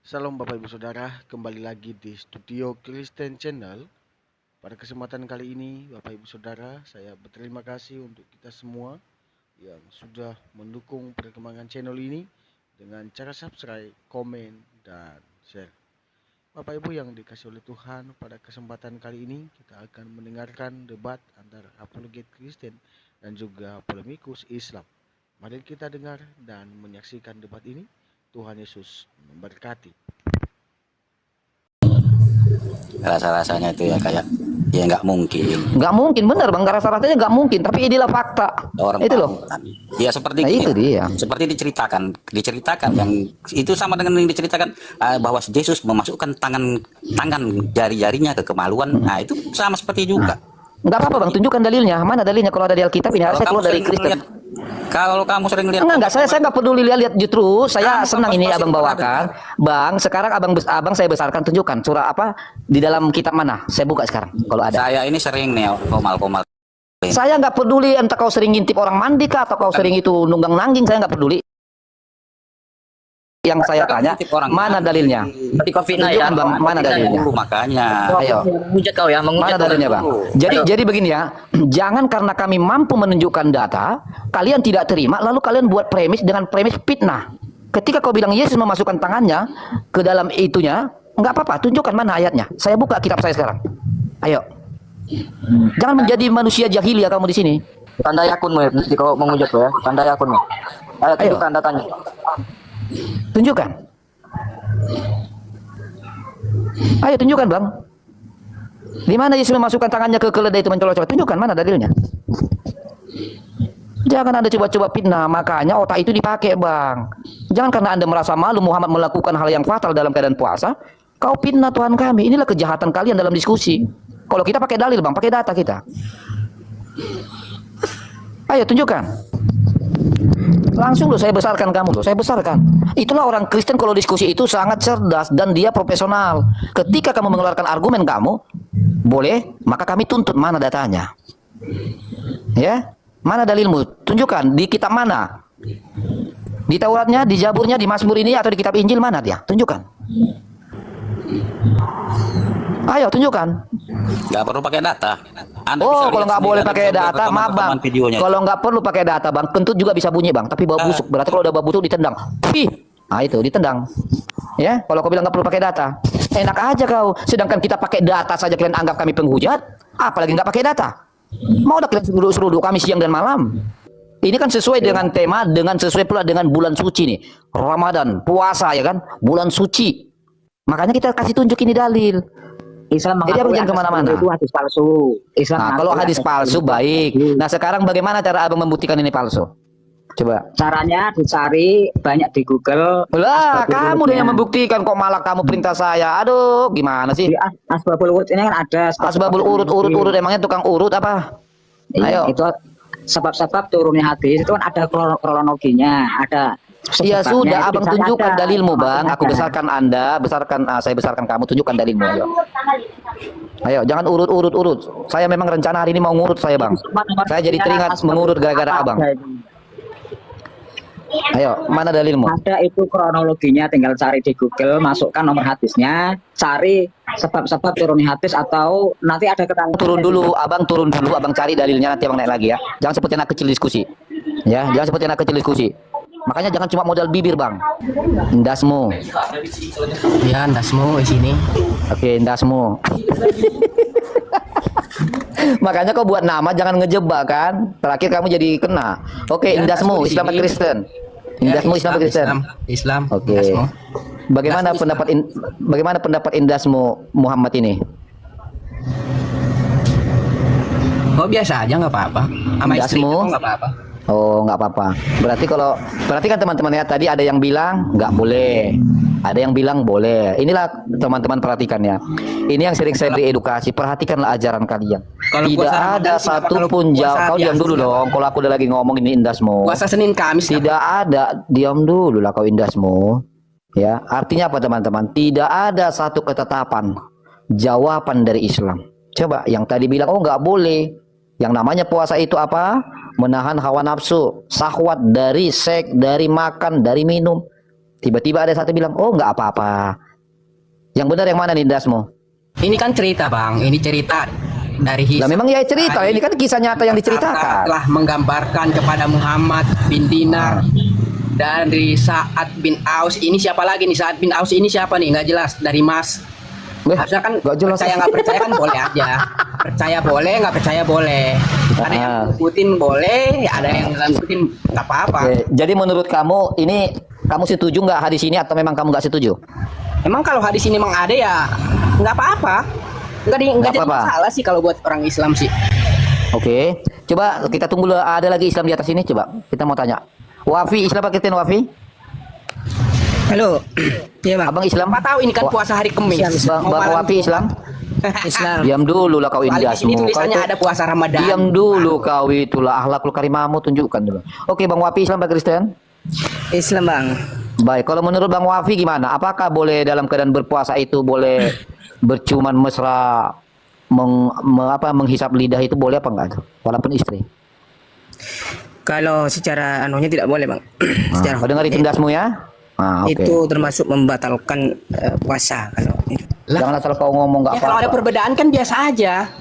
Salam Bapak Ibu Saudara, kembali lagi di Studio Kristen Channel. Pada kesempatan kali ini, Bapak Ibu Saudara, saya berterima kasih untuk kita semua yang sudah mendukung perkembangan channel ini dengan cara subscribe, komen, dan share. Bapak Ibu yang dikasih oleh Tuhan, pada kesempatan kali ini kita akan mendengarkan debat antara apologet Kristen dan juga polemikus Islam. Mari kita dengar dan menyaksikan debat ini. Tuhan Yesus memberkati. Rasa-rasanya itu ya kayak ya nggak mungkin. Nggak mungkin, benar bang, rasa-rasanya nggak mungkin, tapi inilah fakta. Orang Itu loh. Ya seperti Nah, gini, itu dia. seperti diceritakan yang itu sama dengan yang diceritakan bahwa Yesus memasukkan tangan jari-jarinya ke kemaluan. Nah itu sama seperti juga. Nggak apa-apa bang, tunjukkan dalilnya. Mana dalilnya? Kalau ada di Alkitab ini harusnya keluar dari Kristen. Kalau kamu sering lihat, Enggak, saya nggak peduli lihat, justru saya senang ini abang bawakan. Bang, sekarang abang saya besarkan, tunjukkan surah apa di dalam kitab mana? Saya buka sekarang kalau ada. saya ini sering nih komal-komal. Saya nggak peduli entah kau sering ngintip orang mandi kah atau kau sering itu nunggang nangging, saya nggak peduli. Yang saya tanya, mana dalilnya? Seperti COVID-19 ya, Bang, mana dalilnya? Makanya. Ayo. Menghujat kau ya, Mana dalilnya bang? Jadi begini ya, jangan karena kami mampu menunjukkan data, kalian tidak terima, lalu kalian buat premis dengan premis fitnah. Ketika kau bilang Yesus memasukkan tangannya ke dalam itunya, nggak apa-apa, tunjukkan mana ayatnya. Saya buka kitab saya sekarang. Ayo. Jangan menjadi manusia jahil ya kamu di sini. Tandai akunmu ya, nanti kau menghujat ya, tandai akunmu. Ayo tunjukkan datanya. Tunjukkan. Ayo tunjukkan bang. Di mana Yesus memasukkan tangannya ke keledai itu mencolok-colok? Tunjukkan mana dalilnya. Jangan Anda coba-coba fitnah, makanya otak itu dipakai bang. Jangan karena Anda merasa malu Muhammad melakukan hal yang fatal dalam keadaan puasa, kau fitnah Tuhan kami. Inilah kejahatan kalian dalam diskusi. Kalau kita pakai dalil bang, pakai data kita. Ayo tunjukkan. Langsung loh saya besarkan kamu loh, saya besarkan. Itulah orang Kristen kalau diskusi itu sangat cerdas dan dia profesional. Ketika kamu mengeluarkan argumen kamu, boleh, maka kami tuntut mana datanya. Ya, mana dalilmu? Tunjukkan di kitab mana? Di Tauratnya, di Zaburnya, di Mazmur ini atau di kitab Injil mana dia? Tunjukkan. Ayo tunjukkan. Nggak perlu pakai data. Oh, kalau nggak boleh pakai data, maaf bang. Kalau nggak perlu pakai data bang, kentut juga bisa bunyi bang. Tapi bau busuk, berarti kalau udah bau busuk ditendang. Nah itu ditendang. Ya, kalau kau bilang nggak perlu pakai data, enak aja kau. Sedangkan kita pakai data saja kalian anggap kami penghujat, apalagi nggak pakai data. Mau udah kalian seruduk kami siang dan malam. Ini kan sesuai dengan tema, dengan sesuai pula dengan bulan suci nih, Ramadan, puasa ya kan, bulan suci. Makanya kita kasih tunjuk ini dalil. Islam jadi abang jangan kemana-mana. Itu hadis palsu. Islam nah, kalau hadis palsu baik. Nah sekarang bagaimana cara abang membuktikan ini palsu? Coba. Caranya dicari banyak di Google. Lah, kamu yang membuktikan kok malah kamu perintah saya. Aduh, gimana sih? Asbabul urut ini kan ada. Asbabul urut emangnya tukang urut apa? Ayo. Itu sebab-sebab turunnya hadis itu kan ada kronologinya, ada. Ya sudah, abang tunjukkan dalilmu bang. Aku besarkan Anda, saya besarkan kamu. Tunjukkan dalilmu. Ayo, jangan urut. Saya memang rencana hari ini mau ngurut saya bang. Saya jadi teringat mengurut gara-gara abang. Ayo, mana dalilmu? Ada itu kronologinya, tinggal cari di Google, masukkan nomor hadisnya, cari sebab-sebab turunnya hadis atau nanti ada keterangan. Turun dulu, abang cari dalilnya, nanti abang naik lagi ya. Jangan seperti anak kecil diskusi. Ya, jangan seperti anak kecil diskusi. Makanya jangan cuma modal bibir bang. Ndasmu. Ya, ndasmu di sini. Oke, ndasmu. Makanya kau buat nama jangan ngejebak kan. Terakhir kamu jadi kena. Oke, ya, indasmu Islam Kristen. Indasmu Islam Kristen. Islam. Oke. Bagaimana pendapat indasmu Muhammad ini? Oh biasa aja nggak apa-apa. Sama istri nggak apa-apa. Oh, nggak apa-apa. Berarti kan teman-teman ya, tadi ada yang bilang nggak boleh, ada yang bilang boleh. Inilah teman-teman perhatikan ya. Ini yang sering saya beri edukasi. Perhatikanlah ajaran kalian. Kalau tidak ada satupun jawab. Kau diam dulu dong. Kalau aku udah lagi ngomong ini indasmu. Puasa Senin Kamis. Tidak ada. Diam dulu lah kau indasmu. Ya, artinya apa teman-teman? Tidak ada satu ketetapan jawaban dari Islam. Coba yang tadi bilang oh nggak boleh. Yang namanya puasa itu apa? Menahan hawa nafsu, syahwat dari seks, dari makan, dari minum. Tiba-tiba ada satu bilang, oh nggak apa-apa. Yang benar yang mana nih dasmu? Ini kan cerita bang, ini cerita dari Lah Hisab. memang ya cerita, ini kan kisah nyata yang diceritakan. Telah menggambarkan kepada Muhammad bin Dinar dari Sa'ad bin Aus. Ini siapa lagi nih? Sa'ad bin Aus ini siapa nih? Nggak jelas. Dari Mas. Harusnya kan nggak jelas. percaya nggak percaya kan boleh aja. Percaya boleh, nggak percaya boleh. Ada yang ngikutin boleh, ada yang nggak ngikutin nggak apa-apa. Oke, jadi menurut kamu ini kamu setuju nggak hadis ini atau memang kamu nggak setuju? Emang kalau hadis ini memang ada ya nggak apa-apa. Nggak jadi apa-apa. masalah sih kalau buat orang Islam sih. Oke, coba kita tunggu dulu, ada lagi Islam di atas ini, coba kita mau tanya. Wafi, Islam pakai Wafi? Halo. Iya, Bang. Abang Islam? Apa tahu ini kan puasa hari Kamis. Bang Wafi Islam? Islam. Diam dulu lah kau Soalnya di sini indasmu. tulisannya ada puasa Ramadan. Diam dulu kau itulah akhlakul karimahmu, tunjukkan dulu. Oke, Bang Wafi Islam apa Kristen? Islam, Bang. Baik, kalau menurut Bang Wafi gimana? Apakah boleh dalam keadaan berpuasa itu boleh berciuman mesra, menghisap lidah itu boleh apa enggak tuh? Walaupun istri. Kalau secara anunya tidak boleh, Bang. Secara Kau dengar itu indasmu ya? Oke. itu termasuk membatalkan puasa kalau itu. Jangan asal kau ngomong nggak Ya, kalau ada apa-apa. perbedaan kan biasa aja.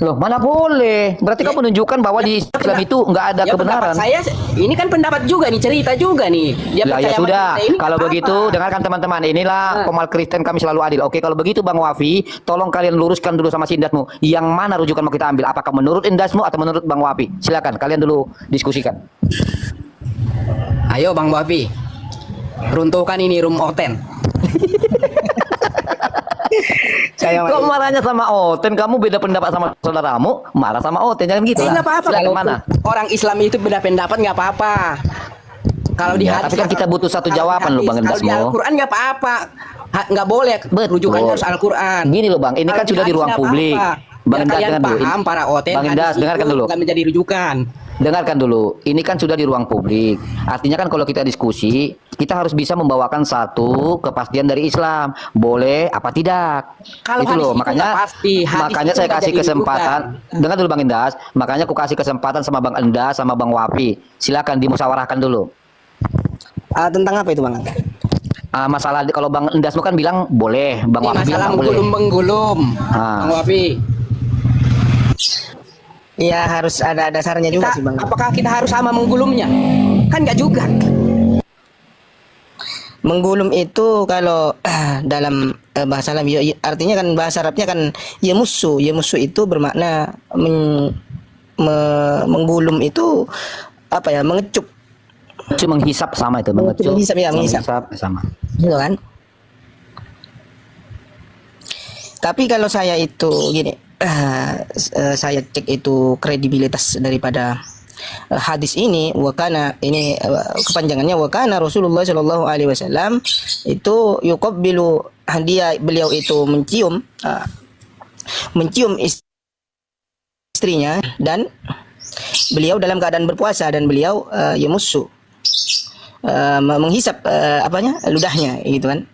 Loh, mana boleh? Berarti kau menunjukkan bahwa di Islam itu nggak ada Ya, kebenaran. pendapat saya ini kan pendapat juga nih, cerita juga nih. Dia Lah ya percaya sama sudah, kita ini kalau nggak begitu apa-apa. dengarkan teman-teman, inilah Komal Kristen kami selalu adil. Oke, kalau begitu Bang Wafi, tolong kalian luruskan dulu sama si Indasmu. Yang mana rujukan mau kita ambil? Apakah menurut Indasmu atau menurut Bang Wafi? Silakan, kalian dulu diskusikan. Ayo Bang Wafi, runtuhkan ini room Oten. Saya Kok marahnya sama Oten? Kamu beda pendapat sama saudaramu, marah sama Oten, jangan gitu lah. Nggak apa-apa. Silakan Kalau mana? orang Islam itu beda pendapat nggak apa-apa. Kalau di Ya, hadis, tapi kan kita butuh satu kalau di jawaban loh, hadis, Bang Kalau di Indasmu. Al-Quran nggak apa-apa. Nggak boleh. Betul. Rujukannya harus Al-Quran. Gini loh Bang, ini kan Kalau sudah di hadis ruang nggak publik. apa-apa. Bang Biar Indas, kalian dengar dulu. paham para Oten. Bang Indas, hadis dengarkan itu dulu. nggak menjadi rujukan. Dengarkan dulu, ini kan sudah di ruang publik. Artinya kan kalau kita diskusi, kita harus bisa membawakan satu kepastian dari Islam. Boleh apa tidak? Kalau Itu hadis loh, itu makanya nggak pasti. Hadis makanya itu saya nggak kasih jadi kesempatan. Dengar dulu Bang Indas, makanya aku kasih kesempatan sama Bang Indas sama Bang Wafi. Silakan dimusyawarahkan dulu. tentang apa itu, Bang? Masalah kalau Bang Indas kan bilang boleh, Bang Ini Wafi bilang masalah nggak boleh. menggulung. Ah. Bang Wafi. Iya, harus ada dasarnya juga sih, Bang. Apakah kita harus sama menggulungnya? Kan nggak juga. Menggulum itu kalau dalam bahasa Arab, artinya kan bahasa Arabnya kan yemusu. Yemusu itu bermakna menggulum itu apa ya? Mengecup. Cuma menghisap sama itu, Mengecup, menghisap, ya, menghisap. sama. Gitu kan? Tapi kalau saya itu gini, saya cek itu kredibilitas daripada hadis ini, wakana ini kepanjangannya wakana Rasulullah Shallallahu Alaihi Wasallam itu yuqabbilu, beliau itu mencium istrinya dan beliau dalam keadaan berpuasa dan beliau yamussu, menghisap ludahnya gitu kan,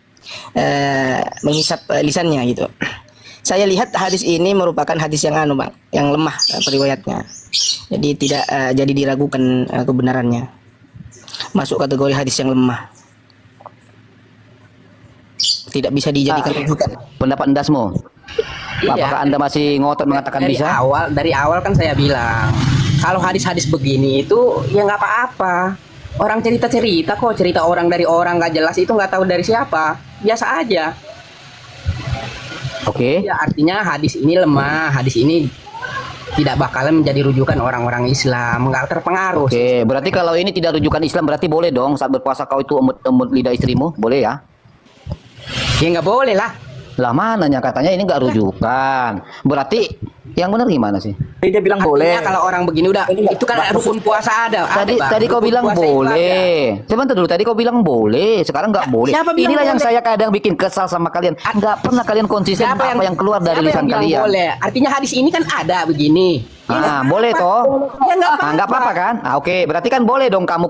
menghisap lisannya gitu. Saya lihat hadis ini merupakan hadis yang Bang, yang lemah periwayatnya. Jadi tidak jadi diragukan kebenarannya. Masuk kategori hadis yang lemah. Tidak bisa dijadikan rujukan. Pendapat Indasmu? Iya. Apakah Anda masih ngotot mengatakan bisa? Dari awal kan saya bilang, kalau hadis-hadis begini itu ya nggak apa-apa. Orang cerita-cerita kok, cerita orang dari orang nggak jelas itu nggak tahu dari siapa. Biasa aja. Oke. Ya artinya hadis ini lemah, hadis ini tidak bakalan menjadi rujukan orang-orang Islam, nggak terpengaruh. Oke, berarti kalau ini tidak rujukan Islam berarti boleh dong saat berpuasa kau itu emut-emut lidah istrimu, boleh ya? Ya nggak boleh lah. Lah mananya katanya ini nggak rujukan. Berarti yang benar gimana sih? Dia bilang Artinya boleh. kalau orang begini udah, itu kan rukun puasa ada. Tadi kau bilang boleh. Sebentar dulu, tadi kau bilang boleh, sekarang nggak boleh. siapa bilang Inilah yang boleh? saya kadang bikin kesal sama kalian. Nggak pernah kalian konsisten apa yang keluar dari lisan kalian. Boleh. Artinya hadis ini kan ada begini. Boleh toh? Ya nggak apa-apa. Nggak apa-apa kan? Oke, berarti kan boleh dong kamu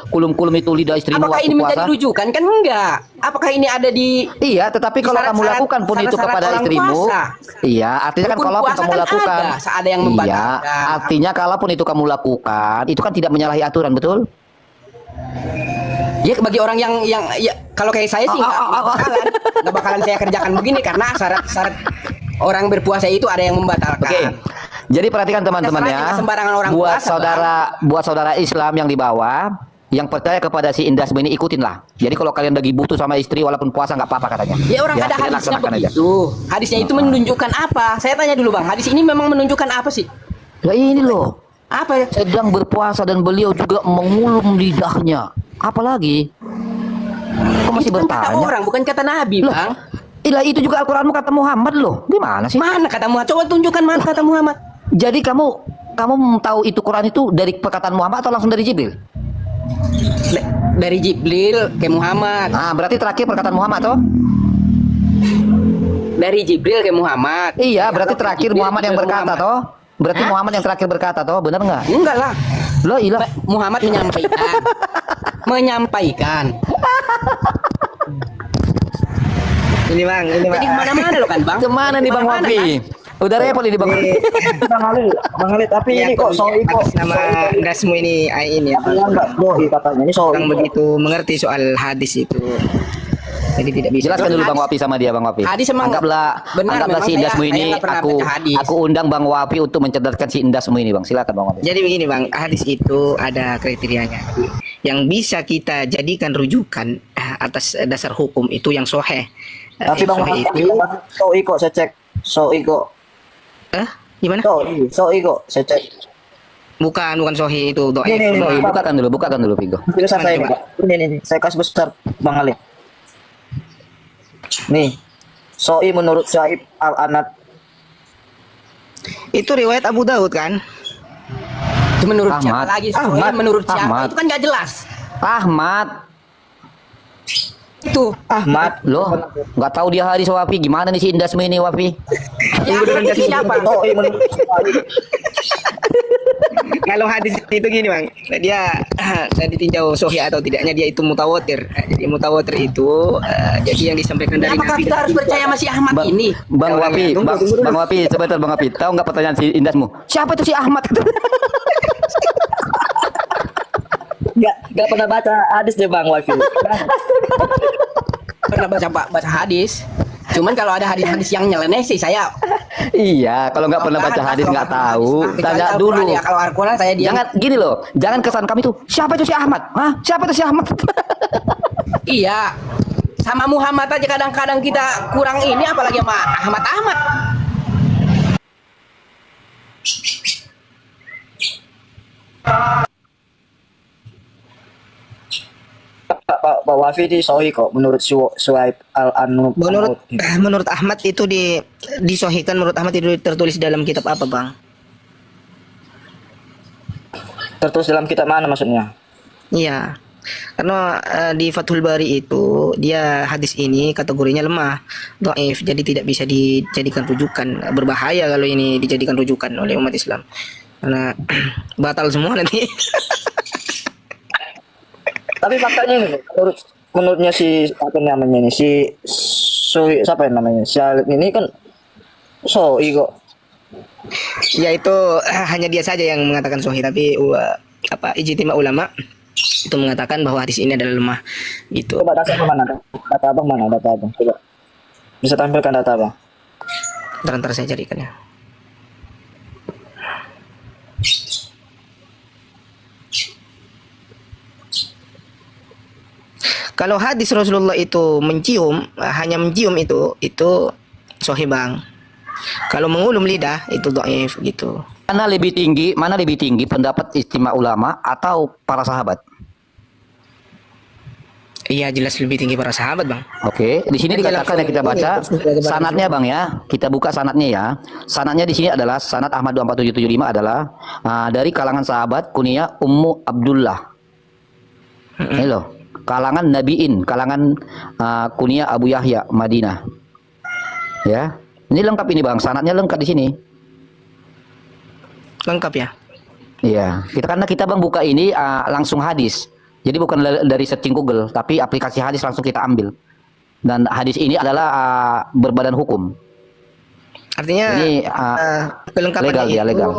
kulum-kulum itu lidah istrimu Apakah waktu ini menjadi puasa. rujukan? Kan enggak. Apakah ini ada di Iya, tetapi kalau kamu syarat-syarat- lakukan pun itu syarat-syarat kepada orang istrimu, puasa? iya, artinya kan Rukun kalau puasa kamu kan lakukan, ada yang iya, membatalkan. artinya kalaupun itu kamu lakukan, itu kan tidak menyalahi aturan, betul? Ya bagi orang yang ya, kalau kayak saya sih nggak bakalan saya kerjakan begini karena syarat-syarat orang berpuasa itu ada yang membatalkan. Oke. Jadi perhatikan teman-teman Kita ya. sembarangan orang Buat puasa, buat saudara Islam yang di bawah, yang percaya kepada si Indasmu ini ikutin lah. Jadi kalau kalian lagi butuh sama istri walaupun puasa nggak apa-apa katanya. Ya orang ada kalian hadisnya laksanakan aja. begitu. Hadisnya itu menunjukkan apa? Saya tanya dulu Bang, hadis ini memang menunjukkan apa sih? Lah ini loh, Apa ya? sedang berpuasa dan beliau juga mengulum lidahnya. Apalagi? Kok masih Itu kan kata bertanya? orang, bukan kata Nabi, Loh, Bang. Ilah itu juga Al-Quranmu kata Muhammad loh. Gimana sih? Mana kata Muhammad? Coba tunjukkan mana kata Muhammad. Jadi kamu tahu itu Quran itu dari perkataan Muhammad atau langsung dari Jibril? Dari Jibril ke Muhammad. Ah, berarti terakhir perkataan Muhammad toh? Dari Jibril ke Muhammad. Iya, berarti Kalau terakhir Jibril Muhammad yang ke berkata Muhammad. toh? Berarti Hah? Muhammad yang terakhir berkata toh, benar nggak? Enggak lah. Loh, ilah. Muhammad menyampaikan. menyampaikan. Ini bang, ini bang. Jadi kemana-mana loh kan Bang? Kemana nih Bang Kemana-mana, Wafi? kan? Udah repot ini Bang. Bang Ali, tapi ini kok soal atas nama Dasmu ini ini apa? enggak dohi katanya. Ini soal Orang begitu mengerti soal hadis itu. Jadi tidak bisa. Jelaskan dulu Bang Wafi sama dia Bang Wafi. Hadis emang Anggaplah benar, anggaplah memang si Indasmu saya ini nggak pernah aku baca hadis. aku undang Bang Wafi untuk mencerdaskan si Indasmu ini Bang. Silakan Bang Wafi. Jadi begini bang, hadis itu ada kriterianya. Yang bisa kita jadikan rujukan atas dasar hukum itu yang soheh. tapi Bang Soheh Ali, itu, soi kok saya cek. Soi kok. gimana? Soi kok saya cek. Bukan sohih itu doa. Ini, Oh, bukakan dulu Pigo. Tulisan saya Coba. Pak. Ini, saya kasih besar Bang Ali. Nih. Soi menurut Syaib Al-Anad. Itu riwayat Abu Daud kan? Itu menurut Ahmad. siapa lagi? Ahmad. Menurut siapa? Ahmad. Itu kan nggak jelas. Ahmad. Itu. Ahmad. Loh, nggak tahu dia hadis Wafi. Gimana nih si Indasmu ini Wafi? Ya, itu siapa? Soi menurut Syaib. Kalau hadis itu gini bang, dia ditinjau sohih atau tidaknya dia itu mutawatir. Jadi mutawatir itu jadi yang disampaikan dari Apakah Nabi. kita harus percaya masih Ahmad ini? Bang Wafi, Tunggu dulu. Bang Wafi, sebentar Bang Wafi. Tahu nggak pertanyaan si Indasmu? Siapa itu si Ahmad? Enggak pernah baca hadis deh Bang Wafi. Pernah baca hadis. Cuman kalau ada hadis-hadis yang nyeleneh sih saya Iya, kalau nggak pernah baca hadis nggak tahu. Tanya dulu. Ya, kalau Al-Quran saya diam. Jangan gini loh, jangan kesan kami tuh. Siapa itu si Ahmad? Hah? Siapa itu si Ahmad? Iya. Sama Muhammad aja kadang-kadang kita kurang ini apalagi sama Ahmad. Pak Wafi di soi kok menurut Syaib Al-Anad. Menurut Ahmad itu disohhikan, menurut Ahmad itu tertulis dalam kitab apa bang? Tertulis dalam kitab mana maksudnya? Iya. Karena di Fathul Bari itu dia hadis ini kategorinya lemah, dhaif, jadi tidak bisa dijadikan rujukan. Berbahaya kalau ini dijadikan rujukan oleh umat Islam. Karena batal semua nanti. Tapi faktanya ini menurutnya si apa namanya ini si Soi siapa yang namanya si Alif ini kan Soi kok. Ya itu hanya dia saja yang mengatakan sahih, tapi ijtima ulama itu mengatakan bahwa hadis ini adalah lemah gitu. Coba data mana? Data abang mana? Data abang. Coba bisa tampilkan data abang. Ntar saya carikan ya. Kalau hadis Rasulullah itu mencium, hanya mencium itu sahih bang. Kalau mengulum lidah itu dhaif gitu. Mana lebih tinggi pendapat istimewa ulama atau para sahabat? Iya jelas lebih tinggi para sahabat bang. Oke, di sini dikatakan yang kita baca sanadnya bang ya. Kita buka sanadnya ya. Sanadnya di sini adalah sanad Ahmad 24775 adalah dari kalangan sahabat kunia Ummu Abdullah. Ini loh, kalangan nabiin, kalangan kunia Abu Yahya Madinah. Ya, ini lengkap ini bang. Sanadnya lengkap di sini. Lengkap ya. Iya, karena kita bang buka ini langsung hadis. Jadi bukan dari searching Google, tapi aplikasi hadis langsung kita ambil. Dan hadis ini adalah berbadan hukum. Artinya Ini kelengkapan legal dia, legal.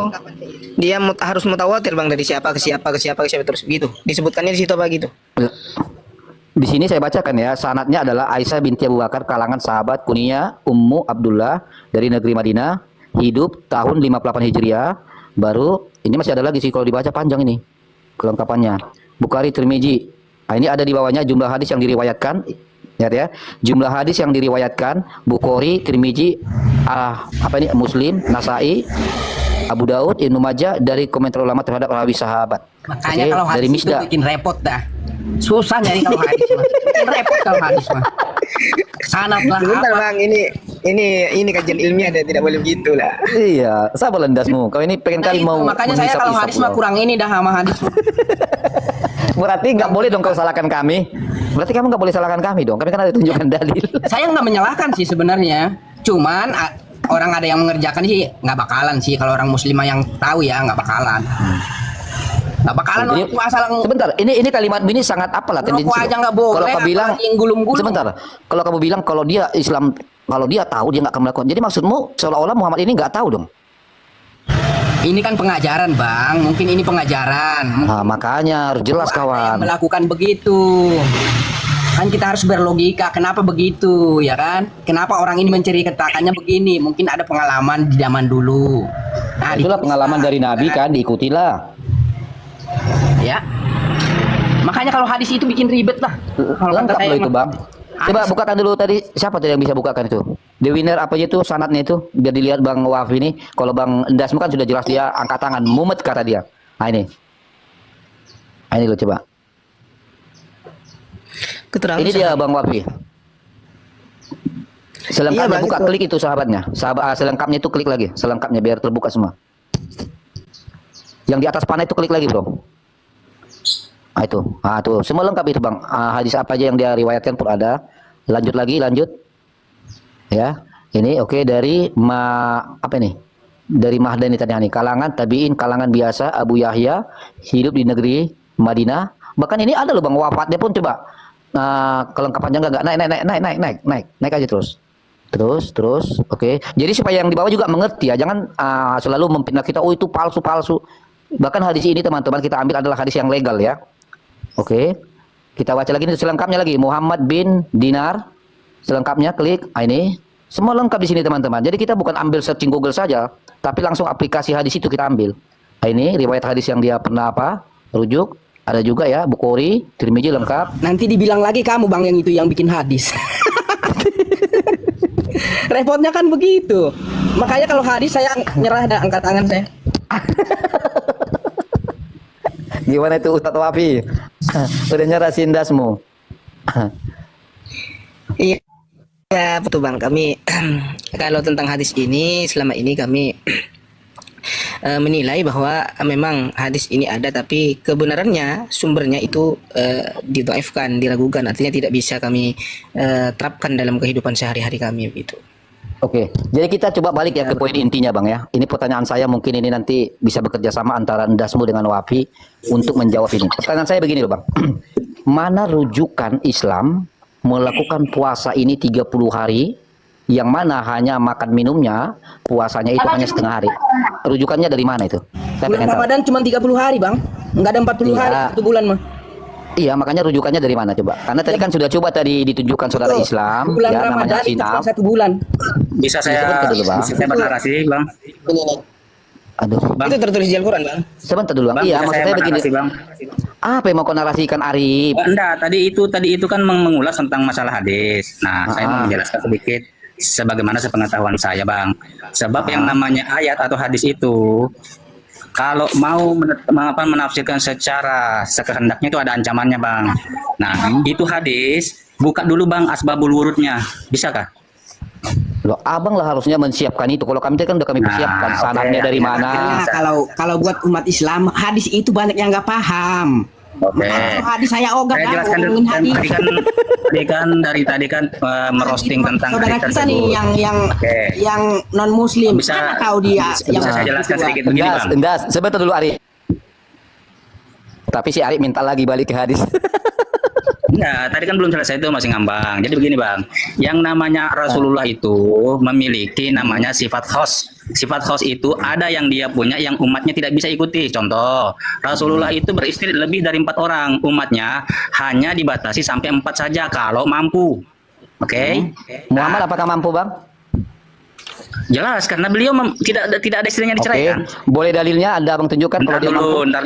Harus mutawatir bang, dari siapa ke siapa terus gitu. Disebutkannya di situ apa gitu. Di sini saya bacakan ya, sanadnya adalah Aisyah binti Abu Bakar, kalangan sahabat, kunyah Ummu Abdullah, dari negeri Madinah, hidup tahun 58 Hijriah. Baru ini masih ada lagi sih kalau dibaca, panjang ini kelengkapannya. Bukhari, Tirmizi. Nah, ini ada di bawahnya jumlah hadis yang diriwayatkan. Lihat ya, jumlah hadis yang diriwayatkan Bukhari, Tirmizi, Muslim, Nasai, Abu Daud, Ibnu Majah, dari komentar ulama terhadap rawi sahabat. Makanya Oke, kalau dari hadis itu Misda. bikin repot dah. Susah nyari kalau hadis mah. Bikin repot kalau hadis mah. Sanad lah Sebentar apa. bang, ini kajian ilmiah dan tidak boleh begitu lah. Iya, sabar lendasmu. Kau ini pengen Nah, kali itu, mau makanya saya kalau menghisap-hisap hadis mah loh. kurang ini dah sama hadis. Berarti nggak boleh dong kau salahkan kami. Berarti kamu nggak boleh salahkan kami dong. Kami kan ada tunjukkan dalil. Saya nggak menyalahkan sih sebenarnya. Cuman orang ada yang mengerjakan sih nggak bakalan sih kalau orang muslimah yang tahu ya nggak bakalan. Nggak bakalan Jadi, waktu asal sebentar, ini kalimat ini sangat apalah ngerokok tendensi. aja nggak boleh. Kalau kau bilang apalagi yang gulung-gulung. sebentar, kalau kamu bilang kalau dia Islam, kalau dia tahu dia nggak akan melakukan. Jadi maksudmu seolah-olah Muhammad ini nggak tahu dong? Ini kan pengajaran bang, mungkin ini pengajaran. Nah, makanya harus jelas Ada yang kawan. melakukan begitu. Kan kita harus berlogika, kenapa begitu, ya kan? Kenapa orang ini menceritakannya begini? Mungkin ada pengalaman di zaman dulu. Nah, Itulah dikisah, pengalaman dari Nabi kan? kan, diikutilah. Ya. Makanya kalau hadis itu bikin ribet lah. Kalau kata Lengkap saya loh itu mah. bang. Coba Hadis- bukakan dulu tadi, siapa tuh yang bisa bukakan itu? The winner apa aja tuh sanatnya itu? Biar dilihat Bang Wafi ini. Kalau Bang Endasmu kan sudah jelas dia angkat tangan, mumet kata dia. Nah ini. Nah, ini lo coba. Keterangan Ini dia Bang Wafi. Selengkapnya Iya, Bang, buka, itu. klik itu sahabatnya. Selengkapnya itu klik lagi, selengkapnya biar terbuka semua. Yang di atas panah itu klik lagi, Bro. Ah itu. Ah tuh, semua lengkap itu, Bang. Hadis apa aja yang dia riwayatkan pun ada. Lanjut lagi, lanjut. Ya. Ini oke dari apa ini? Dari Mahdani tadi nih, kalangan tabi'in, kalangan biasa, Abu Yahya, hidup di negeri Madinah. Bahkan ini ada loh Bang, wafatnya pun coba. Kelengkapannya enggak naik aja terus. Terus, oke. Jadi supaya yang di bawah juga mengerti ya, jangan selalu memfitnah kita, oh itu palsu. Bahkan hadis ini teman-teman kita ambil adalah hadis yang legal ya. Oke. Kita baca lagi ini selengkapnya lagi, Muhammad bin Dinar. Selengkapnya klik, ini. Semua lengkap di sini teman-teman. Jadi kita bukan ambil searching Google saja, tapi langsung aplikasi hadis itu kita ambil. Ini riwayat hadis yang dia pernah rujuk. Ada juga ya, Bukhari, Tirmizi lengkap. Nanti dibilang lagi kamu bang yang itu yang bikin hadis. Repotnya kan begitu. Makanya kalau hadis saya nyerah dah, angkat tangan saya. Gimana itu Ustadz Wafi? Udah nyerah sindasmu. Iya, ya betul bang. Kami kalau tentang hadis ini selama ini kami menilai bahwa memang hadis ini ada, tapi kebenarannya sumbernya itu didhaifkan, diragukan. Artinya tidak bisa kami terapkan dalam kehidupan sehari-hari kami begitu. Oke, jadi kita coba balik ya ke poin intinya Bang ya. Ini pertanyaan saya, mungkin ini nanti bisa bekerja sama antara Ndasmu dengan Wafi untuk menjawab ini. Pertanyaan saya begini loh Bang. Mana rujukan Islam melakukan puasa ini 30 hari, yang mana hanya makan minumnya, puasanya itu hanya setengah hari. Rujukannya dari mana itu? Saya Bulan pengen tahu. Ramadan cuma 30 hari bang, nggak ada 40 hari Iya. satu bulan mah. Iya, makanya rujukannya dari mana coba? Karena tadi kan sudah coba tadi ditunjukkan saudara Betul. Islam, Bulan ya namanya Ramadan itu Sinam. cuma 1 bulan. Bisa saya Sebentar dulu, Bang. bisa saya bernarasi, Bang. Aduh, Bang. Itu tertulis di Al-Quran bang. sebentar dulu Bang. Bang, Iya, bisa maksud saya saya begini. bernarasi, Bang. Apa yang mau kau narasikan Arif? Enggak, tadi itu kan mengulas tentang masalah hadis. Nah, saya mau menjelaskan sedikit sebagaimana sepengetahuan saya, Bang. Sebab yang namanya ayat atau hadis itu kalau mau menafsirkan secara sekehendaknya itu ada ancamannya, Bang. Nah, itu hadis, buka dulu, Bang, asbabul wurudnya. Bisakah? Loh, abang lah harusnya mensiapkan itu. Kalau kami tadi kan udah kami persiapkan Nah, sanadnya oke. dari mana. Nah, kalau buat umat Islam hadis itu banyak yang nggak paham. Oke. Kalau hadis saya ogah Saya dah jelaskan dulu. ngomongin hadis. Dari tadi kan merosting tentang saudara hadis kita nih tersebut. Oke. yang non muslim Bisa- mana tahu dia yang bisa saya jelaskan sedikit begini, Endas, Bang. endas. Sebentar dulu Arif. Tapi si Arif minta lagi balik ke hadis. Enggak, tadi kan belum selesai itu masih ngambang. Jadi begini Bang, yang namanya Rasulullah itu memiliki namanya sifat khos. Sifat khos itu ada yang dia punya yang umatnya tidak bisa ikuti. Contoh, Rasulullah itu beristri lebih dari 4 orang, umatnya hanya dibatasi sampai 4 saja kalau mampu. Oke. Muhammad apakah mampu, Bang? Jelas karena beliau tidak ada istrinya Oke. diceraikan. Boleh dalilnya Anda Bang tunjukkan kalau dia mampu? Ntar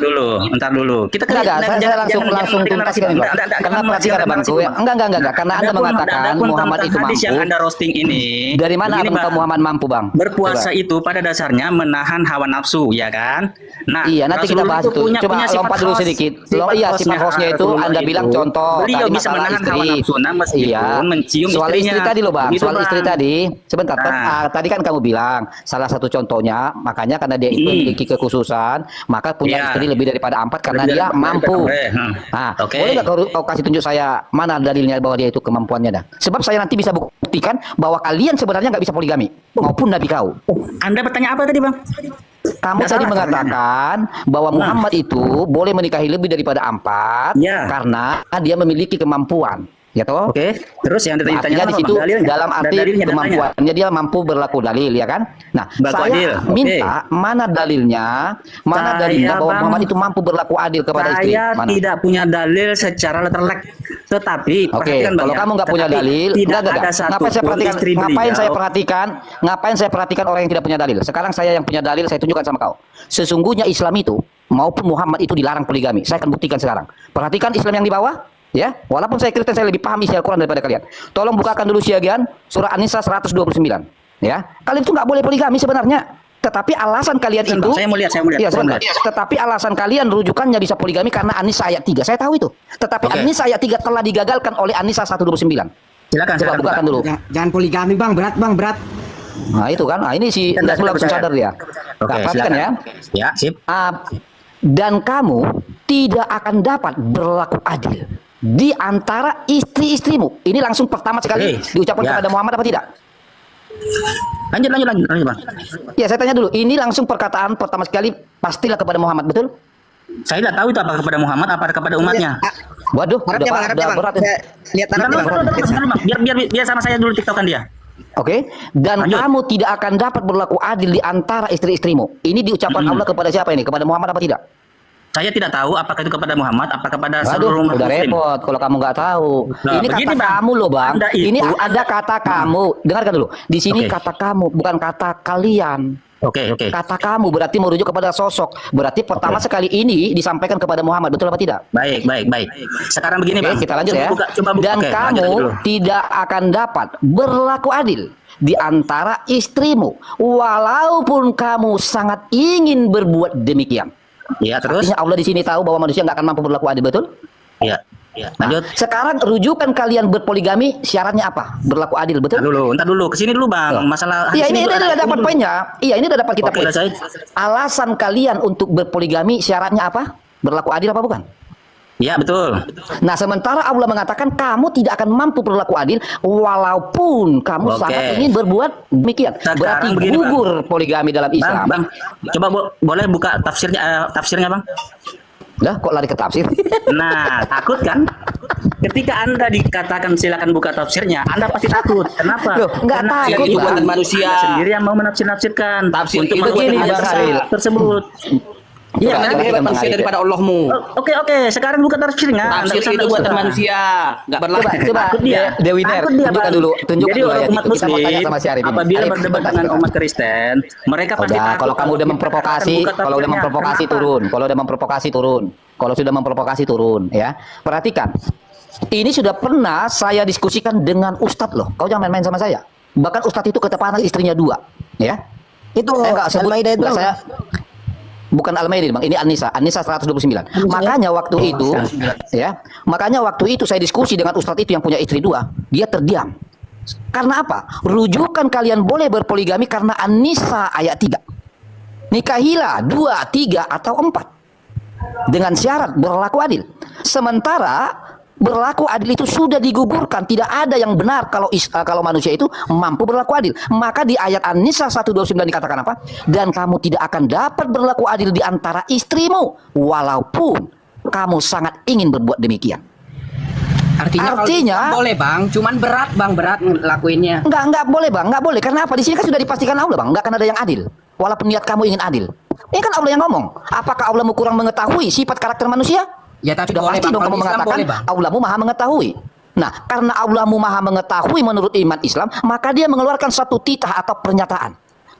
dulu. Kita kan Enggak, saya langsung tuntaskan ini, Bang. Karena perhatikan Bang, enggak. Karena Anda mengatakan Muhammad itu hadis yang mampu. Anda roasting ini. Dari mana begini, Abang tahu Bang. Muhammad mampu, Bang? Berpuasa Coba. itu pada dasarnya menahan hawa nafsu, ya kan? Nah, Iya, nanti kita Rasulullah bahas itu. Coba punya sifat lompat dulu khos. sedikit. Sifat Sifat khosnya itu Rasulullah Anda bilang itu, contoh beliau tadi bisa masalah menahan istri. hawa nafsu meskipun Iya. mencium Soal istrinya. istri tadi loh, Bang. Begitu, Soal istri Bang. tadi. Sebentar, Nah. tadi kan kamu bilang salah satu contohnya, makanya karena dia itu memiliki kekhususan, maka punya Iya. istri lebih daripada 4 karena Lebih dia daripada mampu. 4. Nah, Oke. boleh nggak kau kasih tunjuk saya mana dalilnya bahwa dia itu kemampuannya dah? Sebab saya nanti bisa buktikan bahwa kalian sebenarnya nggak bisa poligami maupun nabi kau. Anda bertanya apa tadi, Bang? Kamu Nggak tadi salah, mengatakan bahwa Muhammad itu boleh menikahi lebih daripada 4 Ya. karena dia memiliki kemampuan. Ya toh? Oke. Terus yang ditanya Artinya di apa, situ Bang? Dalilnya? dalam arti Dalilnya, datanya. kemampuannya dia mampu berlaku dalil, ya kan? Nah, Berlaku saya adil, oke. minta mana dalilnya, Saya, bahwa Bang, Muhammad itu mampu berlaku adil kepada istri. Saya Mana? tidak punya dalil secara letterlek. Tetapi Oke, perhatikan, Bang, kalau ya. kamu nggak punya Tetapi dalil, tidak enggak. ada satu Ngapain saya perhatikan? istri Ngapain saya perhatikan orang yang tidak punya dalil? Sekarang saya yang punya dalil, saya tunjukkan sama kau. Sesungguhnya Islam itu maupun Muhammad itu dilarang poligami. Saya akan buktikan sekarang. Perhatikan Islam yang di bawah, ya. Walaupun saya Kristen, saya lebih paham isi Al-Quran daripada kalian. Tolong bukakan dulu Syagian surah An-Nisa 129. Ya, kalian itu nggak boleh poligami sebenarnya. Tetapi alasan kalian itu, Saya mau lihat. iya, sebentar. Tetapi alasan kalian rujukannya bisa poligami karena An-Nisa ayat 3. Saya tahu itu. Tetapi Oke. An-Nisa ayat 3 telah digagalkan oleh An-Nisa 129. Silakan, Coba bukakan dulu. Jangan poligami bang, berat bang, berat. Nah, itu kan. Nah, ini si Kita Anda langsung percaya. sadar dia. Oke, Nah, perhatikan silakan. ya. Ya, sip. Dan kamu tidak akan dapat berlaku adil di antara istri-istrimu. Ini langsung pertama sekali Oke, diucapkan ya. kepada Muhammad apa tidak? Lanjut, Bang. Ya, saya tanya dulu. Ini langsung perkataan pertama sekali pastilah kepada Muhammad, betul? Saya tidak tahu itu apa kepada Muhammad, apa kepada umatnya. Waduh, Arabnya bang, Arabnya bang. berat. Saya lihat Arabnya bang. Bentar, Bang. Biar sama saya dulu tiktokan dia. Oke, dan Lanjut. kamu tidak akan dapat berlaku adil di antara istri-istrimu. Ini diucapkan Allah kepada siapa ini? Kepada Muhammad apa tidak? Saya tidak tahu apakah itu kepada Muhammad, apa kepada seluruh Waduh, umat udah muslim. repot kalau kamu nggak tahu. Nah, Ini begini, kata Bang. kamu loh, Bang. Anda itu- Ini ada kata kamu. Dengarkan dulu. Di sini Oke. kata kamu, bukan kata kalian. Oke. Kata kamu berarti merujuk kepada sosok. Berarti pertama sekali ini disampaikan kepada Muhammad, betul apa tidak? Baik. Sekarang begini, Oke, Bang. kita lanjut ya. Coba buka. Dan Oke, lanjut kamu dulu. tidak akan dapat berlaku adil di antara istrimu, walaupun kamu sangat ingin berbuat demikian. Iya, terus? Artinya Allah di sini tahu bahwa manusia nggak akan mampu berlaku adil, betul? Iya. Lanjut. Sekarang rujukan kalian berpoligami syaratnya apa? Berlaku adil, betul? Entar dulu. Kesini dulu, Bang. Masalah Iya, ini dulu. udah dapat poinnya. Iya, ini udah dapat kita Oke, poin. udah saya. Alasan kalian untuk berpoligami syaratnya apa? Berlaku adil apa bukan? Iya, betul. Nah, sementara Allah mengatakan kamu tidak akan mampu berlaku adil walaupun kamu Oke. sangat ingin berbuat demikian. Sekarang Berarti begini, Bang. gugur poligami dalam Islam. Bang. Coba boleh buka tafsirnya, Bang? Dah, kok lari ke tafsir? Nah, takut kan? Ketika Anda dikatakan silakan buka tafsirnya, Anda pasti takut. Kenapa? Loh, nggak Karena takut, itu Bang. buatan Manusia. Anda sendiri yang mau menafsir-nafsirkan Tafsir untuk itu membuat begini, ayat Bang Aril. tersebut. Iya, Coba, kan? coba kita Hebat manusia mengalir. daripada Allahmu. Oke. Sekarang buka tafsirnya. Tafsir Anda itu buatan usah. manusia, nggak berlaku. Coba, Takut dia. Dewiner, Takut dia, tunjukkan Bang. dulu, tunjukkan Jadi dulu orang ayat umat itu. Kita mau tanya muslim, sama si Arif ini. apabila Arif, berdebat sebentar, dengan sebentar. umat Kristen, mereka pasti Udah, takut kalau kamu udah memprovokasi, buka kalau udah tafsirnya. memprovokasi Kenapa? turun, kalau udah memprovokasi turun, kalau sudah memprovokasi turun, ya. Perhatikan, ini sudah pernah saya diskusikan dengan Ustadz loh. Kau jangan main-main sama saya. Bahkan Ustadz itu ketepatan istrinya 2, ya. Itu Saya nggak sebut, Al-Maidah itu. nggak saya. Bukan Al-Maidah, Bang. Ini An-Nisa 129. Makanya waktu itu, ya. Makanya waktu itu saya diskusi dengan Ustadz itu yang punya istri 2, dia terdiam. Karena apa? Rujukan kalian boleh berpoligami karena An-Nisa ayat 3. Nikahilah 2, 3 atau 4 dengan syarat berlaku adil. Sementara berlaku adil itu sudah digugurkan, tidak ada yang benar kalau manusia itu mampu berlaku adil. Maka di ayat An-Nisa 129 dikatakan apa? Dan kamu tidak akan dapat berlaku adil di antara istrimu walaupun kamu sangat ingin berbuat demikian. Artinya, kalau Artinya Islam boleh bang, cuman berat bang, berat ngelakuinnya. enggak boleh bang, enggak boleh. Karena apa? Di sini kan sudah dipastikan Allah bang, enggak akan ada yang adil. Walaupun niat kamu ingin adil. Ini kan Allah yang ngomong. Apakah Allah kurang mengetahui sifat karakter manusia? Ya tapi Sudah boleh pasti bang, dong kalau kamu di Islam mengatakan boleh bang. Allahmu maha mengetahui. Nah, karena Allahmu maha mengetahui menurut iman Islam, maka dia mengeluarkan satu titah atau pernyataan.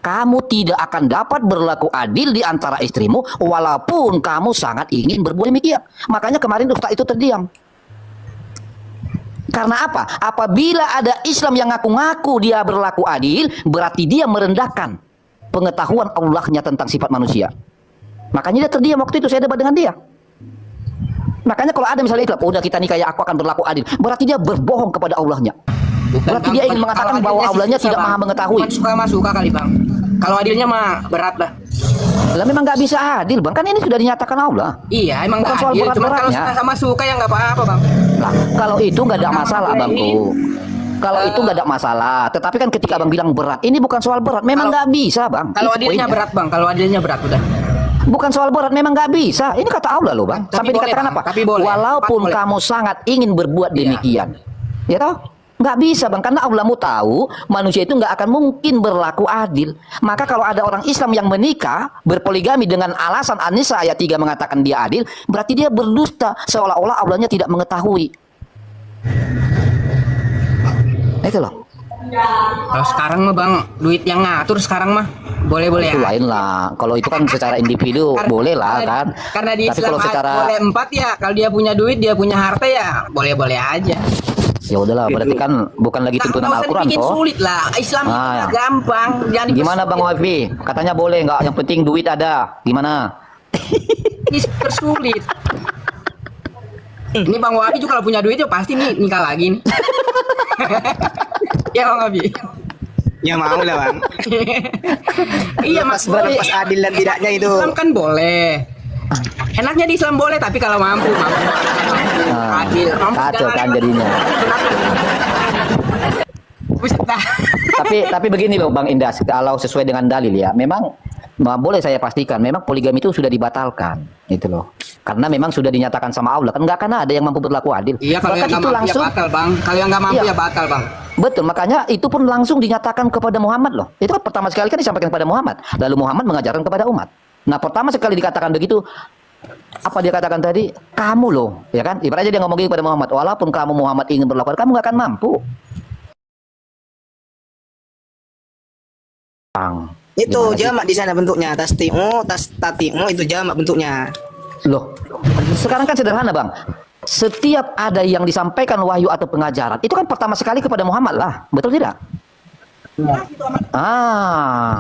Kamu tidak akan dapat berlaku adil di antara istrimu walaupun kamu sangat ingin berbuat demikian. Makanya kemarin Ustaz itu terdiam. Karena apa? Apabila ada Islam yang ngaku-ngaku dia berlaku adil, berarti dia merendahkan pengetahuan Allahnya tentang sifat manusia. Makanya dia terdiam waktu itu, saya debat dengan dia. Makanya kalau ada misalnya Islam, udah kita nikah ya aku akan berlaku adil, berarti dia berbohong kepada Allahnya. Berarti dia ingin mengatakan bahwa Allahnya tidak maha mengetahui. Suka kali bang. Kalau adilnya mah berat lah. Lah memang nggak bisa adil bang, kan ini sudah dinyatakan Allah. Iya emang Bukan nggak soal adil. Cuman kalau berat-beratnya. suka sama suka ya nggak apa-apa bang. Lah kalau itu nggak ada masalah bangku. Kalau itu nggak ada masalah. Tetapi kan ketika bang bilang berat, ini bukan soal berat. Memang nggak bisa bang. Kalau Itu adilnya poinnya. berat bang. Kalau adilnya berat udah. Bukan soal berat, memang nggak bisa. Ini kata Allah loh bang. Tapi Sampai boleh, dikatakan Bang. apa? Tapi boleh. Walaupun Boleh. kamu sangat ingin berbuat Iya. demikian, ya toh? Nggak bisa bang, karena Allahmu tahu manusia itu nggak akan mungkin berlaku adil. Maka kalau ada orang Islam yang menikah berpoligami dengan alasan An-Nisa ayat 3 mengatakan dia adil, berarti dia berdusta seolah-olah Allahnya tidak mengetahui. Itu loh. Kalau sekarang mah bang, duit yang ngatur sekarang mah boleh-boleh Itu ya. lain lah. Kalau itu kan secara individu boleh lah kan. Karena di Tapi Islam kalau secara boleh 4 ya. Kalau dia punya duit, dia punya harta ya boleh-boleh aja. ya udahlah, berarti kan bukan lagi tuntunan Nggak usah Al-Quran dibikin toh. sulit lah. Islam itu Ah, udah ya. gampang. Jangan Gimana Bang Wafi? Katanya boleh nggak? Yang penting duit ada. Gimana? dipersulit. Ini Bang Wabi juga kalau punya duit ya pasti nih nikah lagi nih. Ya Bang Wabi. Ya mau lah bang. Iya mas, Berarti pas adil dan tidaknya itu. Islam kan boleh. Enaknya di Islam boleh tapi kalau mampu. Ah, Adil. Mampu kacau segala kan lewat. jadinya. Buset dah. Tapi begini loh Bang Indah, kalau sesuai dengan dalil ya, memang boleh saya pastikan, memang poligami itu sudah dibatalkan, gitu loh. Karena memang sudah dinyatakan sama Allah, kan nggak akan ada yang mampu berlaku adil. Iya kalau yang Bahkan nggak itu mampu langsung, ya batal bang. Kalau yang nggak mampu Iya. ya batal bang. betul, makanya itu pun langsung dinyatakan kepada Muhammad loh. Itu kan pertama sekali kan disampaikan kepada Muhammad, lalu Muhammad mengajarkan kepada umat. Nah pertama sekali dikatakan begitu, apa dia katakan tadi? Kamu loh, ya kan? Ibaratnya dia ngomong gini kepada Muhammad, walaupun kamu Muhammad ingin berlaku, kamu nggak akan mampu. Bang. Itu Gimana sih? jamak di sana bentuknya. Tatimu itu jamak bentuknya. Loh, sekarang kan sederhana bang. Setiap ada yang disampaikan wahyu atau pengajaran, itu kan pertama sekali kepada Muhammad lah, betul tidak? Ah,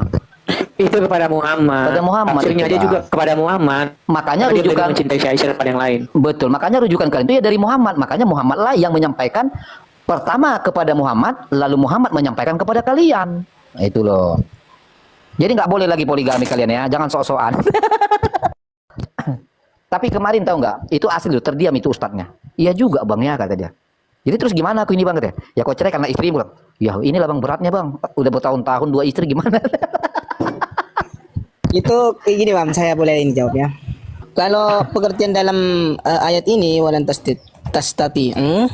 Itu kepada Muhammad. Kepada Muhammad Tafsirnya itu, aja Bang. juga kepada Muhammad. makanya Karena dia lebih rujukan mencintai si Aisyah daripada yang lain. betul, makanya rujukan kalian itu ya dari Muhammad. Makanya Muhammad lah yang menyampaikan pertama kepada Muhammad, lalu Muhammad menyampaikan kepada kalian. Nah, itu loh. Jadi nggak boleh lagi poligami kalian ya, jangan sok-sokan. Tapi kemarin tahu nggak, itu asli loh, terdiam itu ustadznya. Iya juga bang ya kata dia. Jadi terus gimana aku ini bang katanya? Ya kau cerai karena istri bang. Ya inilah bang beratnya bang. Udah bertahun-tahun 2 istri gimana? Itu kayak gini bang, saya boleh ini jawab ya. Kalau pengertian dalam ayat ini walan tastati'u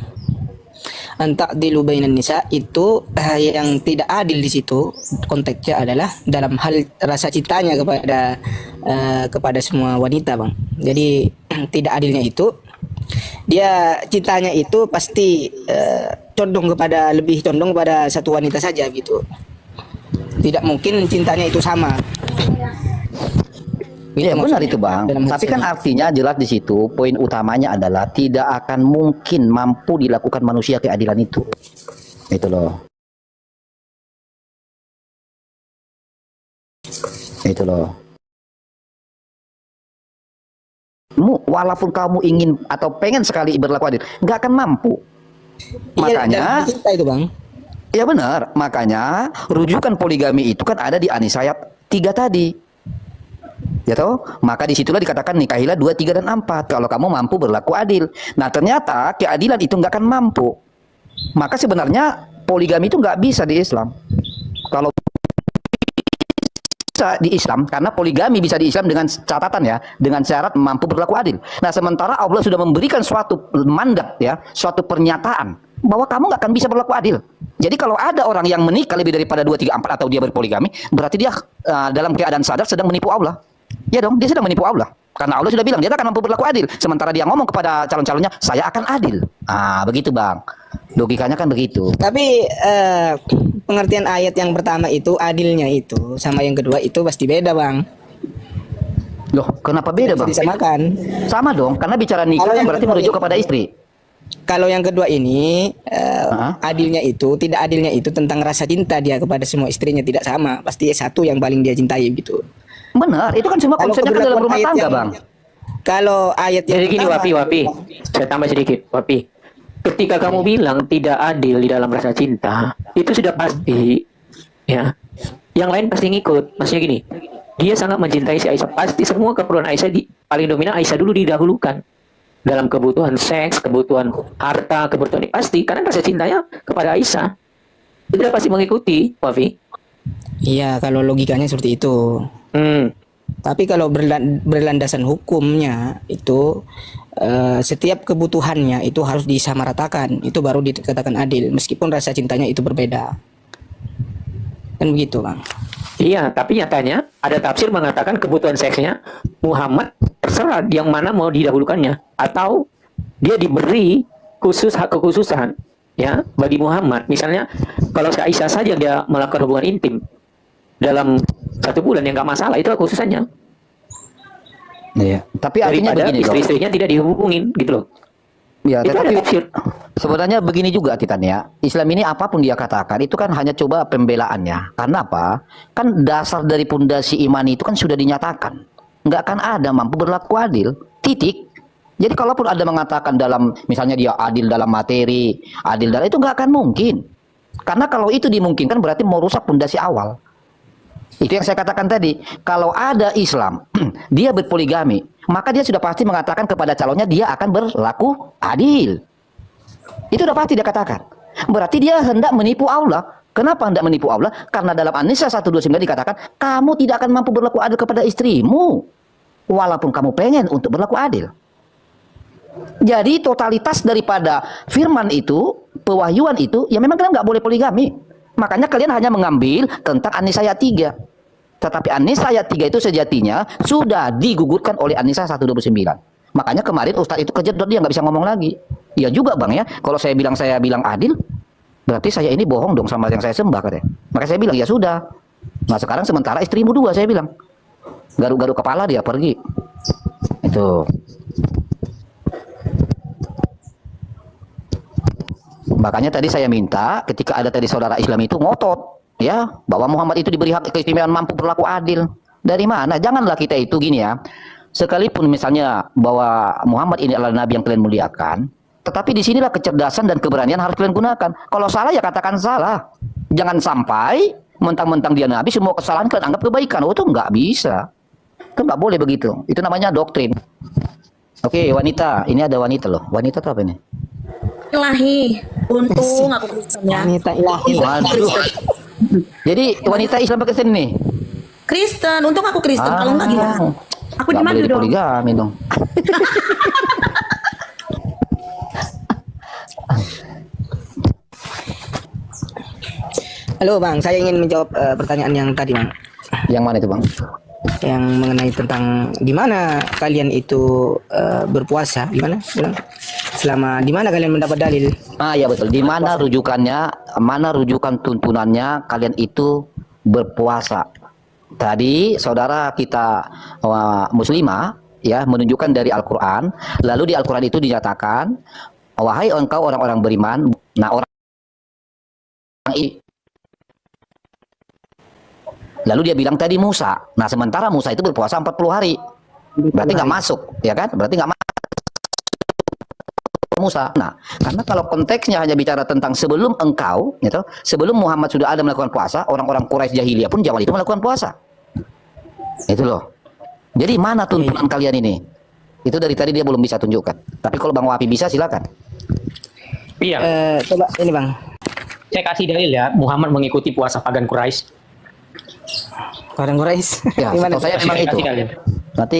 an ta'dilu bainan nisa itu yang tidak adil di situ konteksnya adalah dalam hal rasa cintanya kepada semua wanita bang. Jadi tidak adilnya itu dia cintanya itu pasti lebih condong kepada satu wanita saja gitu. Tidak mungkin cintanya itu sama. Iya benar itu bang. Dalam Tapi kan hadis artinya jelas di situ poin utamanya adalah tidak akan mungkin mampu dilakukan manusia keadilan itu. Itu loh. Itu loh. Walaupun kamu ingin atau pengen sekali berlaku adil, nggak akan mampu. Iya, Makanya, dalam cinta itu bang. ya benar. Makanya rujukan poligami itu kan ada di An-Nisa ayat 3 tadi. Ya toh, maka disitulah dikatakan nikahilah 2, 3 dan 4 kalau kamu mampu berlaku adil. Nah ternyata keadilan itu nggak akan mampu. Maka sebenarnya poligami itu nggak bisa di Islam. Kalau bisa di Islam karena poligami bisa di Islam dengan catatan ya, dengan syarat mampu berlaku adil. Nah, sementara Allah sudah memberikan suatu mandat ya, suatu pernyataan bahwa kamu nggak akan bisa berlaku adil. Jadi kalau ada orang yang menikah lebih daripada 2, 3, 4 atau dia berpoligami, berarti dia dalam keadaan sadar sedang menipu Allah. Ya dong, dia sedang menipu Allah. Karena Allah sudah bilang dia akan mampu berlaku adil. Sementara dia ngomong kepada calon-calonnya, saya akan adil. Ah, begitu Bang. Logikanya kan begitu. Tapi pengertian ayat yang pertama itu adilnya itu sama yang kedua itu pasti beda, Bang. Loh, kenapa beda Bang? Bisa disamakan. Sama dong, karena bicara nikah Kalau kan yang berarti kedua merujuk ini- kepada istri. Kalau yang kedua ini adilnya itu, tidak adilnya itu tentang rasa cinta dia kepada semua istrinya tidak sama. Pasti satu yang paling dia cintai gitu. Benar, itu kan semua Kalau konsepnya kan dalam keberlakuan rumah ayat tangga yang- Bang. Kalau ayat yang Jadi gini pertama- Wapi, saya tambah sedikit Wapi. Ketika kamu bilang tidak adil di dalam rasa cinta, itu sudah pasti ya. Yang lain pasti ngikut. Maksudnya gini, dia sangat mencintai si Aisyah. Pasti semua keperluan Aisyah paling dominan Aisyah dulu didahulukan. Dalam kebutuhan seks, kebutuhan harta, kebutuhan ini pasti karena rasa cintanya kepada Aisyah. Itu sudah pasti mengikuti, Wafi. Iya, kalau logikanya seperti itu. Tapi kalau berlandasan hukumnya itu setiap kebutuhannya itu harus disamaratakan, itu baru dikatakan adil meskipun rasa cintanya itu berbeda. Kan begitu, Bang. Iya, tapi nyatanya ada tafsir mengatakan kebutuhan seksnya Muhammad terserah yang mana mau didahulukannya atau dia diberi khusus hak kekhususan ya bagi Muhammad. Misalnya kalau si Aisyah saja dia melakukan hubungan intim dalam 1 bulan yang nggak masalah, itu kekhususannya. Iya. Tapi artinya Daripada begini loh. istri-istrinya tidak dihubungin gitu loh. Ya, Itu ada tetapi tafsir. sebenarnya begini juga Titan ya. Islam ini apapun dia katakan itu kan hanya coba pembelaannya. Karena apa? Kan dasar dari pondasi iman itu kan sudah dinyatakan. Nggak akan ada mampu berlaku adil. Titik. Jadi kalaupun ada mengatakan dalam misalnya dia adil dalam materi, adil dalam itu nggak akan mungkin. Karena kalau itu dimungkinkan berarti mau rusak pondasi awal. Itu yang saya katakan tadi. Kalau ada Islam, dia berpoligami, maka dia sudah pasti mengatakan kepada calonnya dia akan berlaku adil. Itu sudah pasti dia katakan. Berarti dia hendak menipu Allah. Kenapa hendak menipu Allah? Karena dalam An-Nisa 129 dikatakan, kamu tidak akan mampu berlaku adil kepada istrimu. Walaupun kamu pengen untuk berlaku adil. Jadi totalitas daripada firman itu, pewahyuan itu, ya memang kalian nggak boleh poligami. Makanya kalian hanya mengambil tentang An-Nisa ayat 3. Tetapi An-Nisa ayat 3 itu sejatinya sudah digugurkan oleh An-Nisa 129. Makanya kemarin Ustadz itu kejedot, dia nggak bisa ngomong lagi. Iya juga Bang ya, kalau saya bilang adil, berarti saya ini bohong dong sama yang saya sembah katanya. Maka saya bilang ya sudah. Nah sekarang sementara istrimu 2 saya bilang. Garuk-garuk kepala dia pergi. Itu. Makanya tadi saya minta ketika ada tadi saudara Islam itu ngotot ya bahwa Muhammad itu diberi hak keistimewaan mampu berlaku adil. Dari mana? Janganlah kita itu gini ya. Sekalipun misalnya bahwa Muhammad ini adalah nabi yang kalian muliakan, tetapi di sinilah kecerdasan dan keberanian harus kalian gunakan. Kalau salah ya katakan salah. Jangan sampai mentang-mentang dia nabi semua kesalahan kalian anggap kebaikan. Oh itu nggak bisa. Itu nggak boleh begitu. Itu namanya doktrin. Oke, wanita. Ini ada wanita loh. Wanita itu apa ini? Ilahi, untung aku Kristen ya. Wanita ilahi. Waduh. Jadi wanita Islam apa Kristen nih? Kristen, untung aku Kristen. Kalau enggak gimana? Aku Nggak dimadu boleh dong. dipoligami dong. Halo, Bang. Saya ingin menjawab pertanyaan yang tadi, Bang. Yang mana itu Bang? Yang mengenai tentang di mana kalian itu berpuasa, gimana? Bilang. Selama di mana kalian mendapat dalil? Ah ya betul. Di mana rujukannya, mana rujukan tuntunannya kalian itu berpuasa. Tadi saudara kita muslimah ya menunjukkan dari Al-Qur'an, lalu di Al-Qur'an itu dinyatakan wahai engkau orang-orang beriman. Nah, orang lalu dia bilang tadi Musa. Nah, sementara Musa itu berpuasa 40 hari. Berarti nggak masuk, ya kan? Berarti nggak masuk Musa. Nah, karena kalau konteksnya hanya bicara tentang sebelum engkau, gitu, sebelum Muhammad sudah ada melakukan puasa, orang-orang Quraisy jahiliyah pun zaman itu melakukan puasa. Itu loh. Jadi mana tuntunan kalian ini? Itu dari tadi dia belum bisa tunjukkan. Tapi kalau Bang Wapi bisa silakan. Iya, Coba ini, Bang. saya kasih dalil ya. Muhammad mengikuti puasa pagan Quraisy. Padang Gorais. Ya, Gimana? setahu saya memang itu.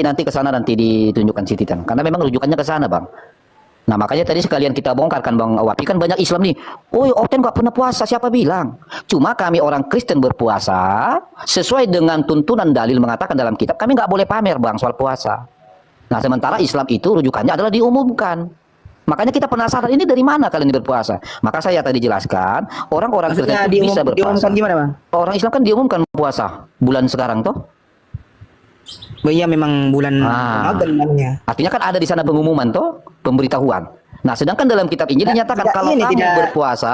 Nanti ke sana nanti ditunjukkan si Titan. Karena memang rujukannya ke sana, Bang. Nah, makanya tadi sekalian kita bongkar kan Bang Wapi, kan banyak Islam nih. Oh, Okten nggak pernah puasa, siapa bilang? Cuma kami orang Kristen berpuasa sesuai dengan tuntunan dalil mengatakan dalam kitab, kami nggak boleh pamer Bang soal puasa. Nah, sementara Islam itu rujukannya adalah diumumkan. Makanya kita penasaran ini dari mana kalian berpuasa. Maka saya tadi jelaskan, orang-orang Kristen itu bisa berpuasa. Diumumkan gimana, Bang? Orang Islam kan diumumkan puasa bulan sekarang toh. Oh iya, memang bulan Ramadan namanya. Artinya kan ada di sana pengumuman toh, pemberitahuan. Nah, sedangkan dalam kitab Injil dinyatakan tidak, kalau ini kamu tidak. berpuasa,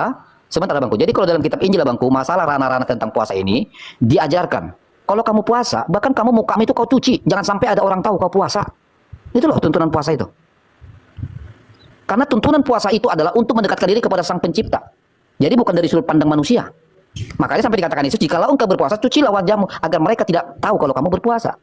sebentar Bangku. Jadi kalau dalam kitab Injil Bangku, masalah ranah-ranah tentang puasa ini diajarkan. Kalau kamu puasa, bahkan kamu itu kau cuci, jangan sampai ada orang tahu kau puasa. Itu loh tuntunan puasa itu. Karena tuntunan puasa itu adalah untuk mendekatkan diri kepada Sang Pencipta. Jadi bukan dari sudut pandang manusia. Makanya sampai dikatakan Yesus, jikalau engkau berpuasa, cucilah wajahmu agar mereka tidak tahu kalau kamu berpuasa.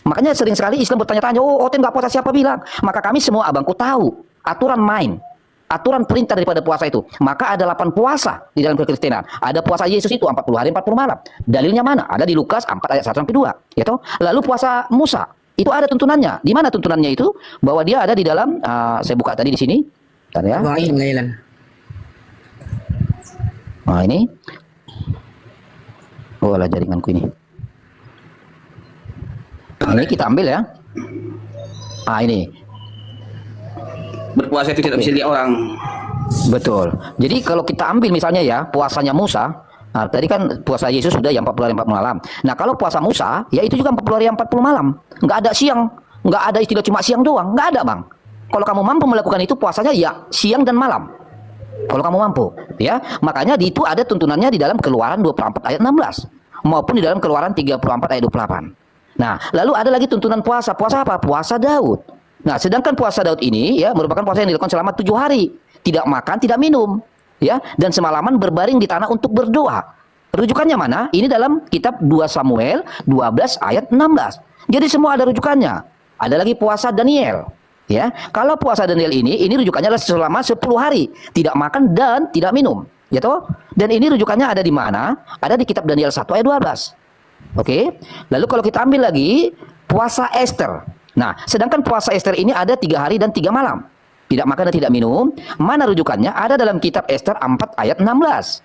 Makanya sering sekali Islam bertanya-tanya, oh Oten nggak puasa, siapa bilang? Maka kami semua abangku tahu aturan main, aturan perintah daripada puasa itu. Maka ada 8 puasa di dalam kekristenan. Ada puasa Yesus itu 40 hari 40 malam. Dalilnya mana? Ada di Lukas 4 ayat 1 sampai 2, ya toh? Lalu puasa Musa itu ada tuntunannya. Di mana tuntunannya itu? Bahwa dia ada di dalam saya buka tadi di sini. Bentar ya. Wah, iya. Nah, ini. Oh, lah jaringanku ini. Ini kita ambil ya. Ini. Berpuasa itu tidak bisa dilihat orang. Betul. Jadi kalau kita ambil misalnya ya puasanya Musa, nah, tadi kan puasa Yesus sudah yang 40 hari 40 malam. Nah, kalau puasa Musa, ya itu juga 40 hari 40 malam. Nggak ada siang, nggak ada istilah cuma siang doang, nggak ada Bang. Kalau kamu mampu melakukan itu puasanya ya siang dan malam. Kalau kamu mampu, ya. Makanya di itu ada tuntunannya di dalam Keluaran 24 ayat 16 maupun di dalam Keluaran 34 ayat 28. Nah, lalu ada lagi tuntunan puasa. Puasa apa? Puasa Daud. Nah, sedangkan puasa Daud ini ya merupakan puasa yang dilakukan selama 7 hari. Tidak makan, tidak minum. Ya, dan semalaman berbaring di tanah untuk berdoa. Rujukannya mana? Ini dalam kitab 2 Samuel 12 ayat 16. Jadi semua ada rujukannya. Ada lagi puasa Daniel. Ya, kalau puasa Daniel ini rujukannya adalah selama 10 hari. Tidak makan dan tidak minum. Ya toh? Dan ini rujukannya ada di mana? Ada di kitab Daniel 1 ayat 12. Oke, lalu kalau kita ambil lagi puasa Esther. Nah, sedangkan puasa Esther ini ada 3 hari dan 3 malam. Tidak makan dan tidak minum. Mana rujukannya? Ada dalam kitab Esther 4 ayat 16.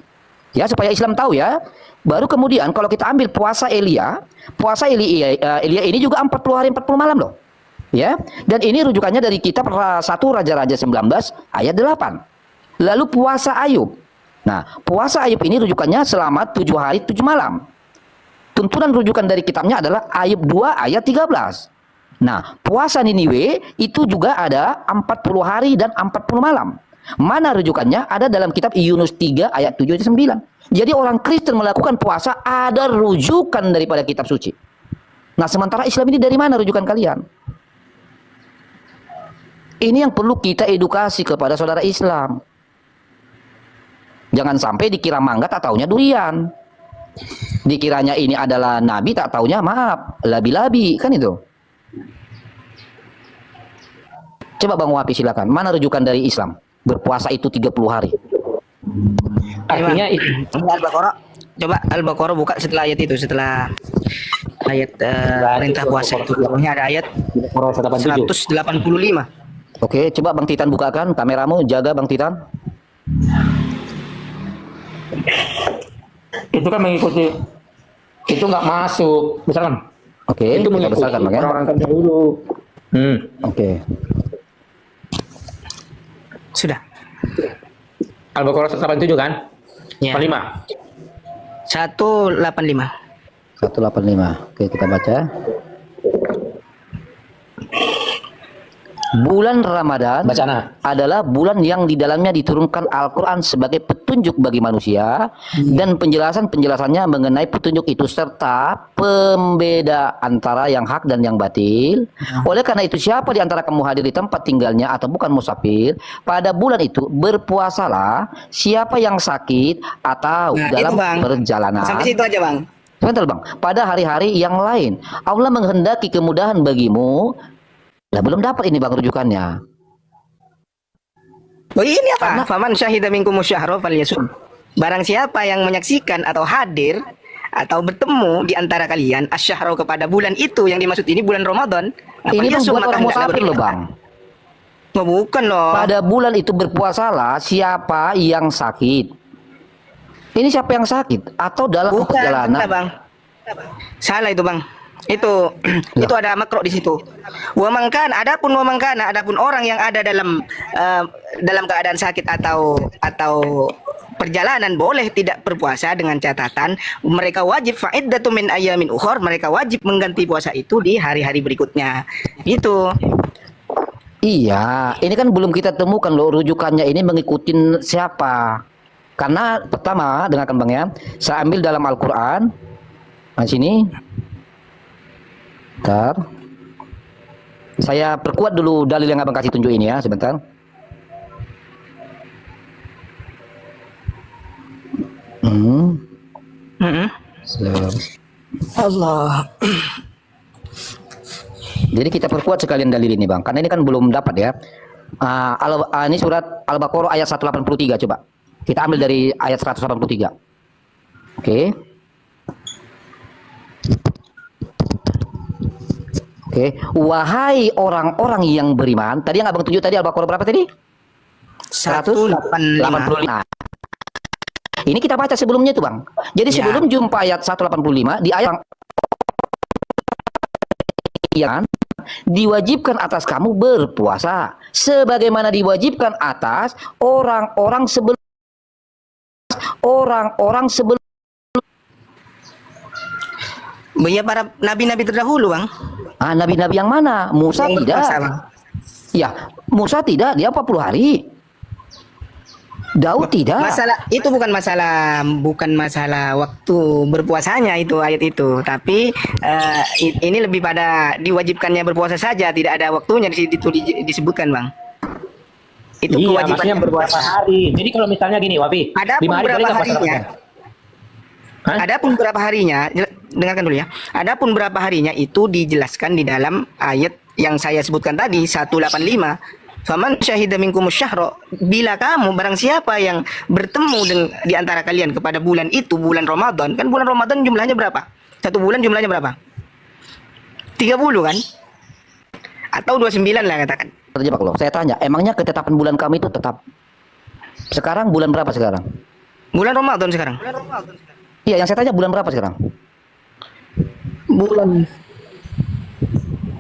Ya, supaya Islam tahu ya. Baru kemudian kalau kita ambil puasa Elia ini juga 40 hari 40 malam loh. Ya, dan ini rujukannya dari kitab 1 Raja-Raja 19 ayat 8. Lalu puasa Ayub. Nah, puasa Ayub ini rujukannya selama 7 hari 7 malam. Tuntunan rujukan dari kitabnya adalah Ayub 2 ayat 13. Nah, puasa Niniwe itu juga ada 40 hari dan 40 malam. Mana rujukannya? Ada dalam kitab Yunus 3 ayat 7 dan 9. Jadi orang Kristen melakukan puasa ada rujukan daripada kitab suci. Nah, sementara Islam ini dari mana rujukan kalian? Ini yang perlu kita edukasi kepada saudara Islam. Jangan sampai dikira mangga tak taunya durian. Dikiranya ini adalah nabi tak taunya maaf labi-labi, kan itu. Coba Bang Wapi silakan. Mana rujukan dari Islam? Berpuasa itu 30 hari. Artinya Al-Baqarah. Coba Al-Baqarah buka setelah ayat itu, setelah ayat perintah puasa itu. Pokoknya ada ayat 185. Oke, coba Bang Titan bukakan kameramu, jaga Bang Titan. itu kan mengikuti, itu nggak masuk, misalkan. Oke, Itu kita mengikuti besarkan Bang ya. orang-orang terdahulu. Oke. Sudah. Al-Baqarah 187 kan? Ya. 45. 185. 185. Oke, kita baca. Bulan Ramadan adalah bulan yang di dalamnya diturunkan Al-Quran sebagai petunjuk bagi manusia dan penjelasan-penjelasannya mengenai petunjuk itu serta pembeda antara yang hak dan yang batil. Oleh karena itu siapa di antara kamu hadir di tempat tinggalnya atau bukan musafir pada bulan itu berpuasalah siapa yang sakit atau dalam perjalanan. Sampai situ aja Bang. Sebentar Bang, pada hari-hari yang lain Allah menghendaki kemudahan bagimu. Lah belum dapat ini Bang rujukannya. Oh ini apa? Faman syahida minkum syahra falyasum. Barang siapa yang menyaksikan atau hadir atau bertemu di antara kalian asyhara kepada bulan itu, yang dimaksud ini bulan Ramadan. Ini Yasum, buat maka orang hendaklah musafir loh berpuasa. bang. Oh, bukan loh. Pada bulan itu berpuasalah siapa yang sakit. Ini siapa yang sakit atau dalam Bukan, perjalanan? enggak, Bang. Salah itu, Bang. Itu ada makro di situ. Adapun orang yang ada dalam keadaan sakit atau perjalanan boleh tidak berpuasa dengan catatan mereka wajib fa'iddatu min ayyamin ukhor, mereka wajib mengganti puasa itu di hari-hari berikutnya. Itu. Iya, ini kan belum kita temukan loh rujukannya ini mengikuti siapa. Karena pertama, dengarkan Bang ya, saya ambil dalam Al-Quran. Nah sini. Bentar. Saya perkuat dulu dalil yang Abang kasih tunjuk ini ya, sebentar. Allah. Jadi kita perkuat sekalian dalil ini Bang, karena ini kan belum dapat ya. Ini surat Al-Baqarah ayat 183, coba. Kita ambil dari ayat 183. Oke. Oke, wahai orang-orang yang beriman. Tadi yang Abang tunjuk tadi Al-Baqarah berapa tadi? 185. Nah, ini kita baca sebelumnya itu Bang. Jadi sebelum jumpa ayat 185 di ayat yang diwajibkan atas kamu berpuasa sebagaimana diwajibkan atas orang-orang sebelum Ya, para nabi-nabi terdahulu, Bang. Nabi-nabi yang mana? Musa Yang tidak. berpuasa, Bang. Ya, Musa tidak, dia 40 hari. Daud tidak. Itu bukan masalah waktu berpuasanya itu ayat itu, tapi ini lebih pada diwajibkannya berpuasa saja, tidak ada waktunya di situ disebutkan, Bang. Itu Iya, kewajiban maksudnya berpuasa hari. Jadi kalau misalnya gini, Wapi, Adapun 5 hari boleh berapa nggak puasa harinya? Hah? Adapun berapa harinya, dengarkan dulu ya. Adapun berapa harinya itu dijelaskan di dalam ayat yang saya sebutkan tadi 185. Faman syahida minkumus syahra, bila kamu barang siapa yang bertemu di antara kalian kepada bulan itu, bulan Ramadan. Kan bulan Ramadan jumlahnya berapa? Satu bulan jumlahnya berapa? 30 kan? Atau 29 lah katakan. Terjebak loh. Saya tanya, emangnya ketetapan bulan kami itu tetap? Sekarang bulan berapa sekarang? Bulan Ramadan sekarang. Iya, yang saya tanya bulan berapa sekarang? Bulan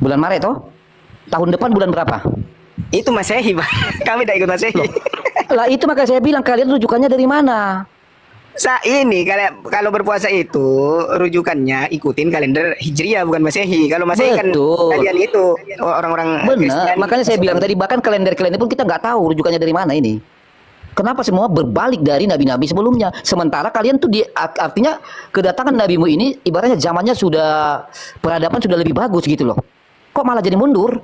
Maret toh? Tahun depan bulan berapa? Itu Masehi, Bang. Kami tidak ikut Masehi. Lah itu makanya saya bilang kalian rujukannya dari mana? Ini kalau berpuasa itu rujukannya ikutin kalender Hijriah bukan Masehi. Kalau Masehi kan kalian itu orang-orang benar. Makanya saya bilang tadi bahkan kalender-kalender pun kita nggak tahu rujukannya dari mana ini. Kenapa semua berbalik dari nabi-nabi sebelumnya? Sementara kalian tuh artinya kedatangan nabimu ini ibaratnya zamannya sudah peradaban sudah lebih bagus gitu loh. Kok malah jadi mundur?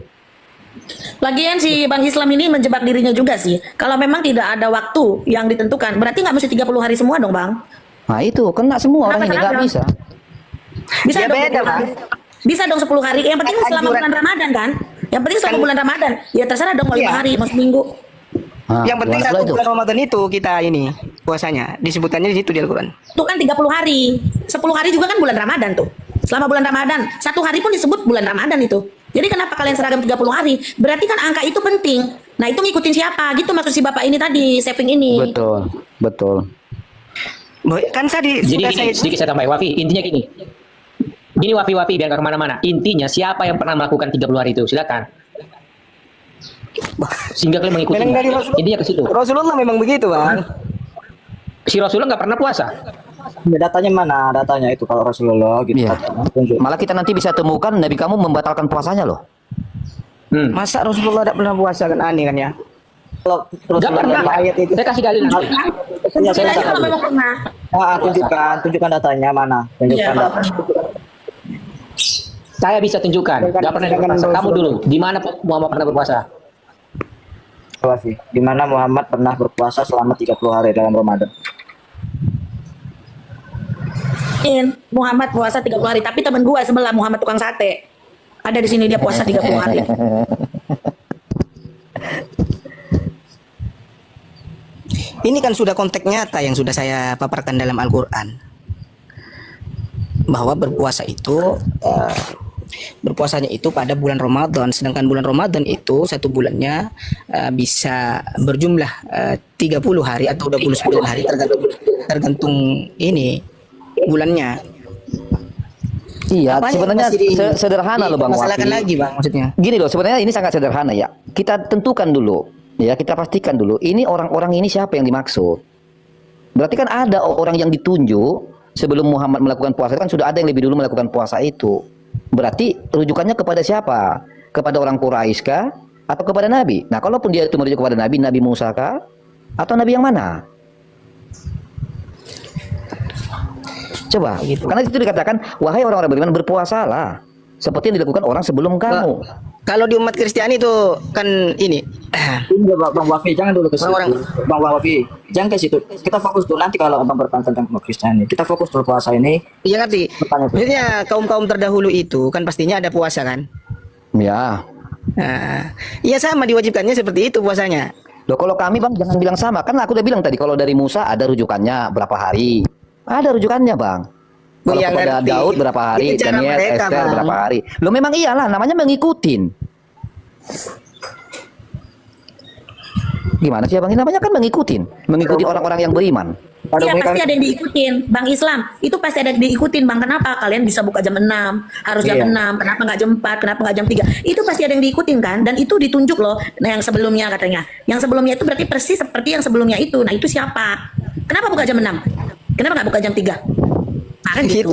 Lagian si Bang Islam ini menjebak dirinya juga sih. Kalau memang tidak ada waktu yang ditentukan, berarti nggak mesti 30 hari semua dong, Bang? Nah itu, kena semua orang ini, nggak bisa. Bisa Ya dong, beda, Bang. Bisa dong 10 hari. Yang penting selama bulan Ramadan kan? Yang penting selama bulan Ramadan. Ya terserah dong mau 5 hari, mau seminggu. Yang penting satu bulan Ramadan itu kita ini puasanya. Disebutkannya di situ di Al-Quran. Itu kan 30 hari. 10 hari juga kan bulan Ramadan tuh. Selama bulan Ramadan. 1 hari pun disebut bulan Ramadan itu. Jadi kenapa kalian seragam 30 hari? Berarti kan angka itu penting. Nah itu ngikutin siapa? Gitu maksud si bapak ini tadi, saving ini. Betul. Kan tadi jadi gini, sedikit saya tambahin, Wafi, intinya gini. Gini Wafi, biar gak kemana-mana. Intinya siapa yang pernah melakukan 30 hari itu? Silakan. Sehingga kalian mengikuti. Intinya ke situ. Rasulullah memang begitu, Bang. Si Rasulullah nggak pernah puasa. Datanya mana? Datanya itu kalau Rasulullah gitu. Iya. Malah kita nanti bisa temukan Nabi kamu membatalkan puasanya loh. Masa Rasulullah tidak pernah puasa kan aneh kan ya? Kalau Nggak pernah. Ayat itu. Saya kasih dalil. Saya aja kalau memang pernah. tunjukkan datanya mana? Tunjukkan data. Saya bisa tunjukkan. Nggak pernah berpuasa. Kamu dulu. Di mana Muhammad pernah berpuasa? Di mana Muhammad pernah berpuasa selama 30 hari dalam Ramadan? Muhammad puasa 30 hari, tapi temen gua sebelah Muhammad tukang sate. Ada di sini dia puasa 30 hari. Ini kan sudah konteks nyata yang sudah saya paparkan dalam Al-Quran. bahwa berpuasa itu berpuasanya itu pada bulan Ramadan, sedangkan bulan Ramadan itu satu bulannya bisa berjumlah 30 hari atau 29 hari tergantung ini bulannya. Iya, Apanya sebenarnya masih sederhana loh Bang dipermasalahkan Wafi. lagi Bang maksudnya. Gini loh, sebenarnya ini sangat sederhana ya. Kita tentukan dulu, ya kita pastikan dulu. Ini orang-orang ini siapa yang dimaksud? Berarti kan ada orang yang ditunjuk sebelum Muhammad melakukan puasa kan sudah ada yang lebih dulu melakukan puasa itu. Berarti rujukannya kepada siapa? Kepada orang Quraisy kah? Atau kepada Nabi? Nah, kalaupun dia itu merujuk kepada Nabi, Nabi Musa kah? Atau Nabi yang mana? Coba, gitu. Karena itu dikatakan, wahai orang-orang beriman, berpuasalah seperti yang dilakukan orang sebelum kamu. Kalau di umat Kristiani itu kan ini Bang Wafi, jangan dulu ke situ. Bang Wafi, jangan ke situ. Kita fokus dulu nanti kalau Abang bertanya tentang umat Kristiani. Kita fokus dulu puasa ini. iya ngerti. Maksudnya kaum-kaum terdahulu itu kan pastinya ada puasa kan? Ya. Nah, iya sama diwajibkannya seperti itu puasanya. Loh, kalau kami Bang jangan bilang sama. Kan aku udah bilang tadi kalau dari Musa ada rujukannya berapa hari. Ada rujukannya Bang. Kalau yang kepada ngerti. Daud berapa hari, Itu cara Daniel, mereka, Esther Bang. berapa hari. Loh memang iyalah namanya mengikutin. Gimana sih Bang? Ini namanya kan mengikutin. Mengikuti orang-orang yang beriman. Iya pasti ada yang diikutin. Bang Islam itu pasti ada yang diikutin Bang. Kenapa kalian bisa buka jam 6? Harus jam 6. Kenapa nggak jam 4? Kenapa nggak jam 3? Itu pasti ada yang diikutin kan. Dan itu ditunjuk loh. Nah yang sebelumnya katanya. Yang sebelumnya itu berarti persis seperti yang sebelumnya itu. Nah itu siapa? Kenapa buka jam 6? Kenapa nggak buka jam 3? Nah, kan gitu.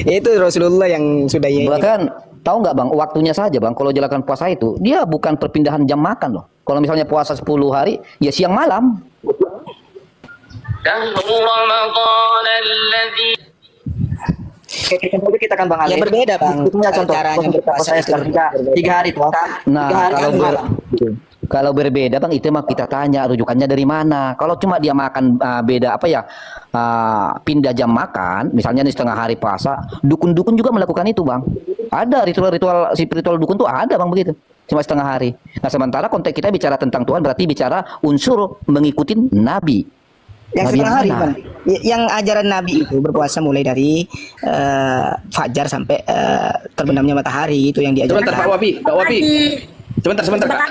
Itu Rasulullah yang sudah Bahkan tahu nggak Bang, waktunya saja Bang, kalau jalankan puasa itu, dia bukan perpindahan jam makan loh. Kalau misalnya puasa 10 hari, ya siang malam. Kita kan Bang Ali. Ya berbeda Bang. Itu contoh Caranya berpuasa saya sekarang 3 hari tuh. Nah, 3 hari kalau malam. kalau berbeda Bang, itu mah kita tanya rujukannya dari mana. Kalau cuma dia makan beda apa ya, pindah jam makan, misalnya di setengah hari puasa, dukun-dukun juga melakukan itu Bang. Ada ritual-ritual spiritual dukun tuh ada Bang begitu. Cuma setengah hari. Nah sementara konteks kita bicara tentang Tuhan berarti bicara unsur mengikuti Nabi. yang Nabi setengah hari mana? Bang. Yang ajaran Nabi itu berpuasa mulai dari fajar sampai terbenamnya matahari itu yang diajarkan. Sebentar Pak Wafi, Pak Wafi. Sebentar Kak.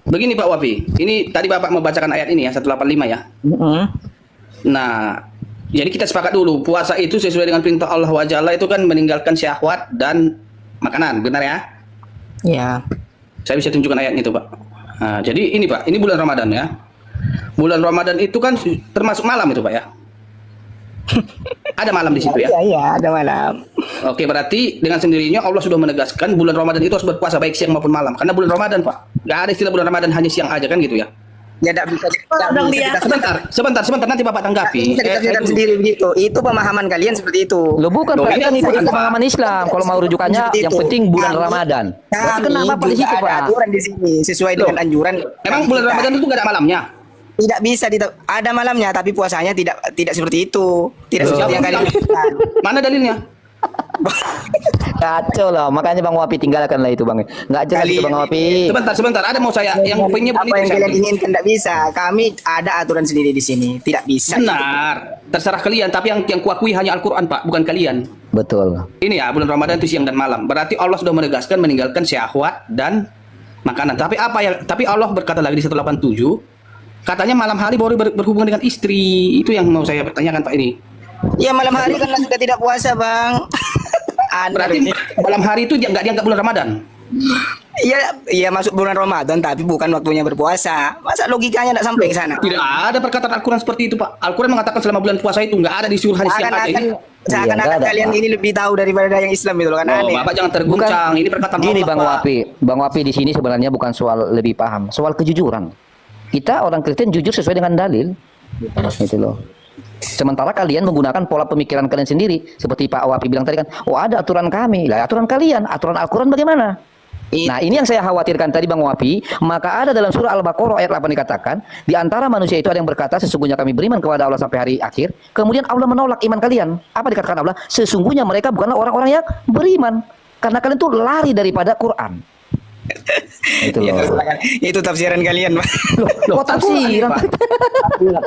Begini Pak Wafi, ini tadi Bapak membacakan ayat ini ya 185 ya. Nah, jadi kita sepakat dulu puasa itu sesuai dengan perintah Allah wa Jalla itu kan meninggalkan syahwat dan makanan, benar ya? Ya. Saya bisa tunjukkan ayatnya itu Pak. Nah, jadi ini Pak, ini bulan Ramadan ya. Bulan Ramadan itu kan termasuk malam itu Pak ya. Ada malam di situ ya. Iya, ada malam. Oke, berarti dengan sendirinya Allah sudah menegaskan bulan Ramadan itu harus berpuasa baik siang maupun malam. Karena bulan Ramadan Pak, nggak ada istilah bulan Ramadan hanya siang aja kan gitu ya. Ya tidak bisa. Sebentar nanti Bapak tanggapi. Bisa ditafsirkan sendiri begitu. Itu pemahaman kalian seperti itu. Lo bukan Loh, Pak, ini kita ngikutin bukan, pemahaman Islam. Kalau mau rujukannya Seperti yang itu. penting bulan Kami- Ramadan. Berarti Kami kenapa Pak di juga situ ada Pak? aturan di sini sesuai dengan anjuran. Emang bulan kita. Ramadan itu nggak ada malamnya? Tidak bisa ada malamnya tapi puasanya tidak seperti itu. Tidak seperti yang kalian lakukan. Mana dalilnya? Kacau lah, makanya Bang Wapi tinggalkanlah itu Bang. Nggak jelas itu Bang Wapi. Sebentar. Ada mau saya yang penyebab Apa yang itu. kalian inginkan tidak bisa. Kami ada aturan sendiri di sini. Tidak bisa. Benar. Terserah kalian, tapi yang kuakui hanya Al-Qur'an, Pak, bukan kalian. Betul. Ini ya, bulan Ramadan itu siang dan malam. Berarti Allah sudah menegaskan meninggalkan syahwat dan makanan. Tapi Allah berkata lagi di 187, katanya malam hari baru berhubungan dengan istri. Itu yang mau saya pertanyakan Pak ini. Ya malam hari karena sudah tidak puasa Bang. Berarti malam hari itu nggak dianggap bulan Ramadan. Iya masuk bulan Ramadan tapi bukan waktunya berpuasa. Masa logikanya tidak sampai ke sana? Tidak ada perkataan Al-Quran seperti itu Pak. Al-Quran mengatakan selama bulan puasa itu nggak ada disuruh hari siang aja ini. Seakan-akan nggak ada, kalian Pak. ini lebih tahu daripada yang Islam itu loh kan Oh, aneh. Bapak jangan terguncang. Ini perkataan Gini Allah, Bang Pak. Wapi, Bang Wapi di sini sebenarnya bukan soal lebih paham, soal kejujuran. Kita orang Kristen jujur sesuai dengan dalil. Gitu loh. Sementara kalian menggunakan pola pemikiran kalian sendiri. Seperti Pak Wapi bilang tadi kan, oh ada aturan kami. Lah aturan kalian, aturan Al-Quran bagaimana? Nah ini yang saya khawatirkan tadi Bang Wapi. Maka ada dalam surah Al-Baqarah ayat 8 dikatakan, di antara manusia itu ada yang berkata, sesungguhnya kami beriman kepada Allah sampai hari akhir. Kemudian Allah menolak iman kalian. Apa dikatakan Allah? Sesungguhnya mereka bukanlah orang-orang yang beriman. Karena kalian tuh lari daripada Quran. Itu loh. Itu tafsiran kalian, Pak. Loh, tafsiran.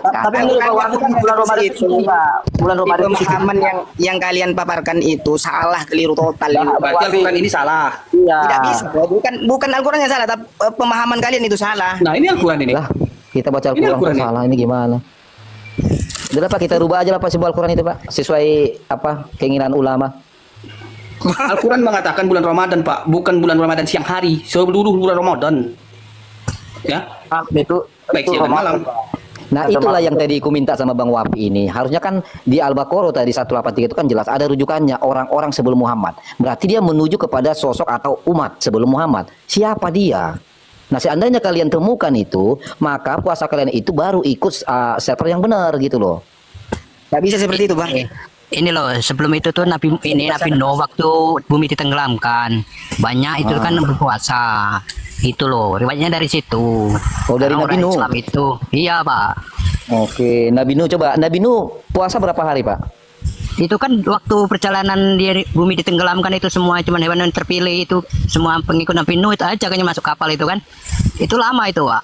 Tapi menurut Pak Wafi kan bulan Ramadan itu Pak. Bulan Ramadan itu Pemahaman yang kalian paparkan itu salah, keliru total. Berarti Al-Quran ini salah. Tidak bisa, bukan Al-Quran yang salah, tapi pemahaman kalian itu salah. Nah, ini Al-Quran ini. Lah, kita baca Ini Al-Quran Al-Quran kok ya? salah, ini gimana? Udah lah Pak, kita rubah aja lah Pak sebuah Al-Quran itu Pak, sesuai apa keinginan ulama. Al-Quran mengatakan bulan Ramadan, Pak, bukan bulan Ramadan siang hari, seluruh bulan Ramadan. Ya, itu baik siang dan malam. Nah itulah yang tadi aku minta sama Bang Wapi ini. Harusnya kan di Al-Baqarah tadi 183 itu kan jelas ada rujukannya orang-orang sebelum Muhammad. Berarti dia menuju kepada sosok atau umat sebelum Muhammad. Siapa dia? Nah seandainya kalian temukan itu, maka puasa kalian itu baru ikut server yang benar gitu loh. Tidak bisa seperti itu, Bang. Ini loh, sebelum itu tuh Nabi Nuh waktu bumi ditenggelamkan, banyak itu kan berpuasa. Itu loh, riwayatnya dari situ. Oh, dari Nabi Orang Nuh. Islam itu. Iya, Pak. Oke, Nabi Nuh coba. Nabi Nuh puasa berapa hari, Pak? Itu kan waktu perjalanan di bumi ditenggelamkan itu semua cuman hewan yang terpilih itu semua pengikut Nabi Nuh itu aja kan yang masuk kapal itu kan. Itu lama itu, Pak.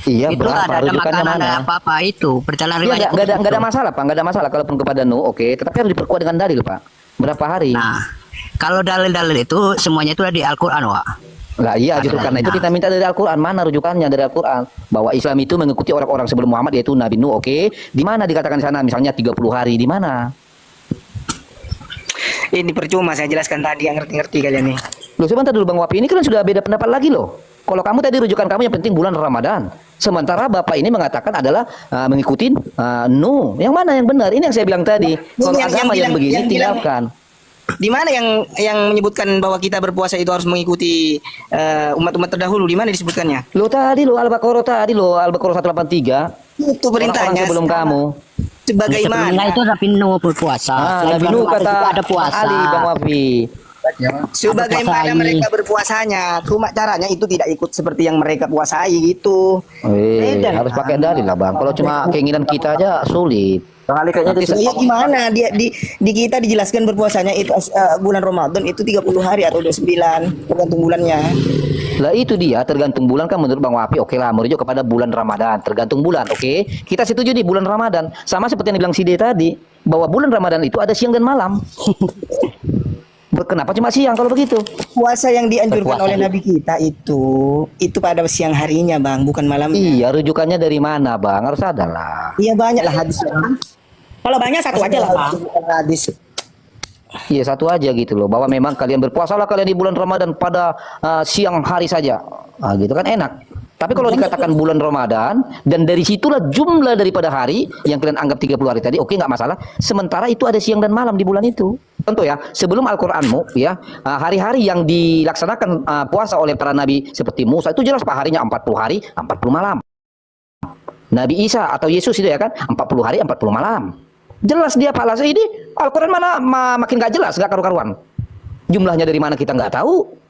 Iya, Itu berapa? ada Rujukannya makanan, mana? ada apa-apa itu. Perjalanan Iya, riwayat. nggak ada masalah, Pak. Nggak ada masalah kalaupun kepada Nuh, oke. Tetapi harus diperkuat dengan dalil, Pak. Berapa hari? Nah, kalau dalil-dalil itu semuanya itu ada di Al-Qur'an, Pak. Lah iya, justru karena itu kita minta dari Al-Quran. Mana rujukannya dari Al-Quran? Bahwa Islam itu mengikuti orang-orang sebelum Muhammad, yaitu Nabi Nuh, oke. Di mana dikatakan di sana? Misalnya 30 hari, di mana? Ini percuma saya jelaskan tadi, yang ngerti-ngerti kalian nih. Loh sebentar dulu Bang Wapi, ini kan sudah beda pendapat lagi loh. Kalau kamu tadi rujukan kamu yang penting bulan Ramadan. Sementara Bapak ini mengatakan adalah mengikuti Nuh. Yang mana yang benar? Ini yang saya bilang tadi. Kalau agama yang begini tinggalkan. Di mana yang menyebutkan bahwa kita berpuasa itu harus mengikuti umat-umat terdahulu? Di mana disebutkannya? Lo tadi lo Al-Baqarah tadi lo Al-Baqarah 183. Itu perintahnya. Orang sebelum kamu. Sebagaimana? Sebelumnya itu Nabi Nuh berpuasa. Nabi Nuh kata ada puasa. Ali Bang Wapi. Sebagaimana mereka berpuasanya, cuma caranya itu tidak ikut seperti yang mereka puasai gitu. Harus pakai dalil lah Bang. Kalau cuma keinginan kita aja sulit. Ya gimana di kita dijelaskan berpuasanya itu bulan Ramadan itu 30 hari atau 29 tergantung bulannya. Lah itu dia tergantung bulan kan menurut Bang Wapi oke lah merujuk kepada bulan Ramadan tergantung bulan oke. Kita setuju di bulan Ramadan sama seperti yang dibilang Side tadi bahwa bulan Ramadan itu ada siang dan malam. Kenapa cuma siang kalau begitu? Puasa yang dianjurkan oleh Nabi kita itu pada siang harinya Bang, bukan malamnya. Iya, rujukannya dari mana Bang? Harus ada lah. Iya banyak lah hadisnya. Kalau banyak satu aja lah, Pak. Hadis. Iya satu aja gitu loh bahwa memang kalian berpuasalah kalian di bulan Ramadan pada siang hari saja. Nah, gitu kan enak. Tapi kalau dikatakan bulan Ramadan dan dari situlah jumlah daripada hari yang kalian anggap 30 hari tadi, oke nggak masalah. Sementara itu ada siang dan malam di bulan itu. Contoh ya, sebelum Al-Qur'anmu ya, hari-hari yang dilaksanakan puasa oleh para nabi seperti Musa itu jelas Pak harinya 40 hari, 40 malam. Nabi Isa atau Yesus itu ya kan 40 hari, 40 malam. Jelas dia Pak Lasso ini Al-Qur'an mana makin nggak jelas, nggak karu-karuan. Jumlahnya dari mana kita nggak tahu.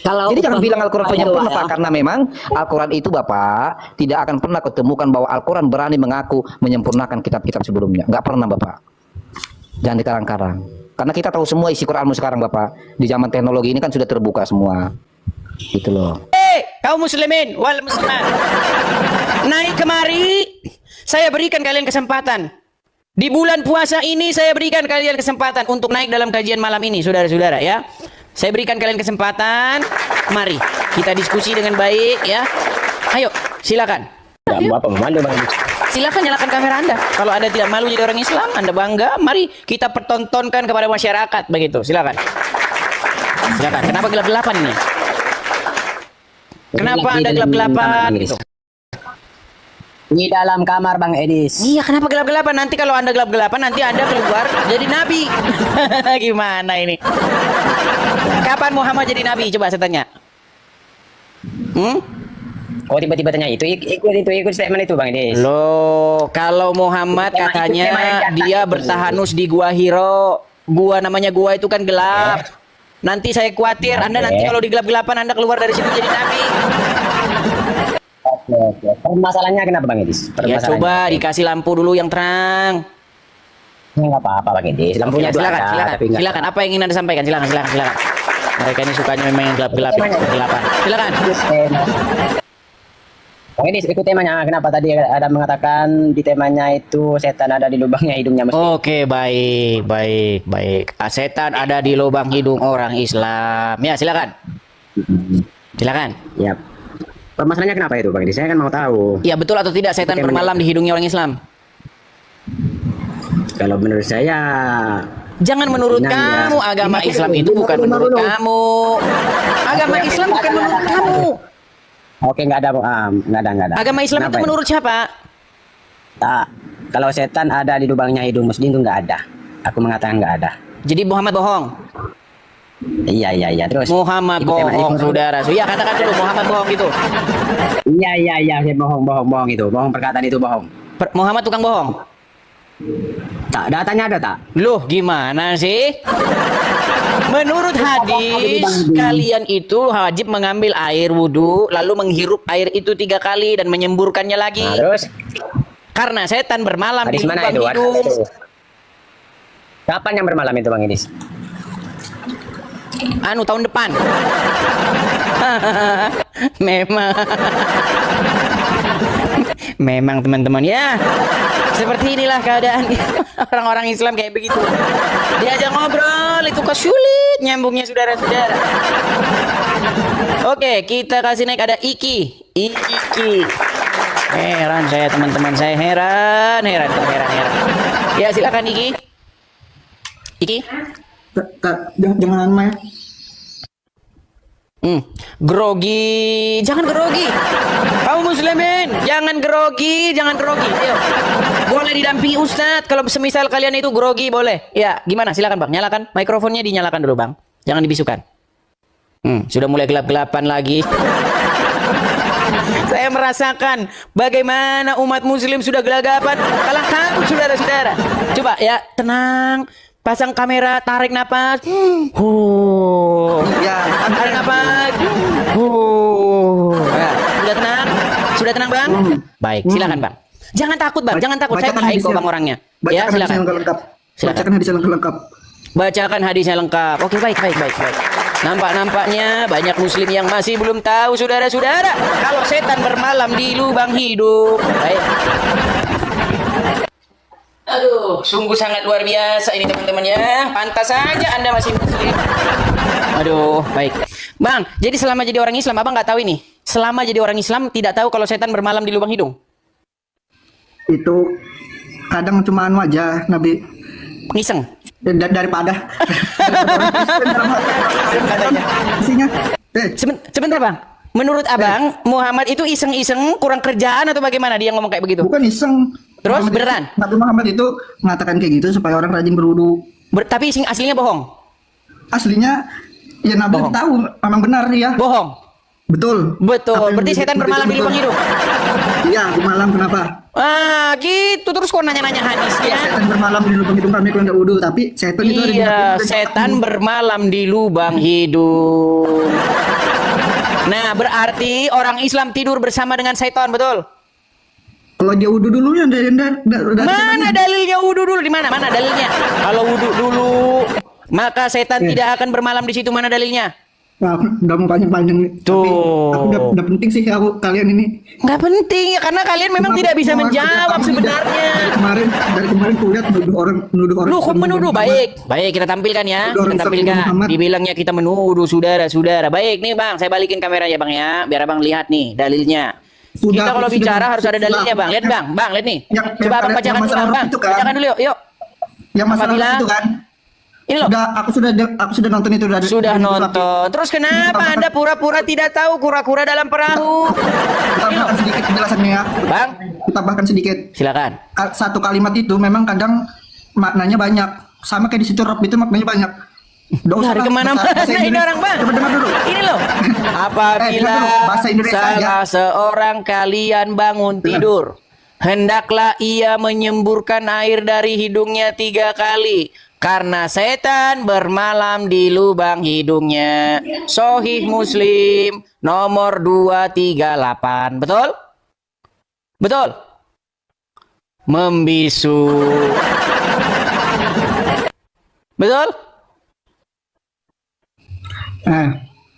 Jadi jangan bilang Al-Quran penyempurna Pak, karena memang Al-Quran itu Bapak tidak akan pernah ketemukan bahwa Al-Quran berani mengaku menyempurnakan kitab-kitab sebelumnya. Nggak pernah Bapak. Jangan dikarang-karang. Karena kita tahu semua isi Quranmu sekarang Bapak. Di zaman teknologi ini kan sudah terbuka semua. Gitu loh. Kaum muslimin wal muslimat, naik kemari, saya berikan kalian kesempatan. Di bulan puasa ini saya berikan kalian kesempatan untuk naik dalam kajian malam ini, saudara-saudara ya. Saya berikan kalian kesempatan. Mari kita diskusi dengan baik ya. Ayo, silakan. Silakan nyalakan kamera Anda. Kalau Anda tidak malu jadi orang Islam, Anda bangga, mari kita pertontonkan kepada masyarakat begitu. Silakan. Silakan. Kenapa gelap-gelapan ini? Kenapa Anda gelap-gelapan gitu? Di dalam kamar Bang Edis. Iya, kenapa gelap-gelapan? Nanti kalau Anda gelap-gelapan, nanti Anda keluar jadi nabi. Gimana ini? Kapan Muhammad jadi nabi? Coba saya tanya. Oh tiba-tiba tanya itu ikut statement itu Bang Edis. Loh, kalau Muhammad katanya dia bertahanus di Gua Hiro. Gua namanya gua itu kan gelap. Nanti saya khawatir Anda nanti kalau digelap-gelapan Anda keluar dari situ jadi nabi. Oke. Permasalahannya kenapa Bang Edis? Ya coba dikasih lampu dulu yang terang. Enggak apa-apa Bang Edis. Lampunya silakan. Apa yang ingin Anda sampaikan? Silakan. Mereka ini sukanya memang yang gelap-gelap, kegelapan. Silakan. Bang Idis, ikut temanya. Kenapa tadi ada mengatakan di temanya itu setan ada di lubangnya hidungnya mesti? Oke, baik. Setan ada di lubang hidung orang Islam. Ya, silakan. Silakan. Ya. Permasalahannya kenapa itu Bang Idis? Saya kan mau tahu. Ya, betul atau tidak setan bermalam di hidungnya orang Islam? Kalau menurut saya, jangan menurut kamu, agama Islam itu bukan menurut kamu. Agama Islam bukan menurut kamu. oke nggak ada. Agama Islam Kenapa itu menurut siapa? Tak. Kalau setan ada di lubangnya hidung muslim itu nggak ada. Aku mengatakan nggak ada. Jadi Muhammad bohong. Iya. Terus. Muhammad bohong, saudara. Ya, katakan dulu Muhammad bohong gitu. Iya. Saya bohong itu. Bohong perkataan itu bohong. Muhammad tukang bohong. Tak, datanya ada tak? Loh, gimana sih? Menurut hadis, kalian itu wajib mengambil air wudhu, lalu menghirup air itu 3 kali dan menyemburkannya lagi. Nah, terus? Karena setan bermalam Hadis di mana lubang itu? hidung. Kapan yang bermalam itu Bang Idis? Tahun depan. Memang teman-teman ya. Seperti inilah keadaan orang-orang Islam kayak begitu. Diajak ngobrol itu kok sulit nyambungnya saudara-saudara. Oke, kita kasih naik ada Iki. Heran saya teman-teman, saya heran. Ya silakan Iki. Jangan main. Grogi, jangan grogi. Kaum muslimin, jangan grogi. Ayo. Boleh didampingi Ustadz. Kalau semisal kalian itu grogi boleh. Ya, gimana? Silakan Bang, nyalakan mikrofonnya, dinyalakan dulu Bang. Jangan dibisukan. Sudah mulai gelap-gelapan lagi. Saya merasakan bagaimana umat muslim sudah gelagapan. Kalah takut saudara-saudara. Coba ya, tenang. Pasang kamera, tarik napas. Tarik napas. Ya, sudah tenang Bang? Baik, silakan Bang. Jangan takut Bang, jangan takut. Saya baik kok Bang orangnya. Ya, silakan. Bacakan hadisnya lengkap. Bacakan hadisnya lengkap. Oke, baik. Nampaknya banyak muslim yang masih belum tahu saudara-saudara kalau setan bermalam di lubang hidung. Baik. Aduh, sungguh sangat luar biasa ini teman-teman ya. Pantas saja Anda masih muslim. Aduh, baik. Bang, jadi selama jadi orang Islam, Abang nggak tahu ini. Selama jadi orang Islam tidak tahu kalau setan bermalam di lubang hidung. Itu kadang cuma aja Nabi. Ngiseng. Daripada isinya. Sebentar Bang. Menurut Abang, Muhammad itu iseng-iseng, kurang kerjaan atau bagaimana dia ngomong kayak begitu? Bukan iseng. Terus Muhammad beneran? Nabi Muhammad itu mengatakan kayak gitu supaya orang rajin berwudu. Tapi aslinya bohong? Aslinya ya Nabi bohong. Tahu memang benar ya. Bohong? Betul. Berarti setan bermalam di lubang hidung? Iya, di malam kenapa? Gitu. Terus kok nanya-nanya hadis ya? Setan bermalam di lubang hidung kami kalau nggak wudu, tapi setan itu ada di setan bermalam di lubang hidung. Nah, berarti orang Islam tidur bersama dengan setan, betul? Kalau dia wudu dulu ya mana dalilnya wudu dulu? Di mana? Mana dalilnya? Kalau wudu dulu, maka setan tidak akan bermalam di situ. Mana dalilnya? Nah, udah mau panjang-panjang nih. Tuh. Tapi aku udah penting sih kalian ini. Nggak penting ya, karena kalian memang tidak bisa menjawab sebenarnya. Dari kemarin aku lihat menuduh orang. Lu kok menuduh? Baik, kita tampilkan ya. Kita tampilkan. Dibilangnya kita menuduh saudara-saudara. Baik nih Bang, saya balikin kameranya Bang ya, biar Abang lihat nih dalilnya. Kita kalau bicara harus ada dalilnya Bang. Lihat Bang, lihat nih. Coba Abang bacakan dulu Bang. Bacakan dulu yuk. Yang masalah itu kan. Ini loh. Aku sudah nonton itu dari. Sudah nonton. Terus kenapa Anda pura-pura tidak tahu kura-kura dalam perahu? Kita bahkan sedikit penjelasannya ya. Bang, kita bahkan sedikit. Silakan. Satu kalimat itu memang kadang maknanya banyak. Sama kayak di situ Rob itu maknanya banyak. Lari kemana-mana ini orang Bang. Dengar dulu. Ini loh. Apabila salah seorang kalian bangun tidur, hendaklah ia menyemburkan air dari hidungnya 3 kali. Karena setan bermalam di lubang hidungnya. Sahih Muslim nomor 238. Betul? Betul? Membisu. Betul?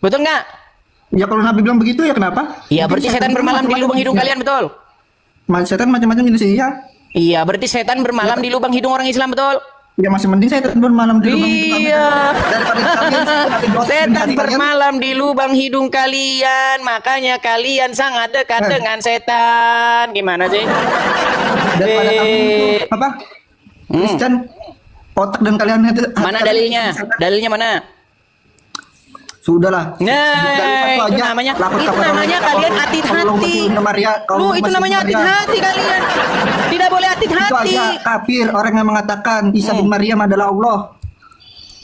Betul nggak? Ya kalau Nabi bilang begitu ya kenapa? Iya, berarti setan bermalam di lubang hidung kalian, betul? Setan macam-macam jenis ya. Iya, berarti setan bermalam di lubang hidung orang Islam, betul? Ya masih mending setan bermalam di lubang hidung kalian. Iya. Daripada kalian Setan bermalam di lubang hidung kalian, makanya kalian sangat dekat dengan setan. Gimana sih? Daripada kamu itu apa? Kristen otak dan kalian itu. Mana dalilnya? Dalilnya mana? Sudahlah. Nah, itu namanya kalian hati-hati. Lu itu namanya hati-hati kalian. Tidak boleh Itu hati-hati. aja kafir orang yang mengatakan Isa bin Maryam adalah Allah.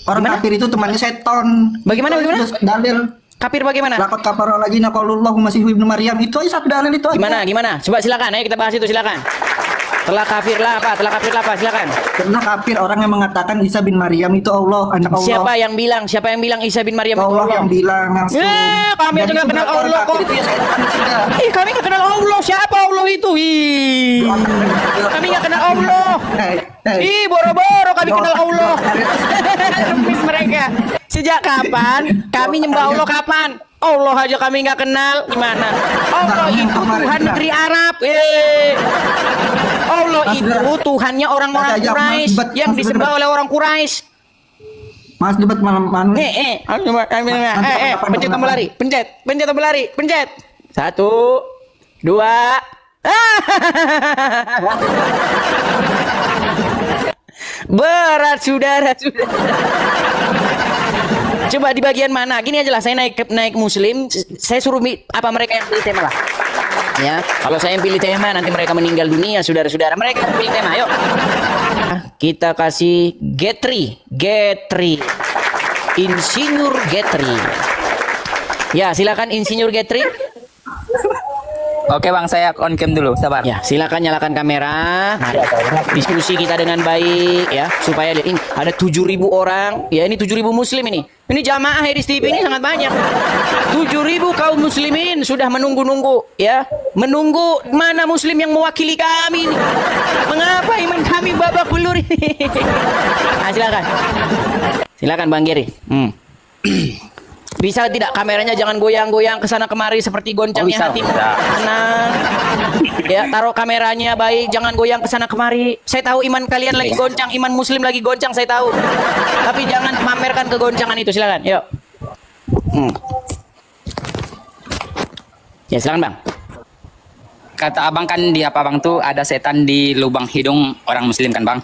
Orang kafir itu temannya setan. Bagaimana? Dalil. Kafir bagaimana? Laqad kafara alladzina qalullahu masih ibnu Maryam. Itu aja satu dalil itu aja. Gimana? Coba silakan, ayo kita bahas itu silakan. Telah kafir lah apa? Silakan. Karena kafir orang yang mengatakan Isa bin Maryam itu Allah, anak Allah. Siapa yang bilang Isa bin Maryam itu Allah yang bilang langsung. Kami aja nggak kenal Allah kok. Kami nggak kenal Allah. Siapa Allah itu? Kami nggak kenal Allah. Boro-boro kami kenal Allah. Numpis mereka. Sejak kapan kami nyembah Allah kapan? Allah aja kami nggak kenal. Gimana? Allah itu Tuhan negeri Arab. Allah itu Tuhannya orang-orang Quraisy yang disembah oleh orang Quraisy. Mas debat malam. Pencet tombol lari. Pencet tombol lari. Pencet. 1, 2. Berat saudara. Coba di bagian mana? Gini aja lah, saya naik Muslim, saya suruh apa mereka yang pilih tema lah. Ya, kalau saya yang pilih tema nanti mereka meninggal dunia, saudara-saudara. Mereka yang pilih tema, ayo. Kita kasih Getri. Insinyur Getri. Ya, silakan Insinyur Getri. Oke Bang, saya on cam dulu, sabar. Ya, silakan nyalakan kamera. Mari diskusi kita dengan baik ya, supaya lihat ini ada 7.000 orang. Ya, ini 7.000 muslim ini. Ini jamaah Hadis TV ini sangat banyak. 7.000 kaum muslimin sudah menunggu-nunggu ya. Menunggu mana muslim yang mewakili kami ini. Mengapa iman kami babak belur ini? Nah, silakan. Silakan Bang Geri. Bisa tidak kameranya jangan goyang-goyang ke sana kemari seperti goncangnya hatimu. Tenang. Ya, taruh kameranya baik, jangan goyang ke sana kemari. Saya tahu iman kalian lagi goncang, iman muslim lagi goncang, saya tahu. Tapi jangan pamerkan kegoncangan itu, silakan. Yuk. Ya, silakan Bang. Kata Abang kan di apa Bang tuh ada setan di lubang hidung orang muslim kan Bang?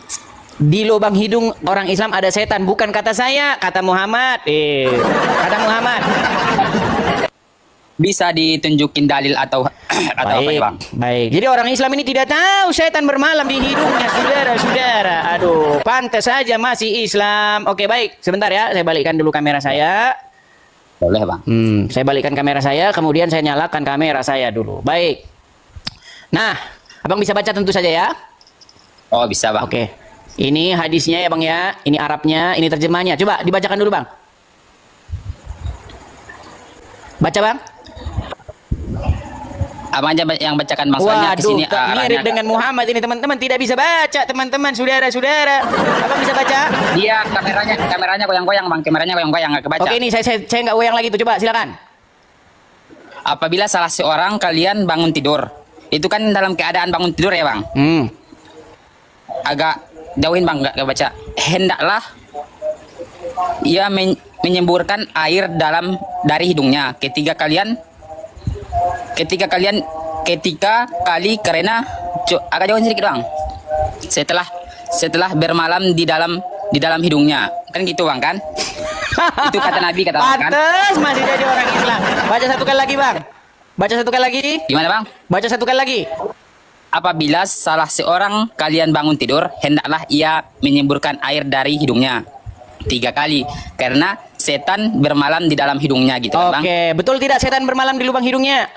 Di lubang hidung orang Islam ada setan, bukan kata saya, kata Muhammad. Kata Muhammad. Bisa ditunjukin dalil atau apa ya Bang? Baik. Jadi orang Islam ini tidak tahu setan bermalam di hidungnya, saudara-saudara. Aduh, pantas saja masih Islam. Oke, baik. Sebentar ya, saya balikkan dulu kamera saya. Boleh Bang. Saya balikkan kamera saya, kemudian saya nyalakan kamera saya dulu. Baik. Nah, Abang bisa baca tentu saja ya. Oh, bisa Bang. Oke. Ini hadisnya ya Bang ya. Ini Arabnya, ini terjemahnya. Coba dibacakan dulu Bang. Baca Bang. Abang aja yang bacakan Bang. Soalnya Waduh, kesini mirip dengan Muhammad ini teman-teman. Tidak bisa baca teman-teman, saudara-saudara. Abang bisa baca? Dia kameranya goyang-goyang Bang. Kameranya goyang-goyang, nggak kebaca. Oke, ini saya nggak goyang lagi tuh. Coba silakan. Apabila salah seorang kalian bangun tidur, itu kan dalam keadaan bangun tidur ya Bang. Agak jauhin Bang, nggak baca. Hendaklah ia menyemburkan air dari hidungnya ketika kali karena agak jauhin sedikit Bang. Setelah bermalam di dalam hidungnya. Kan gitu Bang kan? Itu kata Nabi kata Bang kan. Pantes masih jadi orang Islam. Baca satu kali lagi Bang. Baca satu kali lagi. Gimana Bang? Baca satu kali lagi. Apabila salah seorang kalian bangun tidur, hendaklah ia menyemburkan air dari hidungnya 3 kali, karena setan bermalam di dalam hidungnya gitu kan Bang. Oke, betul tidak setan bermalam di lubang hidungnya?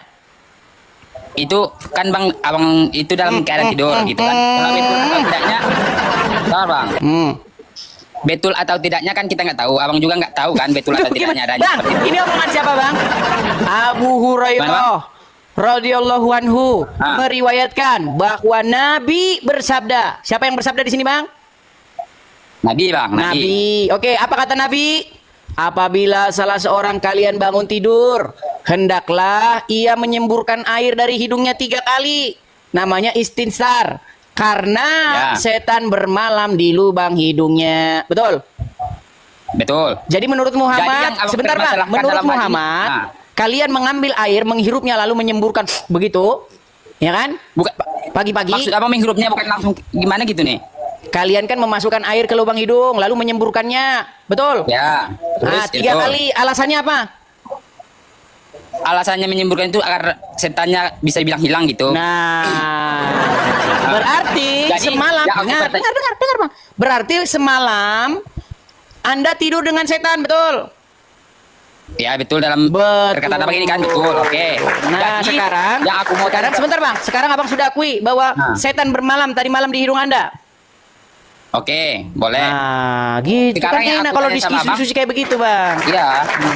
Itu kan Bang, Abang itu dalam keadaan tidur gitu kan. Kalau betul atau tidaknya, tahu Bang. Betul atau tidaknya kan kita nggak tahu. Abang juga nggak tahu kan betul atau tidaknya adanya. Bang, ini omongan siapa Bang? Abu Hurairah radhiyallahu anhu meriwayatkan bahwa Nabi bersabda. Siapa yang bersabda di sini Bang? Nabi Bang. Nabi. Oke, apa kata Nabi? apabila salah seorang kalian bangun tidur, hendaklah ia menyemburkan air dari hidungnya 3 kali. Namanya istinsar. Karena setan bermalam di lubang hidungnya. Betul? Betul. Jadi menurut Muhammad, sebentar Bang, menurut Muhammad, kalian mengambil air, menghirupnya lalu menyemburkan begitu, ya kan? Bukan Pagi-pagi. Maksud apa menghirupnya bukan langsung gimana gitu nih? Kalian kan memasukkan air ke lubang hidung lalu menyemburkannya, betul? Ya. Nah, 3 kali. Alasannya apa? Alasannya menyemburkan itu agar setannya bisa dibilang hilang gitu. Nah, berarti Jadi, semalam, ya, aku dengar Bang. Berarti semalam Anda tidur dengan setan, betul? Ya betul dalam perkataan abang ini kan betul. Oke. Nah, Jadi, sekarang, yang aku mau sebentar Bang. Sekarang Abang sudah akui bahwa setan bermalam tadi malam di hidung Anda. Oke, boleh. Nah, gitu Sekarang kan yang enak aku kalau tanya sama diskusi kayak begitu, Bang. Iya.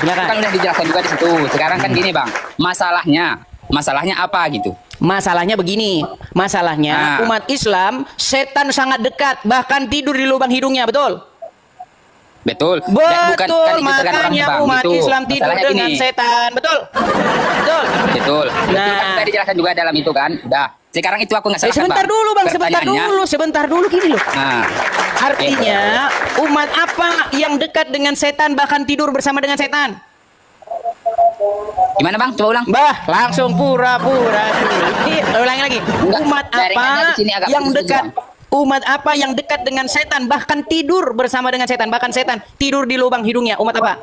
Silakan. Kan udah dijelaskan juga di situ. Sekarang kan gini, Bang. Masalahnya apa gitu? Masalahnya begini, masalahnya umat Islam setan sangat dekat, bahkan tidur di lubang hidungnya, betul? Betul. Betul, Dan bukan makanya umat Islam tidur Masalahnya dengan gini. setan, betul? Betul. Betul. Nah. Itu kan tadi dijelaskan juga dalam itu kan. Udah. Sekarang itu aku nggak salah. Sebentar dulu Bang, sebentar dulu gini loh. Nah. Artinya umat apa yang dekat dengan setan bahkan tidur bersama dengan setan? Gimana Bang? Coba ulang. Bah, langsung pura-pura. Ulangi lagi. Umat apa yang dekat? Umat apa yang dekat dengan setan bahkan tidur bersama dengan setan, bahkan setan tidur di lubang hidungnya? Umat apa?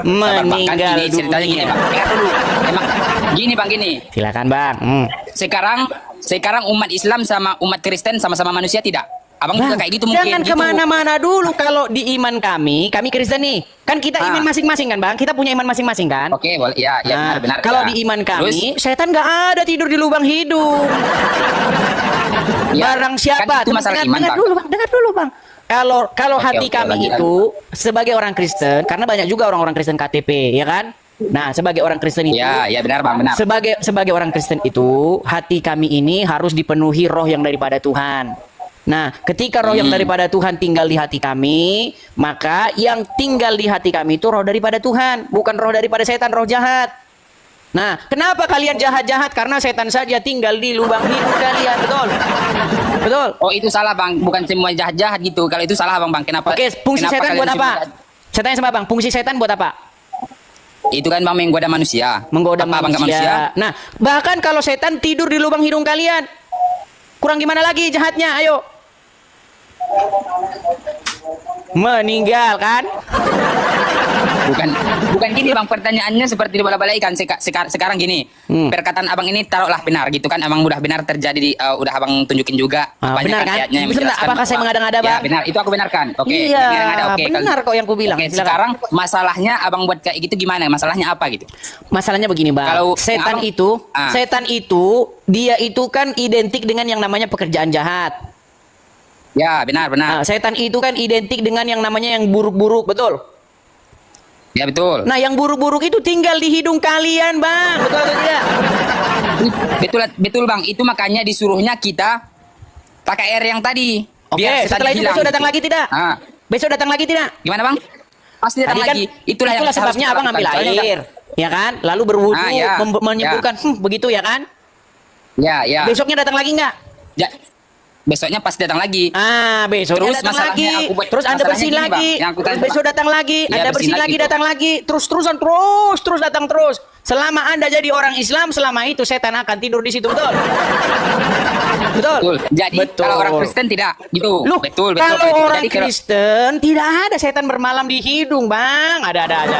Meninggal Gini, ceritanya gini Bang. Dengar dulu. Emang gini Bang, gini. Silakan Bang. Sekarang umat Islam sama umat Kristen sama-sama manusia tidak? Abang juga kayak gitu mungkin. Jangan gitu. kemana-mana dulu. Kalau di iman kami Kristen nih, kan kita iman masing-masing kan Bang? Kita punya iman masing-masing kan? Oke, boleh. Ya, Nah, benar. kalau Ya. di iman kami, Terus? setan nggak ada tidur di lubang hidung. Ya, Barang siapa? kan itu masalah iman, dengar Bang. dulu Bang, dengar dulu Bang. Kalau hati oke, kami lanjut. itu sebagai orang Kristen, karena banyak juga orang-orang Kristen KTP, ya kan? Nah, sebagai orang Kristen itu, Ya benar Bang, benar. sebagai orang Kristen itu, hati kami ini harus dipenuhi roh yang daripada Tuhan. Nah, ketika roh yang daripada Tuhan tinggal di hati kami, maka yang tinggal di hati kami itu roh daripada Tuhan, bukan roh daripada setan, roh jahat. Nah, kenapa kalian jahat-jahat? Karena setan saja tinggal di lubang hidung kalian, betul? Betul? Oh, itu salah Bang, bukan semua jahat-jahat gitu. Kalau itu salah Bang, Kenapa? Oke, fungsi kenapa setan kalian buat apa? semua- Saya tanya sama Bang, fungsi setan buat apa? Itu kan Bang menggoda manusia. Menggoda Apa, Bang, ke manusia. Nah, bahkan kalau setan tidur di lubang hidung kalian, kurang gimana lagi jahatnya? Ayo. Meninggal kan? Bukan gini Bang, pertanyaannya seperti dibolak-balikan. Sekarang gini, perkataan Abang ini taruhlah benar gitu kan. Abang udah benar terjadi udah Abang tunjukin juga banyak benar kan? ayatnya yang Sebentar, menjelaskan apakah saya bahwa- mengada-ngada, Ya, Bang? benar, itu aku benarkan. Oke, Iya, yang ada, oke. benar kok yang ku bilang. Oke, Silakan. sekarang masalahnya Abang buat kayak gitu gimana? Masalahnya apa gitu? Masalahnya begini Bang, Kalau setan Abang- itu, Ah. setan itu dia itu kan identik dengan yang namanya pekerjaan jahat. Ya, benar. Nah, setan itu kan identik dengan yang namanya yang buruk-buruk, betul? Ya, betul. Nah, yang buruk-buruk itu tinggal di hidung kalian, Bang. Betul atau tidak? Betul Bang, itu makanya disuruhnya kita pakai air yang tadi. Oke, setannya setelah itu hilang, besok datang gitu. lagi tidak? Besok datang lagi tidak? Gimana Bang? Pasti datang Tadi kan, lagi. Itulah yang harus sebabnya kita Abang ambil lakukan. Soalnya air, ya kan? Lalu berwudu, ya, menyembuhkan, begitu ya kan? Ya. Besoknya datang lagi nggak? Ya. Besoknya pasti datang lagi. Besoknya Terus datang lagi. masalahnya Terus Anda masalahnya bersihin gini, Bang, lagi. yang aku Terus tanya, besok Bang. datang lagi. Iya, Anda bersihin lagi, datang lagi. Terus datang terus. Selama Anda jadi orang Islam, selama itu setan akan tidur di situ, betul? Betul. Jadi kalau orang Kristen tidak gitu. Loh, betul. Kalau orang Jadi kalau- Kristen tidak ada setan bermalam di hidung, Bang. Ada aja.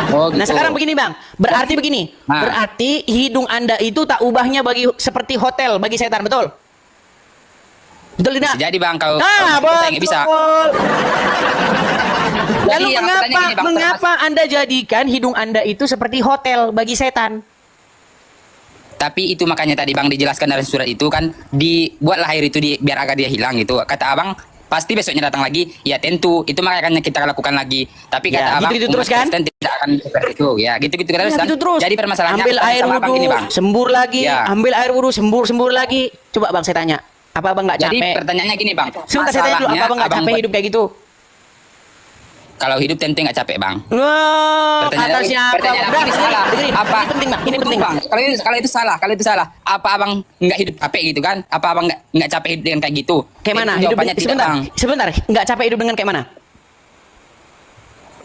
Oh, gitu. Nah, sekarang begini, Bang. Berarti begini. Berarti hidung Anda itu tak ubahnya seperti hotel bagi setan, betul? Betul tidak? Bisa jadi Bang, kalau betul. nggak bisa. Lalu yang aku tanya gini, Bang, mengapa Anda jadikan hidung Anda itu seperti hotel bagi setan? Tapi itu makanya tadi Bang dijelaskan dalam surat itu kan, dibuatlah air itu biar agar dia hilang gitu. Kata Abang pasti besoknya datang lagi. Ya tentu, itu makanya kita lakukan lagi. Tapi kata Abang gitu-gitu terus umat kan? Kristen tidak akan seperti itu. Ya, gitu-gitu terus kan. Gitu terus. Jadi permasalahannya ambil aku tanya air sama Abang wudhu, gini, Bang. sembur lagi, Ya. ambil air wudhu, sembur lagi. Coba Bang saya tanya. Apa abang nggak Jadi capek? pertanyaannya gini bang. Sebentar saya tanya dulu, apa abang nggak capek hidup kayak gitu? Kalau hidup tentu nggak capek bang. Wah, kata Pertanyaan siapa? pertanyaan Bang, ini salah. dengerin. Apa? Ini penting bang, ini Tunggu, penting bang. Kalau itu salah. Apa abang nggak hidup capek gitu kan? Apa abang nggak capek hidup dengan kayak gitu? Kayak mana? Itu Hidup jawabannya tidak sebentar, bang. sebentar. Nggak capek hidup dengan kayak mana?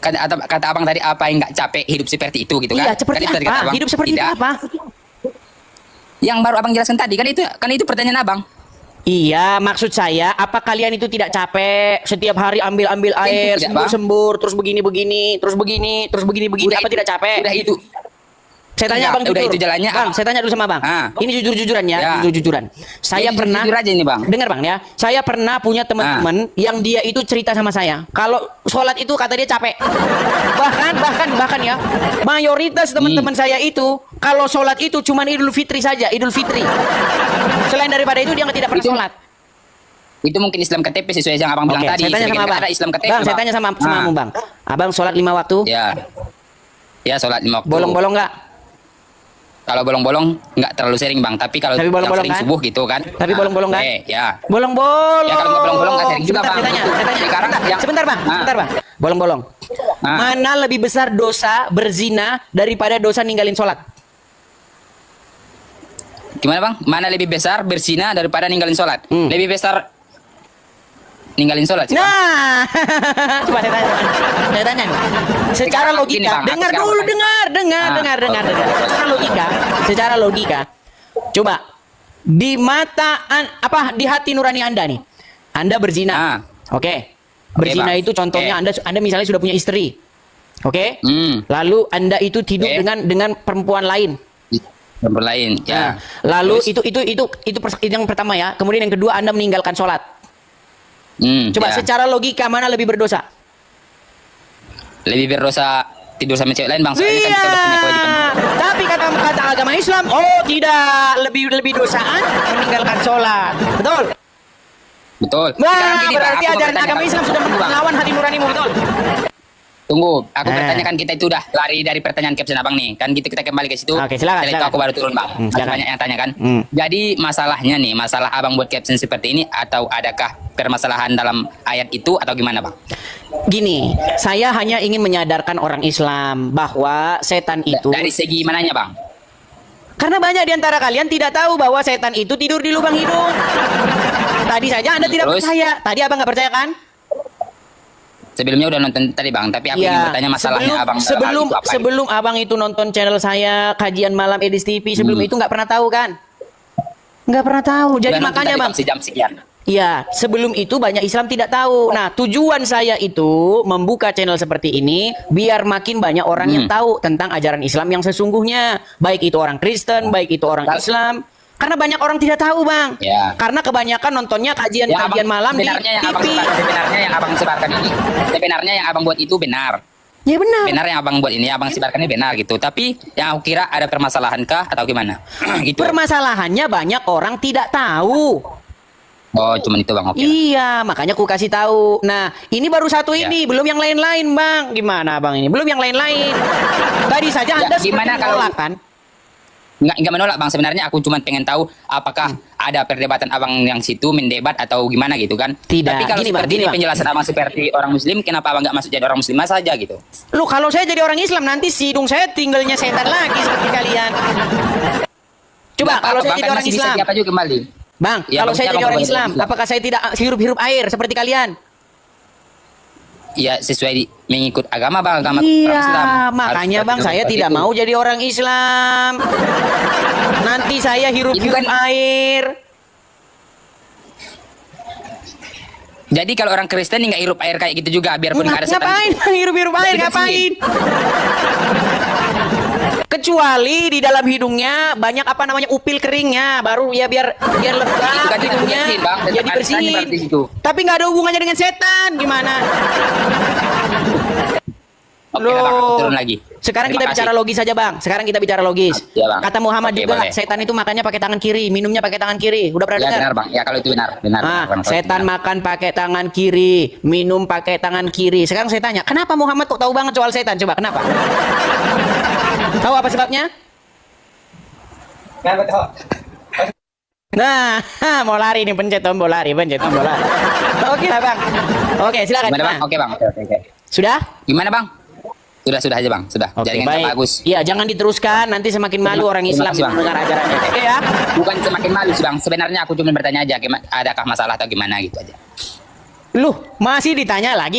Kata abang tadi apa yang nggak capek hidup seperti itu gitu kan? Iya, seperti Kan itu tadi kata apa? abang. Hidup seperti Tidak. apa? Yang baru abang jelaskan tadi kan itu pertanyaan abang. Iya, maksud saya, apa kalian itu tidak capek setiap hari ambil air, tidak, Bang. sembur, terus begini, terus begini, apa tidak capek? Udah itu. Saya tanya Enggak, bang udah jujur. itu jalannya, Bang, ah. saya tanya dulu sama bang. Ah. Ini jujur-jujuran ya, Ya. jujur-jujuran. Saya Ini pernah, jujur aja ini, Bang. dengar bang ya, saya pernah punya teman-teman yang dia itu cerita sama saya, kalau sholat itu kata dia capek. bahkan ya, mayoritas teman-teman saya itu kalau sholat itu cuman Idul Fitri saja, Idul Fitri. Selain daripada itu dia tidak pernah sholat. Itu mungkin Islam KTP sesuai yang abang bilang Oke, tadi. saya tanya sama Sebagian abang. ada Islam KTP. Bang, saya tanya sama kamu bang. Abang sholat 5 waktu? Ya sholat 5 waktu. Bolong-bolong nggak? Kalau bolong-bolong nggak terlalu sering bang. Tapi kalau yang bolong-bolong sering kan? subuh gitu kan. Tapi bolong-bolong kan? Ya. Bolong-bolong. Ya kalau nggak bolong-bolong nggak sering juga Sebentar, bang. saya tanya. Sekarang Sebentar bang. Bolong-bolong. Mana lebih besar dosa berzina daripada dosa ninggalin sholat? Gimana bang? Mana lebih besar berzina daripada ninggalin sholat? Lebih besar ninggalin sholat sih, Bang. Nah, coba saya tanya. Secara Sekarang logika, gini, Bang, dengar sekarang dulu, tanya. dengar. Secara logika, coba di mata di hati nurani Anda nih, Anda berzina, oke? Berzina Bang. itu contohnya Anda misalnya sudah punya istri, oke? Hmm. Lalu Anda itu tidur dengan perempuan lain. Perempuan lain, ya. Lalu itu yang pertama ya. Kemudian yang kedua Anda meninggalkan sholat. Coba ya. secara logika mana lebih berdosa? Lebih berdosa tidur sama cewek lain bang. Soalnya kan Iya. kita udah punya kewajiban. Tapi kata agama Islam, tidak lebih dosaan meninggalkan sholat. Betul? Betul. Wah, Sekarang gini, Bang, berarti aku mau ajaran bertanya, agama Bang. Islam sudah Tunggu, Bang. melawan hati nuranimu, betul? Tunggu, aku bertanya kan kita itu udah lari dari pertanyaan Captain Abang nih. Kan gitu kita kembali ke situ. Oke, silakan, Setelah itu silakan. aku baru turun bang. Masih silakan. banyak yang tanya kan. Jadi masalahnya nih, masalah Abang buat caption seperti ini atau adakah permasalahan dalam ayat itu atau gimana bang? Gini, saya hanya ingin menyadarkan orang Islam bahwa setan itu... Dari segi mananya bang? Karena banyak di antara kalian tidak tahu bahwa setan itu tidur di lubang hidung. Tadi saja Anda tidak percaya. Tadi Abang nggak percaya kan? Sebelumnya udah nonton tadi bang, tapi aku ingin bertanya masalahnya abang dalam hal itu apa gitu? sebelum abang itu nonton channel saya kajian malam Edis TV sebelum itu nggak pernah tahu kan? Nggak pernah tahu. Jadi Udah nonton makanya tadi, bang. sejam sekian. Iya, sebelum itu banyak Islam tidak tahu. Nah, tujuan saya itu membuka channel seperti ini biar makin banyak orang yang tahu tentang ajaran Islam yang sesungguhnya. Baik itu orang Kristen, baik itu orang Islam. Karena banyak orang tidak tahu, Bang. Ya. Karena kebanyakan nontonnya kajian malam di TV. Sebenarnya yang abang sebarkan ini, sebenarnya yang abang buat itu benar. Ya benar. Benar yang abang buat ini, abang sebarkan ini benar gitu. Tapi yang aku kira ada permasalahan kah atau gimana? Gitu. Permasalahannya banyak orang tidak tahu. Oh, cuman itu bang. Oke. Iya, makanya aku kasih tahu. Nah, ini baru satu ini, belum yang lain-lain, Bang. Gimana, Bang ini? Belum yang lain-lain. Tadi saja Anda gimana kalau menolak, kan? Nggak menolak bang, sebenarnya aku cuma pengen tahu apakah ada perdebatan abang yang situ mendebat atau gimana gitu kan. Tidak. Tapi kalau Gini, Bang, seperti gini, ini Bang. penjelasan abang seperti orang muslim, kenapa abang nggak masuk jadi orang muslimah saja gitu? Lu kalau saya jadi orang Islam nanti hidung saya tinggalnya setan lagi seperti kalian. Coba Nggak kalau apa-apa, saya Bang, jadi kan orang masih bisa Islam. siapa juga kembali. Bang, Ya, kalau Bang, saya siapa jadi orang Bang, Islam, Islam? apakah saya tidak hirup-hirup air seperti kalian? Ya sesuai mengikut agama bang, agama Iya, orang Islam. makanya Harus Bang saya seperti tidak itu. mau jadi orang Islam. Nanti saya hirup-hirup air. Jadi kalau orang Kristen nggak hirup air kayak gitu juga, biarpun nggak ada setan. Ngapain hirup-hirup air, ngapain? Kecuali di dalam hidungnya banyak apa namanya upil keringnya, baru ya biar lembab Itu kan hidungnya, dibersihin, Bang. Tetap ya ada dibersihin. berarti di situ. Tapi nggak ada hubungannya dengan setan, gimana? Oke, Bang, aku turun lagi. Sekarang Terima kita bicara kasih. logis saja, Bang. Sekarang kita bicara logis. Ya, Bang. Kata Muhammad Oke, juga, boleh. setan itu makannya pakai tangan kiri, minumnya pakai tangan kiri. Udah pernah Ya dengar? benar bang, ya kalau itu benar. Ah, Bang, kalau itu setan benar. makan pakai tangan kiri, minum pakai tangan kiri. Sekarang saya tanya, kenapa Muhammad kok tahu banget soal setan? Coba, kenapa? Tahu apa sebabnya? Nah, mau lari nih, pencet tombol lari. Oke lah bang. Oke, silakan. Gimana bang? Oke bang. Oke. Sudah? Gimana bang? Sudah aja bang. Sudah. Oke, Jaringan baik. bagus. Iya, jangan diteruskan. Nanti semakin malu orang Terima Islam kasih, Bang. mendengar ajarannya. Oke ya? Bukan semakin malu sih bang. Sebenarnya aku cuma bertanya aja, adakah masalah atau gimana gitu aja. Loh, masih ditanya lagi.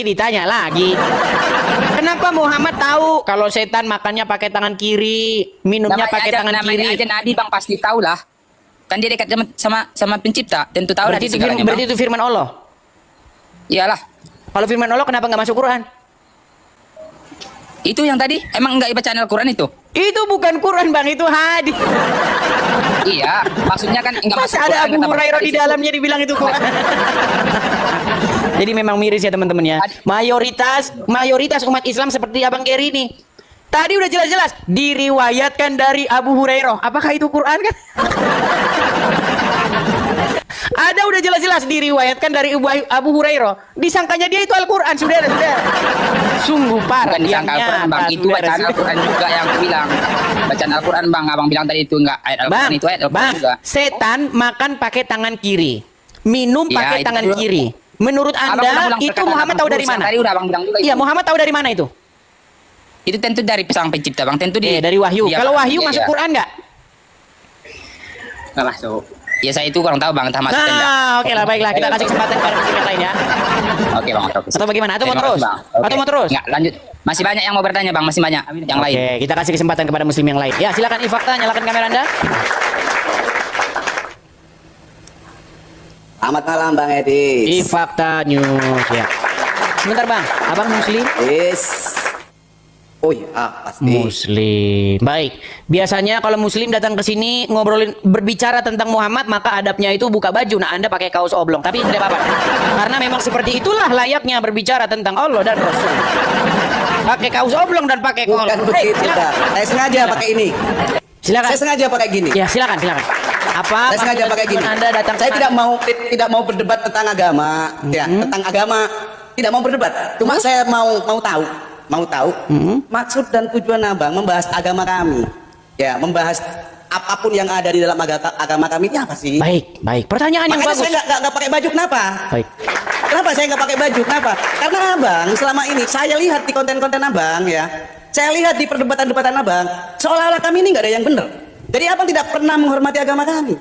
Kenapa Muhammad tahu kalau setan makannya pakai tangan kiri, minumnya pakai tangan namanya kiri? aja Nabi bang, pasti tahu lah. Kan dia dekat sama pencipta, tentu tahu lah Berarti, segalanya, berarti Bang. itu firman Allah. Iyalah. Kalau firman Allah kenapa nggak masuk Quran? Itu yang tadi emang nggak bacaan Al-Quran itu? Itu bukan Quran bang, itu hadis. Iya, maksudnya kan nggak masuk Masa ada Quran, Abu kata Bang. Hurairah di dalamnya dibilang itu Quran. Jadi memang miris ya teman-teman ya. Mayoritas umat Islam seperti Abang Keri ini. Tadi udah jelas-jelas diriwayatkan dari Abu Hurairah. Apakah itu Quran kan? Ada udah jelas-jelas diriwayatkan dari Abu Hurairah. Disangkanya dia itu Al-Quran, saudara. Sungguh parah. Bukan disangka Al-Quran bang, itu bacaan Al-Quran juga yang aku bilang. Bacaan Al-Quran bang, abang bilang tadi itu enggak ayat Al-Quran, itu ayat Al-Quran juga. Setan makan pakai tangan kiri, minum Ya, pakai itu tangan juga. kiri. Menurut Abang Anda ulang-ulang itu perkataan Muhammad abang tahu dari terus, mana? yang tadi udah abang bilang juga Iya, itu. Muhammad tahu dari mana itu? Itu tentu dari sang pencipta bang, tentu Dari wahyu. dia- Kalau wahyu iya, masuk iya. Quran nggak? Nggak masuk. Ya saya itu kurang tahu bang, entah masuk enggak. Oke lah, baiklah. Kita kasih kesempatan kepada muslim yang lain ya. Oke bang, oke. Atau bagaimana? Atau mau Terima terus? kasih, Bang. Oke. Atau mau terus? Nggak, lanjut. Masih banyak yang mau bertanya bang, masih banyak yang lain. Oke, kita kasih kesempatan kepada muslim yang lain. Ya, silakan Ifakta, nyalakan kamera Anda. Selamat malam Bang Edi. Ifakta News ya. Sebentar Bang, Abang muslim? Yes. Oh iya, pasti. Muslim. Baik. Biasanya kalau muslim datang ke sini berbicara tentang Muhammad, maka adabnya itu buka baju. Nah, Anda pakai kaos oblong, tapi tidak apa-apa. Karena memang seperti itulah layaknya berbicara tentang Allah dan Rasul. Pakai kaos oblong dan pakai kolor. Bukan begitu, Bang. Saya sengaja pakai ini. Silakan. Saya sengaja pakai gini. Ya, silakan. Apa? Saya sengaja pakai gini. Anda datang Saya ke tidak mau berdebat tentang agama, ya, tentang agama. Tidak mau berdebat. Cuma saya mau tahu maksud dan tujuan Abang membahas agama kami. Ya, membahas apapun yang ada di dalam agama kami ini apa sih? Baik. Pertanyaan yang Makanya bagus. saya nggak pakai baju, kenapa? Baik. Kenapa saya nggak pakai baju? Kenapa? Karena Abang selama ini saya lihat di konten-konten Abang ya, saya lihat di perdebatan-perdebatan Abang, seolah-olah kami ini nggak ada yang benar. Jadi Abang tidak pernah menghormati agama kami.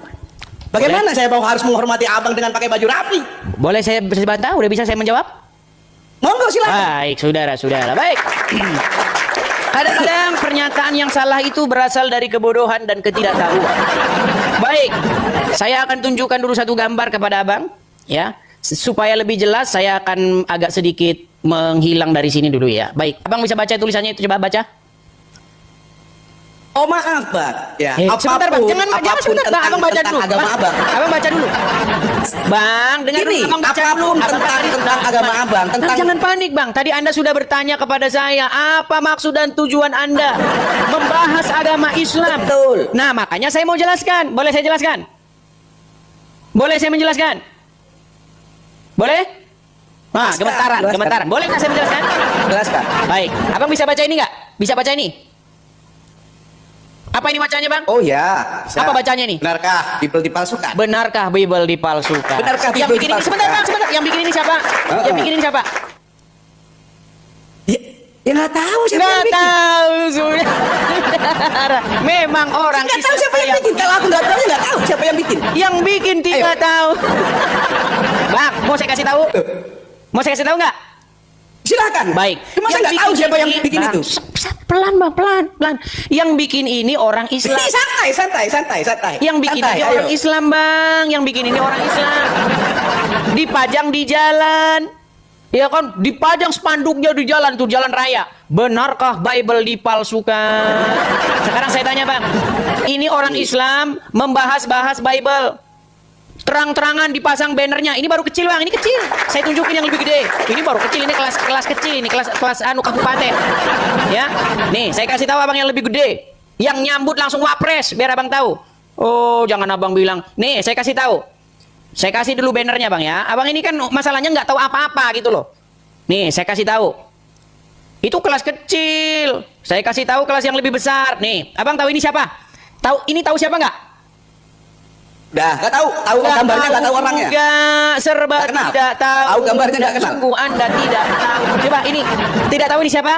Bagaimana saya harus menghormati Abang dengan pakai baju rapi? Boleh saya bantah? Udah bisa saya menjawab? Monggo silakan. Baik, saudara. Baik. Kadang-kadang pernyataan yang salah itu berasal dari kebodohan dan ketidaktahuan. Baik, saya akan tunjukkan dulu satu gambar kepada Abang, ya. Supaya lebih jelas, saya akan agak sedikit menghilang dari sini dulu ya. Baik, Abang bisa baca tulisannya itu, coba baca. Oh maaf Bang, ya. Sebentar Bang, jangan sebentar Bang, Abang baca dulu. Agama Abang. Abang baca dulu. Bang, dengar dulu, Gini, Abang baca dulu. apapun tentang agama Abang, tentang Jangan panik Bang, tadi Anda sudah bertanya kepada saya, apa maksud dan tujuan Anda membahas agama Islam? Betul. Nah, makanya saya mau jelaskan. Boleh saya jelaskan? Boleh saya menjelaskan? Boleh? Nah, gemetaran. Boleh nggak saya menjelaskan? Jelaskan. Baik, Abang bisa baca ini nggak? Bisa baca ini? Apa ini bacanya Bang? Oh ya. Bisa. Apa bacanya nih? Benarkah Bible dipalsukan? Benarkah Bible dipalsukan? Benarkah Yang Bible bikin ini dipalsukan? sebentar. Yang bikin ini siapa? Yang bikin ini siapa? Ya nggak tahu siapa yang Nggak bikin. tahu saudara. Memang orang Nggak tahu siapa yang Islam bikin. Kalau aku nggak tahu, ya nggak tahu siapa yang bikin. yang bikin tidak tahu. Bang, mau saya kasih tahu? Mau saya kasih tahu nggak? Silakan. Baik. Cuma saya nggak tahu siapa yang bikin Bang, itu. Pelan Bang, pelan. Yang bikin ini orang Islam. Santai. Yang bikin Santai, ini ayo. orang Islam Bang. Yang bikin ini orang Islam. Dipajang di jalan. Ya kan, dipajang spanduknya di jalan tuh, jalan raya. Benarkah Bible dipalsukan? Sekarang saya tanya Bang, ini orang Islam membahas-bahas Bible. Terang-terangan dipasang bannernya. Ini baru kecil Bang, ini kecil. Saya tunjukin yang lebih gede. Ini baru kecil, ini kelas kecil, ini kelas kabupaten. Ya. Nih, saya kasih tahu Abang yang lebih gede. Yang nyambut langsung wapres, biar Abang tahu. Oh, jangan Abang bilang. Nih, saya kasih tahu. Saya kasih dulu bannernya Bang ya. Abang ini kan masalahnya nggak tahu apa-apa gitu loh. Nih, saya kasih tahu. Itu kelas kecil. Saya kasih tahu kelas yang lebih besar. Nih, Abang tahu ini siapa? Tahu siapa nggak? Dah, nggak tahu. Tahu gambarnya, nggak tahu orangnya. Enggak, serba Nggak kenal. tidak tahu. Tahu gambarnya, nggak kenal. Sungguh Anda tidak tahu. Coba ini, tidak tahu ini siapa?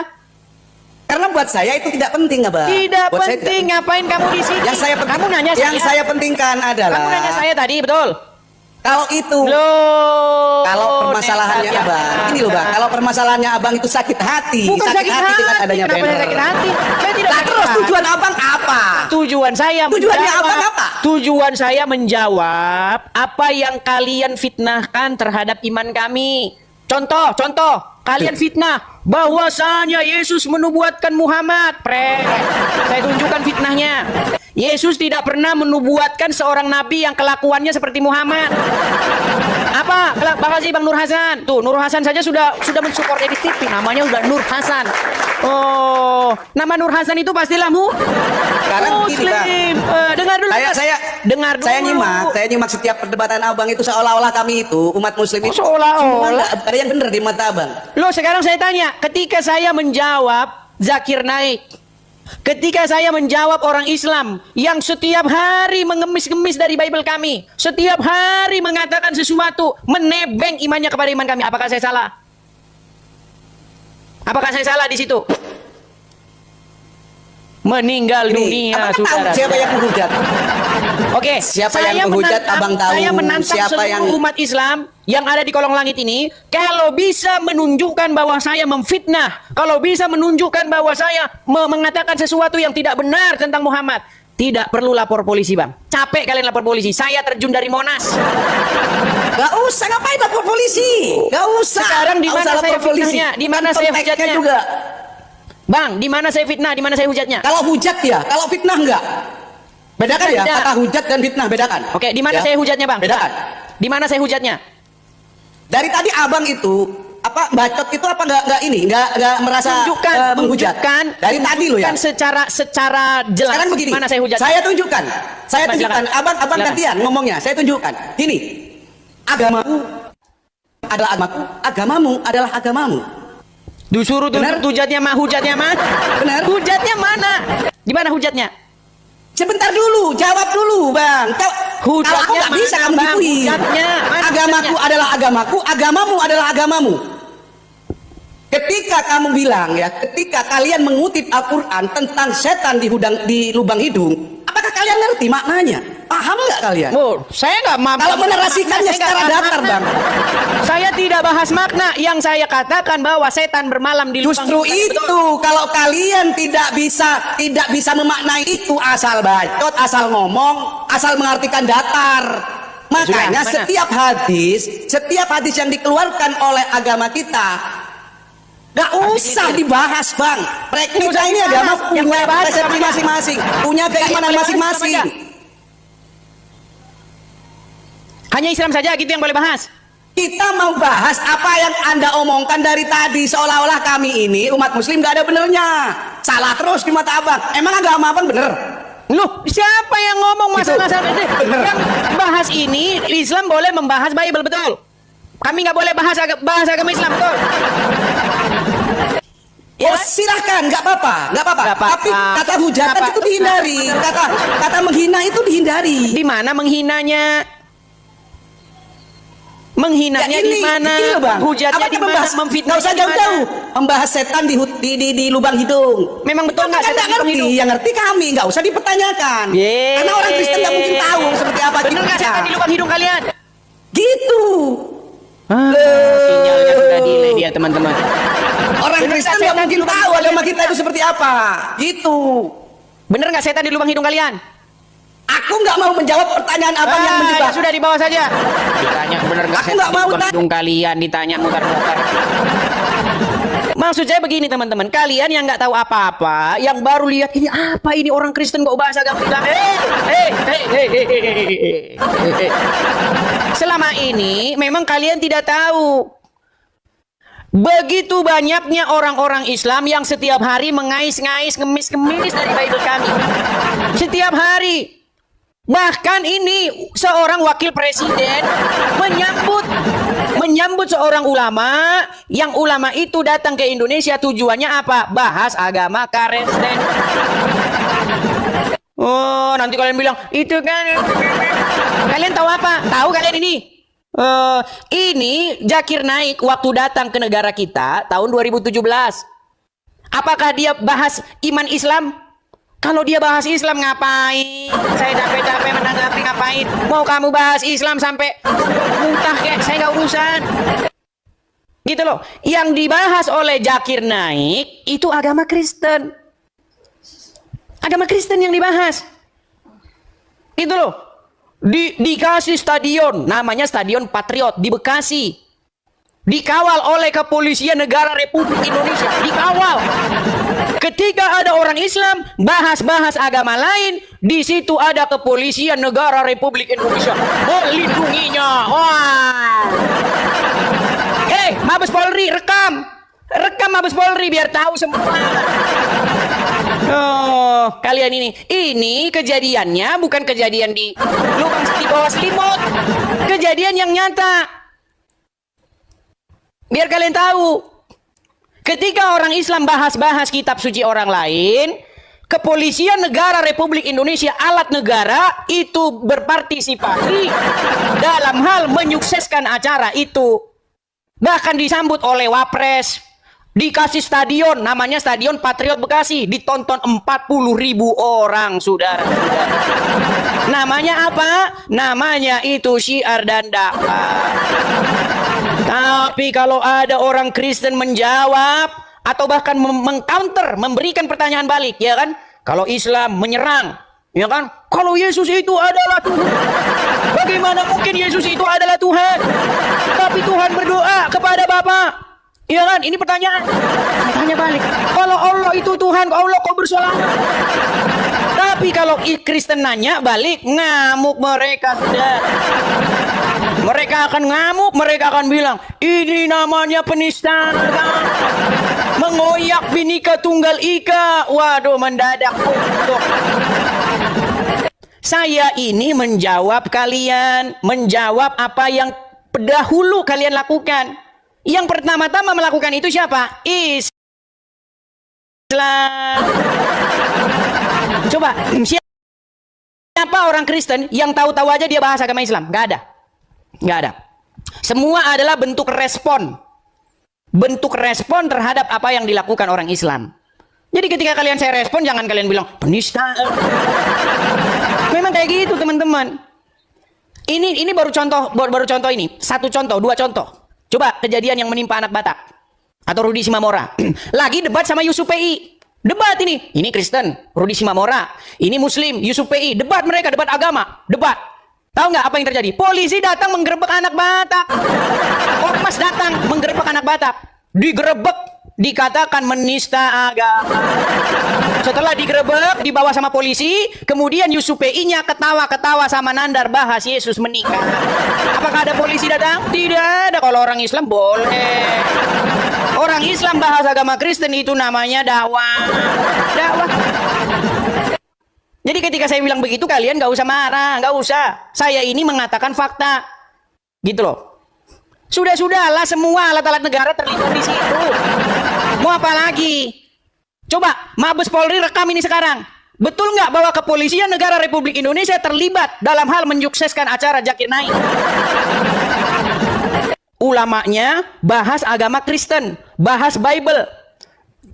Karena buat saya itu tidak penting, Abang. Tidak Buat saya penting, ngapain kamu di sini? Kamu nanya yang saya. saya pentingkan adalah Kamu nanya saya tadi, betul? kalau itu Loh, kalau permasalahannya nekat ya. Abang, ini loh Bang, kalau permasalahannya Abang itu sakit hati, Bukan sakit itu kan hati, adanya kenapa banner. saya sakit hati? Saya tidak Nah, sakit terus hati. tujuan Abang apa? Tujuan saya Tujuannya menjawab. Abang apa? Tujuan saya menjawab apa yang kalian fitnahkan terhadap iman kami. Contoh, kalian fitnah bahwasanya Yesus menubuatkan Muhammad. Saya tunjukkan fitnahnya. Yesus tidak pernah menubuatkan seorang nabi yang kelakuannya seperti Muhammad. Apa? Makasih Bang Nur Hasan. Tuh, Nur Hasan saja sudah mensupport Edis TV. Namanya udah Nur Hasan. Oh, nama Nur Hasan itu pastilah Sekarang begini, Bang. Muslim. Dengar dulu. Dengar dulu. Saya nyimak setiap perdebatan Abang itu seolah-olah kami itu umat muslim itu Seolah-olah. semua ada yang benar di mata Abang. Loh, sekarang saya tanya, ketika saya menjawab Zakir Naik, ketika saya menjawab orang Islam yang setiap hari mengemis-ngemis dari Bible kami, setiap hari mengatakan sesuatu, menebeng imannya kepada iman kami, apakah saya salah? Apakah saya salah di situ? Meninggal dunia, Abang tahu saudara. siapa yang menghujat? Oke, Siapa yang menghujat, Abang tahu. Saya menantang Siapa seluruh yang umat Islam yang ada di kolong langit ini, kalau bisa menunjukkan bahwa saya memfitnah, kalau bisa menunjukkan bahwa saya mengatakan sesuatu yang tidak benar tentang Muhammad, tidak perlu lapor polisi, Bang. Capek kalian lapor polisi. Saya terjun dari Monas. Gak usah, ngapain lapor polisi? Gak usah. Sekarang di Nggak mana usah saya lapor polisi. fitnahnya? Di mana Kan saya konteksnya hujatnya? juga. Bang, di mana saya fitnah? Di mana saya hujatnya? Kalau hujat ya, kalau fitnah enggak. Bedakan ya, Beda. kata hujat dan fitnah, bedakan. Oke, di mana Ya. saya hujatnya, Bang? Bedakan. Di mana saya hujatnya? Dari tadi Abang itu apa bacot itu apa enggak merasa menghujat. Tunjukkan Dari tadi lo ya. secara jelas. Sekarang begini. Mana saya hujatnya? Saya tunjukkan. Silakan. Abang Silakan. gantian ngomongnya. Saya tunjukkan. Gini. Agamamu adalah agamaku, agamamu adalah agamamu. Disuruh hujatnya mah, hujatnya mah. Benar. Hujatnya mana? Di mana hujatnya? Sebentar dulu, jawab dulu, Bang. Kalau aku nggak bisa kamu Bang? gituin. Hujatnya. Mana Agamaku hujatnya? adalah agamaku, agamamu adalah agamamu. Ketika kamu bilang ya, ketika kalian mengutip Al-Quran tentang setan di lubang hidung, apakah kalian ngerti maknanya? Paham nggak kalian? Oh, saya nggak mampu. Kalau menerasikannya Saya nggak secara paham datar, makna. Bang. Saya tidak bahas makna. Yang saya katakan bahwa setan bermalam di lubang Justru hidung. itu, kalau kalian tidak bisa memaknai itu, asal bacot, asal ngomong, asal mengartikan datar. Makanya Sudah, setiap hadis yang dikeluarkan oleh agama kita gak usah dibahas, Bang. Kita ini agama punya persepsi masing-masing, punya keimanan masing-masing. Hanya Islam saja gitu yang boleh bahas. Kita mau bahas apa yang Anda omongkan dari tadi, seolah-olah kami ini umat muslim gak ada benernya. Salah terus di mata Abang. Emang agama Abang bener? Loh, siapa yang ngomong masalah-masalah ini? Yang bahas ini, Islam boleh membahas Bible, betul? Kami nggak boleh bahas agama Islam, betul? Oh, silahkan, nggak apa-apa. Tapi kata hujatan itu dihindari, kata menghina itu dihindari. Di mana menghinanya? Menghinanya di mana? Hujatnya di mana? Nggak usah jauh-jauh membahas setan di lubang hidung. Memang betul nggak setan di lubang hidung? Yang ngerti kami, nggak usah dipertanyakan. Karena orang Kristen nggak mungkin tahu seperti apa. Bener nggak setan di lubang hidung kalian? Gitu. Sinyalnya sudah delay dia, teman-teman. Orang Kristen nggak mungkin tahu agama kita itu seperti apa. Gitu. Bener nggak setan di lubang hidung kalian? Aku nggak mau menjawab pertanyaan Abang yang menjebak. Ya sudah, di bawah saja. Ditanya bener nggak Aku setan nggak di mau lubang hidung kalian, ditanya mutar-mutar. Maksud saya begini, teman-teman, kalian yang nggak tahu apa-apa, yang baru lihat ini apa, ini orang Kristen kok bahasa agama Islam. Selama ini memang kalian tidak tahu. Begitu banyaknya orang-orang Islam yang setiap hari mengais-ngais, ngemis-ngemis dari Bible kami. Setiap hari. Bahkan ini seorang wakil presiden menyambut seorang ulama, yang ulama itu datang ke Indonesia tujuannya apa? Bahas agama Kristen. Oh, nanti kalian bilang, itu kan. Kalian tahu apa? Tahu kalian ini? Ini Zakir Naik waktu datang ke negara kita tahun 2017. Apakah dia bahas iman Islam? Kalau dia bahas Islam ngapain? Saya capek-capek menanggapi ngapain? Mau kamu bahas Islam sampai muntah kayak saya nggak urusan. Gitu loh. Yang dibahas oleh Zakir Naik itu agama Kristen. Agama Kristen yang dibahas. Itu loh. Dikasih stadion, namanya Stadion Patriot di Bekasi. Dikawal oleh Kepolisian Negara Republik Indonesia. Dikawal. Ketika ada orang Islam bahas-bahas agama lain, di situ ada Kepolisian Negara Republik Indonesia melindunginya. Wah. Mabes Polri, rekam Mabes Polri biar tahu semua. Oh, kalian ini kejadiannya bukan kejadian di lubang di bawah selimut, kejadian yang nyata. Biar kalian tahu, ketika orang Islam bahas-bahas kitab suci orang lain, Kepolisian Negara Republik Indonesia, alat negara itu berpartisipasi dalam hal menyukseskan acara itu. Bahkan disambut oleh Wapres, dikasih stadion, namanya Stadion Patriot Bekasi, ditonton 40.000 orang, saudara-saudara. Namanya apa? Namanya itu syiar dan dakwah. Tapi kalau ada orang Kristen menjawab atau bahkan mengcounter, memberikan pertanyaan balik, ya kan? Kalau Islam menyerang, ya kan? Kalau Yesus itu adalah Tuhan, bagaimana mungkin Yesus itu adalah Tuhan? Tapi Tuhan berdoa kepada Bapa. Ya kan? Ini pertanyaan. Tanya balik. Kalau Allah itu Tuhan, Allah kok bersalah? Tapi kalau Kristen nanya balik, ngamuk mereka sudah. Mereka akan ngamuk, mereka akan bilang, ini namanya penistaan agama. Mengoyak Bhinneka Tunggal Ika. Waduh, mendadak untuk. Saya ini menjawab kalian, menjawab apa yang dahulu kalian lakukan. Yang pertama-tama melakukan itu siapa? Islam. Coba, siapa orang Kristen yang tahu-tahu aja dia bahas agama Islam? Gak ada. Gak ada. Semua adalah bentuk respon. Bentuk respon terhadap apa yang dilakukan orang Islam. Jadi ketika kalian saya respon, jangan kalian bilang penista. Memang kayak gitu, teman-teman. Ini baru contoh ini. Satu contoh, dua contoh. Coba kejadian yang menimpa anak Batak atau Rudi Simamora. Lagi debat sama Yusuf PI. Debat ini. Ini Kristen, Rudi Simamora. Ini Muslim, Yusuf PI. Debat mereka, debat agama, debat. Tahu nggak apa yang terjadi? Polisi datang menggerebek anak Batak. Ormas datang menggerebek anak Batak. Digerebek, dikatakan menista agama. Setelah digerebek, dibawa sama polisi, kemudian Yusuf PI-nya ketawa-ketawa sama Nandar bahas Yesus menikah. Apakah ada polisi datang? Tidak ada. Kalau orang Islam boleh. Orang Islam bahas agama Kristen itu namanya dakwah. Dakwah. Jadi ketika saya bilang begitu, kalian nggak usah marah, nggak usah. Saya ini mengatakan fakta, gitu loh. Sudah-sudahlah, semua alat-alat negara terlibat di situ. Mau apa lagi? Coba Mabes Polri rekam ini sekarang. Betul nggak bahwa Kepolisian Negara Republik Indonesia terlibat dalam hal menyukseskan acara Zakir Naik? Ulamanya bahas agama Kristen, bahas Bible.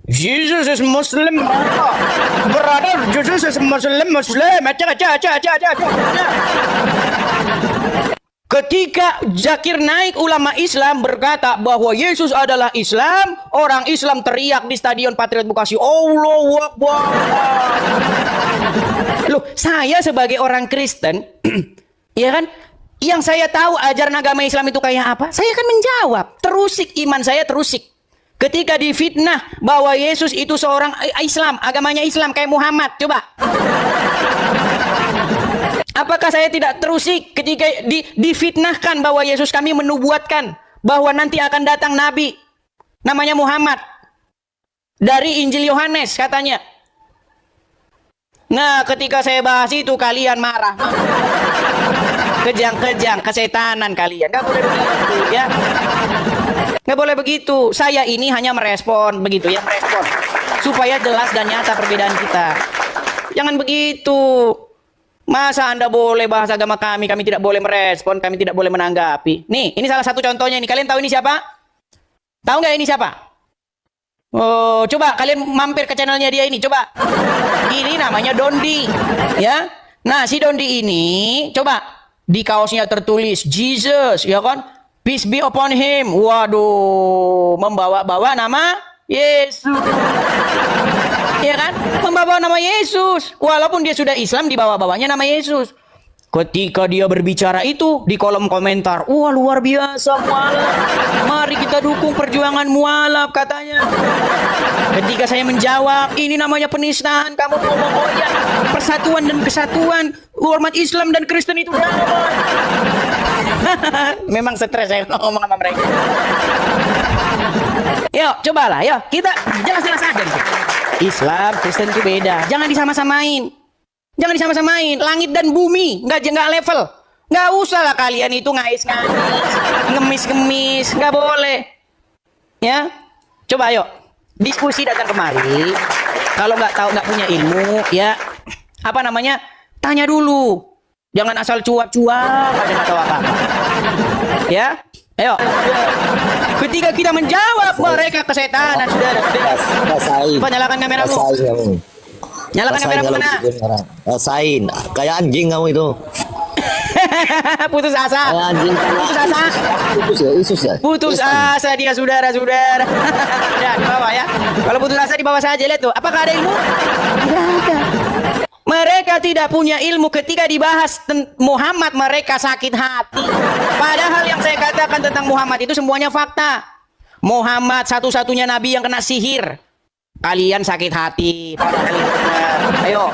Jesus is Muslim, brother. Jesus is Muslim. Ketika Zakir Naik, ulama Islam berkata bahwa Yesus adalah Islam, orang Islam teriak di Stadion Patriot Bekasi, Allahu Akbar. Loh, saya sebagai orang Kristen, ya kan, yang saya tahu ajaran agama Islam itu kayak apa, saya akan menjawab. Terusik, iman saya terusik. Ketika difitnah bahwa Yesus itu seorang Islam, agamanya Islam kayak Muhammad, coba. Apakah saya tidak terusik ketika difitnahkan bahwa Yesus kami menubuatkan bahwa nanti akan datang Nabi namanya Muhammad dari Injil Yohanes katanya. Nah, ketika saya bahas itu kalian marah. Kejang-kejang, kesetanan kalian. Gak boleh begitu ya. Gak boleh begitu. Saya ini hanya merespon begitu ya, merespon supaya jelas dan nyata perbedaan kita. Jangan begitu. Masa Anda boleh bahas agama kami tidak boleh merespon, kami tidak boleh menanggapi. Nih, ini salah satu contohnya ini. Kalian tahu ini siapa? Tahu nggak ini siapa? Oh, coba kalian mampir ke channelnya dia ini, coba. Ini namanya Dondi, ya. Nah, si Dondi ini, coba di kaosnya tertulis Jesus, ya kan? Peace be upon him. Waduh, membawa-bawa nama Yesus. Ya kan? Membawa nama Yesus. Walaupun dia sudah Islam, dibawa-bawanya nama Yesus. Ketika dia berbicara itu di kolom komentar, wah luar biasa mualaf. Mari kita dukung perjuangan mualaf katanya. Ketika saya menjawab, ini namanya penistaan. Kamu ngomong oh ya, persatuan dan kesatuan, umat Islam dan Kristen itu damai. Memang stres saya ngomong sama mereka. Yuk, cobalah, yuk kita jelas-jelas aja gitu. Islam, Kristen itu beda. Jangan disama-samain. Jangan disama-samain. Langit dan bumi nggak level. Nggak usah lah kalian itu ngais-ngais, ngemis-ngemis, nggak boleh. Ya, coba yuk diskusi datang kemari. Kalau nggak tahu, nggak punya ilmu, ya apa namanya? Tanya dulu. Jangan asal cuap-cuap aja nggak tahu apa-apa. Ya, ayo. Ketika kita menjawab mereka kesetanan, saudara-saudara. Coba nyalakan kameramu. Nyalakan kameramu mana? Rasain, kayak anjing kamu itu. Putus asa. Anjing. Putus asa. Putus ya. Putus asa dia saudara-saudara. Ya, di bawah ya. Kalau putus asa di bawah saja, lihat tuh. Apakah ada ilmu? Tidak ada. Mereka tidak punya ilmu. Ketika dibahas Muhammad, mereka sakit hati. Padahal yang saya katakan tentang Muhammad itu semuanya fakta. Muhammad satu-satunya nabi yang kena sihir. Kalian sakit hati. Padahal itu benar. Ayo.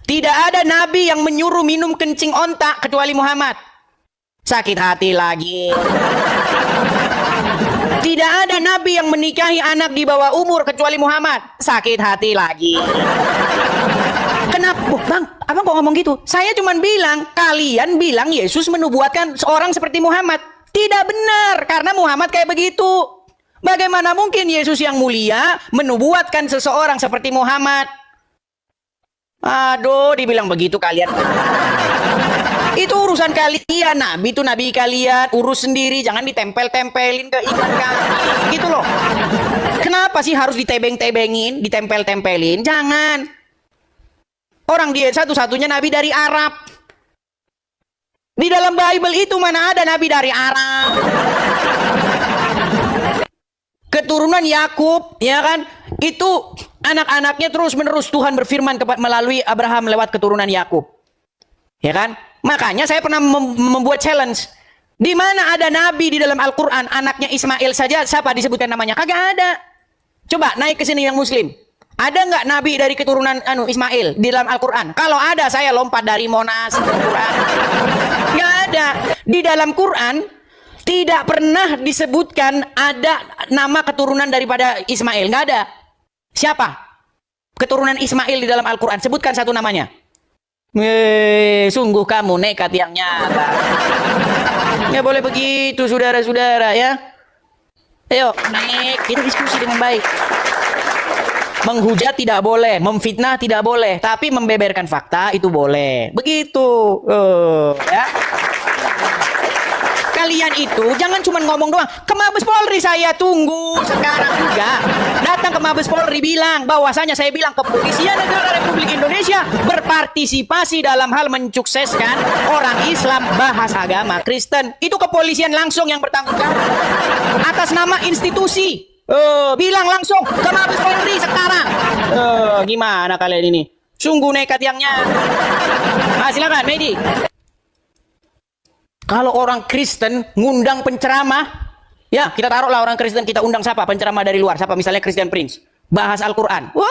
Tidak ada nabi yang menyuruh minum kencing onta kecuali Muhammad. Sakit hati lagi. Tidak ada nabi yang menikahi anak di bawah umur kecuali Muhammad. Sakit hati lagi. Kenapa? Bang, abang kok ngomong gitu? Saya cuma bilang, kalian bilang Yesus menubuatkan seorang seperti Muhammad. Tidak benar, karena Muhammad kayak begitu. Bagaimana mungkin Yesus yang mulia menubuatkan seseorang seperti Muhammad? Aduh, dibilang begitu kalian. Itu urusan kalian, nabi itu nabi kalian, urus sendiri, jangan ditempel-tempelin ke iman kami, gitu loh. Kenapa sih harus ditebeng-tebengin, ditempel-tempelin? Jangan. Orang dia satu-satunya nabi dari Arab. Di dalam Bible itu mana ada nabi dari Arab? Keturunan Yakub, ya kan? Itu anak-anaknya terus-menerus Tuhan berfirman melalui Abraham lewat keturunan Yakub. Ya kan? Makanya saya pernah membuat challenge. Di mana ada nabi di dalam Al-Qur'an anaknya Ismail saja siapa disebutkan namanya? Kagak ada. Coba naik ke sini yang muslim. Ada nggak nabi dari keturunan Ismail di dalam Al-Qur'an? Kalau ada saya lompat dari Monas ke Quran. Nggak ada. Di dalam Quran tidak pernah disebutkan ada nama keturunan daripada Ismail. Nggak ada. Siapa? Keturunan Ismail di dalam Al-Quran. Sebutkan satu namanya. Sungguh kamu nekat yang nyata. Ya boleh begitu saudara-saudara ya. Ayo naik. Kita diskusi dengan baik. Menghujat tidak boleh. Memfitnah tidak boleh. Tapi membeberkan fakta itu boleh. Begitu. Ya. Kalian itu jangan cuma ngomong doang. Ke Mabes Polri saya tunggu sekarang juga. Datang ke Mabes Polri bilang bahwasanya saya bilang kepolisian negara Republik Indonesia berpartisipasi dalam hal mensukseskan orang Islam bahas agama Kristen. Itu kepolisian langsung yang bertanggung jawab atas nama institusi. Bilang langsung ke Mabes Polri sekarang. Gimana kalian ini? Sungguh nekat yang nyata. Silakan Medi. Kalau orang Kristen ngundang penceramah, ya kita taruhlah orang Kristen kita undang siapa penceramah dari luar, siapa misalnya Christian Prince, bahas Al-Quran. Wow,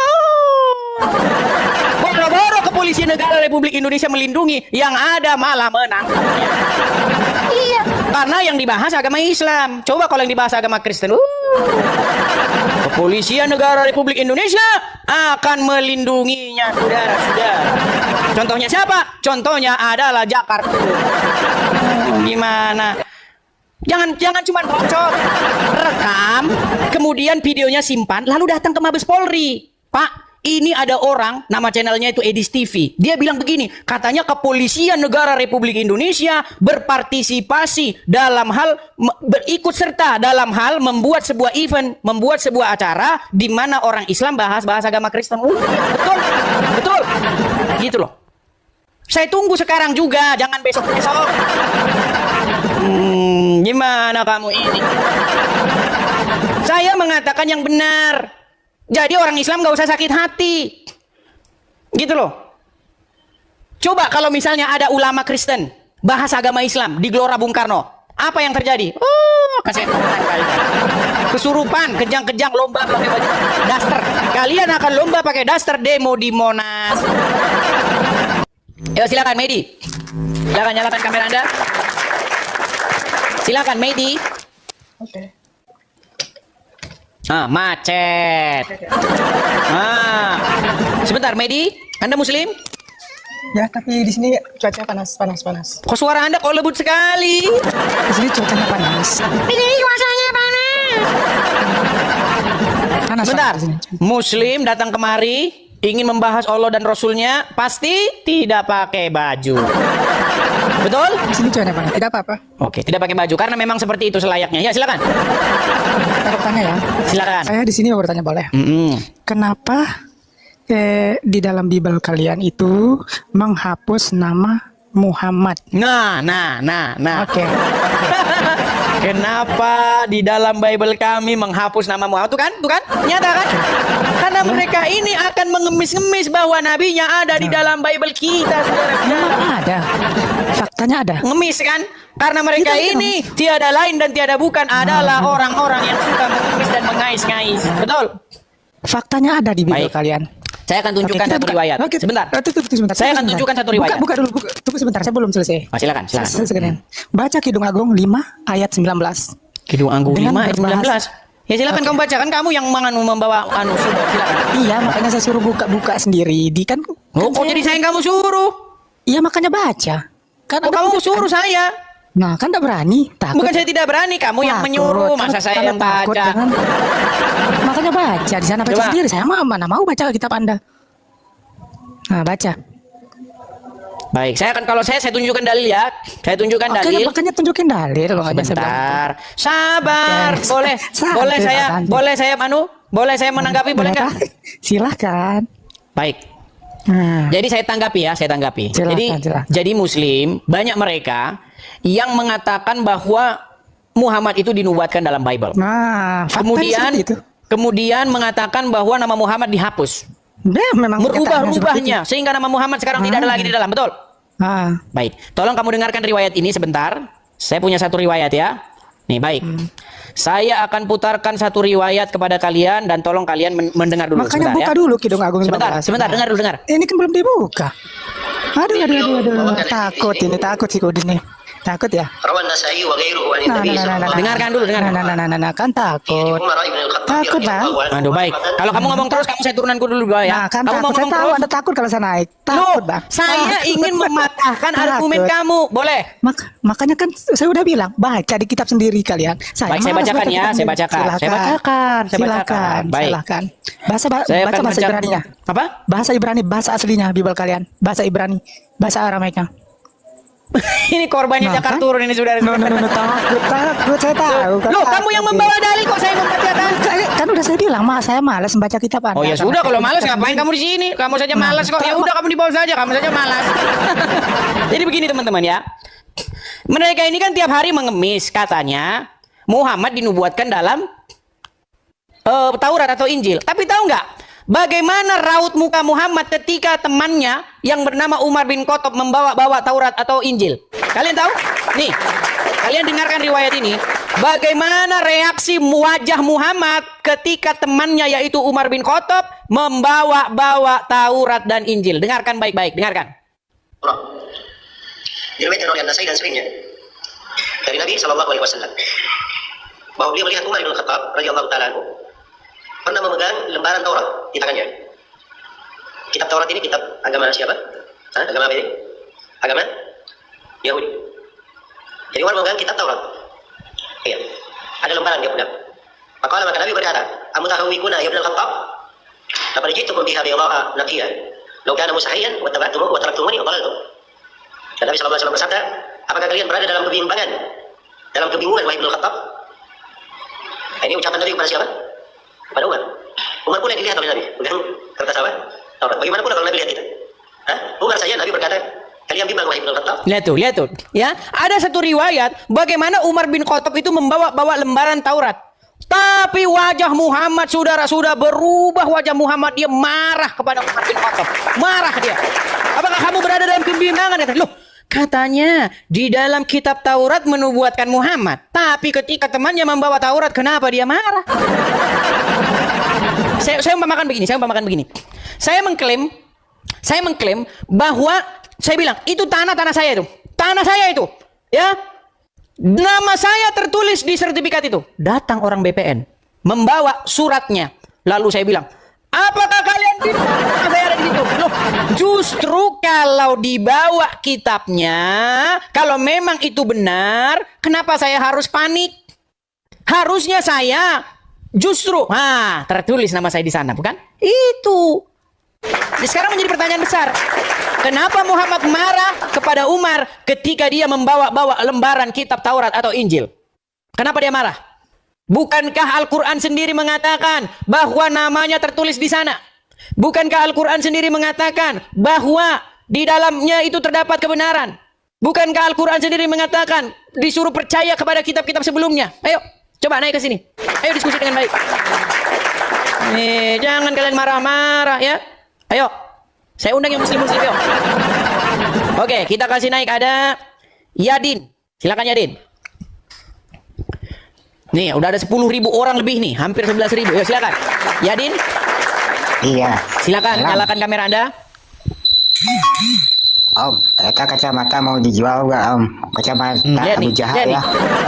boro-boro kepolisian negara Republik Indonesia melindungi, yang ada malah menang. Iya, karena yang dibahas agama Islam. Coba kalau yang dibahas agama Kristen, kepolisian negara Republik Indonesia akan melindunginya, saudara-saudara. Contohnya siapa? Contohnya adalah Jakarta. Gimana? Jangan cuma bocor, rekam, kemudian videonya simpan, lalu datang ke Mabes Polri. Pak, ini ada orang, nama channelnya itu Edis TV. Dia bilang begini, katanya kepolisian negara Republik Indonesia berpartisipasi dalam hal, berikut serta dalam hal membuat sebuah event, membuat sebuah acara di mana orang Islam bahas agama Kristen. Betul, betul, gitu loh. Saya tunggu sekarang juga, jangan besok-besok. Gimana kamu ini? Saya mengatakan yang benar. Jadi orang Islam nggak usah sakit hati, gitu loh. Coba kalau misalnya ada ulama Kristen bahas agama Islam di Gelora Bung Karno, apa yang terjadi? Kesurupan, kejang-kejang, lomba pakai baju daster. Kalian akan lomba pakai daster demo di Monas. Yo, silakan Medi. Silakan nyalakan kamera Anda. Silakan Medi. Oke. Macet. Sebentar, Medi, Anda Muslim? Ya, tapi di sini cuaca panas. Kok suara Anda kok lembut sekali? Di sini cuacanya panas. Di sini cuacanya panas. Sebentar, Muslim datang kemari ingin membahas Allah dan Rasulnya, pasti tidak pakai baju. Betul? Di sini cuacanya panas. Tidak apa-apa. Oke, tidak pakai baju karena memang seperti itu selayaknya. Ya, silakan. Saya bertanya ya. Silakan. Saya di sini mau bertanya boleh? Kenapa di dalam Bible kalian itu menghapus nama Muhammad? Nah. Oke. Kenapa di dalam Bible kami menghapus nama Muhammad? Tuh kan? Nyata kan? Karena mereka ini akan mengemis-ngemis bahwa nabinya ada di dalam Bible kita, saudara. Memang ada. Faktanya ada. Ngemis kan? Karena mereka ini tiada lain dan tiada bukan adalah orang-orang yang suka mengemis dan mengais-ngais. Betul? Faktanya ada di Bible kalian. Saya akan tunjukkan satu riwayat. Sebentar. Sebentar. Saya akan tunjukkan satu riwayat. Buka dulu. Tunggu sebentar, saya belum selesai. Silakan. Baca Kidung Agung 5 ayat 19. Kidung Agung 5 ayat 19. Ya silakan kamu bacakan, kamu yang membawa silakan. Iya, makanya saya suruh buka sendiri. Jadi saya yang kamu suruh? Iya, makanya baca. Kamu suruh saya? Nah, kan tidak berani. Takut. Bukan saya tidak berani, kamu yang menyuruh. Masa saya yang baca? Makanya baca di sana, baca sendiri. Saya mana mau baca kitab Anda. Nah, baca. Baik, kalau saya tunjukkan dalil ya. Saya tunjukkan dalil. Makanya tunjukin dalil kalau nggak bisa. Sebentar. Sabar. Boleh saya menanggapi, boleh nggak? Silakan. Baik. Jadi saya tanggapi. Silakan. Jadi Muslim, banyak mereka yang mengatakan bahwa Muhammad itu dinubuatkan dalam Bible. Nah, kemudian mengatakan bahwa nama Muhammad dihapus. Memang merubah-rubahnya sehingga nama Muhammad sekarang tidak ada lagi di dalam, betul? Baik, tolong kamu dengarkan riwayat ini sebentar. Saya punya satu riwayat ya. Nih, baik. Saya akan putarkan satu riwayat kepada kalian dan tolong kalian mendengar dulu. Makanya sebentar, buka dulu Kidung Agung 15. Sebentar, dengar. Ini kan belum dibuka. Aduh. Takut si Kudin nih. Takut ya? Dengarkan dulu. Kan takut. Takut bang. Aduh, baik. Kalau kamu ngomong terus, saya turunanku dulu ya. Kan kamu takut. Saya tahu Anda takut kalau saya naik. Takut bang. Saya ingin mematahkan argumen kamu. Boleh? Makanya kan saya udah bilang baca di kitab sendiri kalian. Baik, saya bacakan ya. Saya bacakan. Silakan. Bahasa Ibraninya. Apa? Bahasa Ibrani, bahasa aslinya Bible kalian. Bahasa Ibrani, bahasa Aramaiknya. Ini korbannya Jakar turun ini, saudara. Takut, saya tahu. Loh, kamu yang membawa dalil kok saya membacakan? Kan udah saya bilang, saya malas membaca kitab Anda. Oh ya sudah, kalau malas ngapain kamu di sini? Kamu saja malas kok. Ya udah, kamu di bawah saja, kamu saja malas. Jadi begini teman-teman ya. Mereka ini kan tiap hari mengemis, katanya Muhammad dinubuatkan dalam Taurat atau Injil. Tapi tahu nggak? Bagaimana raut muka Muhammad ketika temannya yang bernama Umar bin Khattab membawa Taurat atau Injil? Kalian tahu? Nih, kalian dengarkan riwayat ini. Bagaimana reaksi wajah Muhammad ketika temannya yaitu Umar bin Khattab membawa Taurat dan Injil? Dengarkan baik-baik, dengarkan. Diriwayatkan oleh An-Nasai dan selainnya dari Nabi SAW bahwa beliau melihat Umar bin Khattab radhiyallahu taala anhu pernah memegang lembaran Taurat di tangannya. Kitab Taurat ini kitab agama siapa? Agama apa ini? Agama Yahudi. Jadi Umar memegang kitab Taurat. Iya. Ada lembaran dia pegang. Maka Nabi berkata, "Amutahawikuna ya Ibn Khattab?" laqad ji'tukum biha bayda'a naqiyya law kana mustahiyan wattaba'tumuhu wa taraktumuni wa dhalaltum. Dan Nabi sallallahu alaihi wasallam bersabda, apakah kalian berada dalam kebimbangan, dalam kebingungan wahai Ibnu Khattab? Ini ucapan Nabi kepada siapa? Kepada Umar. Umar pun yang dilihat oleh Nabi, bukan kertas apa? Taurat. Bagaimana pula kalau Nabi lihat itu? Umar saja Nabi berkata, kalian bimbang wahai Ibnu Khattab. Lihat tuh. Ya, ada satu riwayat bagaimana Umar bin Khattab itu membawa lembaran Taurat. Tapi wajah Muhammad, saudara, sudah berubah wajah Muhammad. Dia marah kepada Umar bin Khattab. Marah dia. Apakah kamu berada dalam kebimbangan? Loh, katanya di dalam kitab Taurat menubuatkan Muhammad. Tapi ketika temannya membawa Taurat, kenapa dia marah? Saya umpamakan begini. Saya mengklaim bahwa saya bilang itu tanah saya itu. Tanah saya itu. Ya. Nama saya tertulis di sertifikat itu. Datang orang BPN membawa suratnya. Lalu saya bilang, apakah kalian tidak tahu saya ada di situ? Loh, justru kalau dibawa kitabnya, kalau memang itu benar, kenapa saya harus panik? Harusnya saya justru, tertulis nama saya di sana, bukan? Itu. Sekarang menjadi pertanyaan besar. Kenapa Muhammad marah kepada Umar ketika dia membawa lembaran kitab Taurat atau Injil? Kenapa dia marah? Bukankah Al-Quran sendiri mengatakan bahwa namanya tertulis di sana? Bukankah Al-Quran sendiri mengatakan bahwa di dalamnya itu terdapat kebenaran? Bukankah Al-Quran sendiri mengatakan disuruh percaya kepada kitab-kitab sebelumnya? Ayo, coba naik ke sini. Ayo diskusi dengan baik. Jangan kalian marah-marah ya. Ayo, saya undang yang muslim-muslim yuk. Oke, kita kasih naik ada Yadin. Silakan Yadin. Nih, udah ada 10.000 orang lebih nih, hampir 11.000. Yuk silakan. Yadin? Iya. Silakan nyalakan kamera Anda. Om, mereka kacamata mau dijual nggak Om? Kacamata Abu Jahal ya.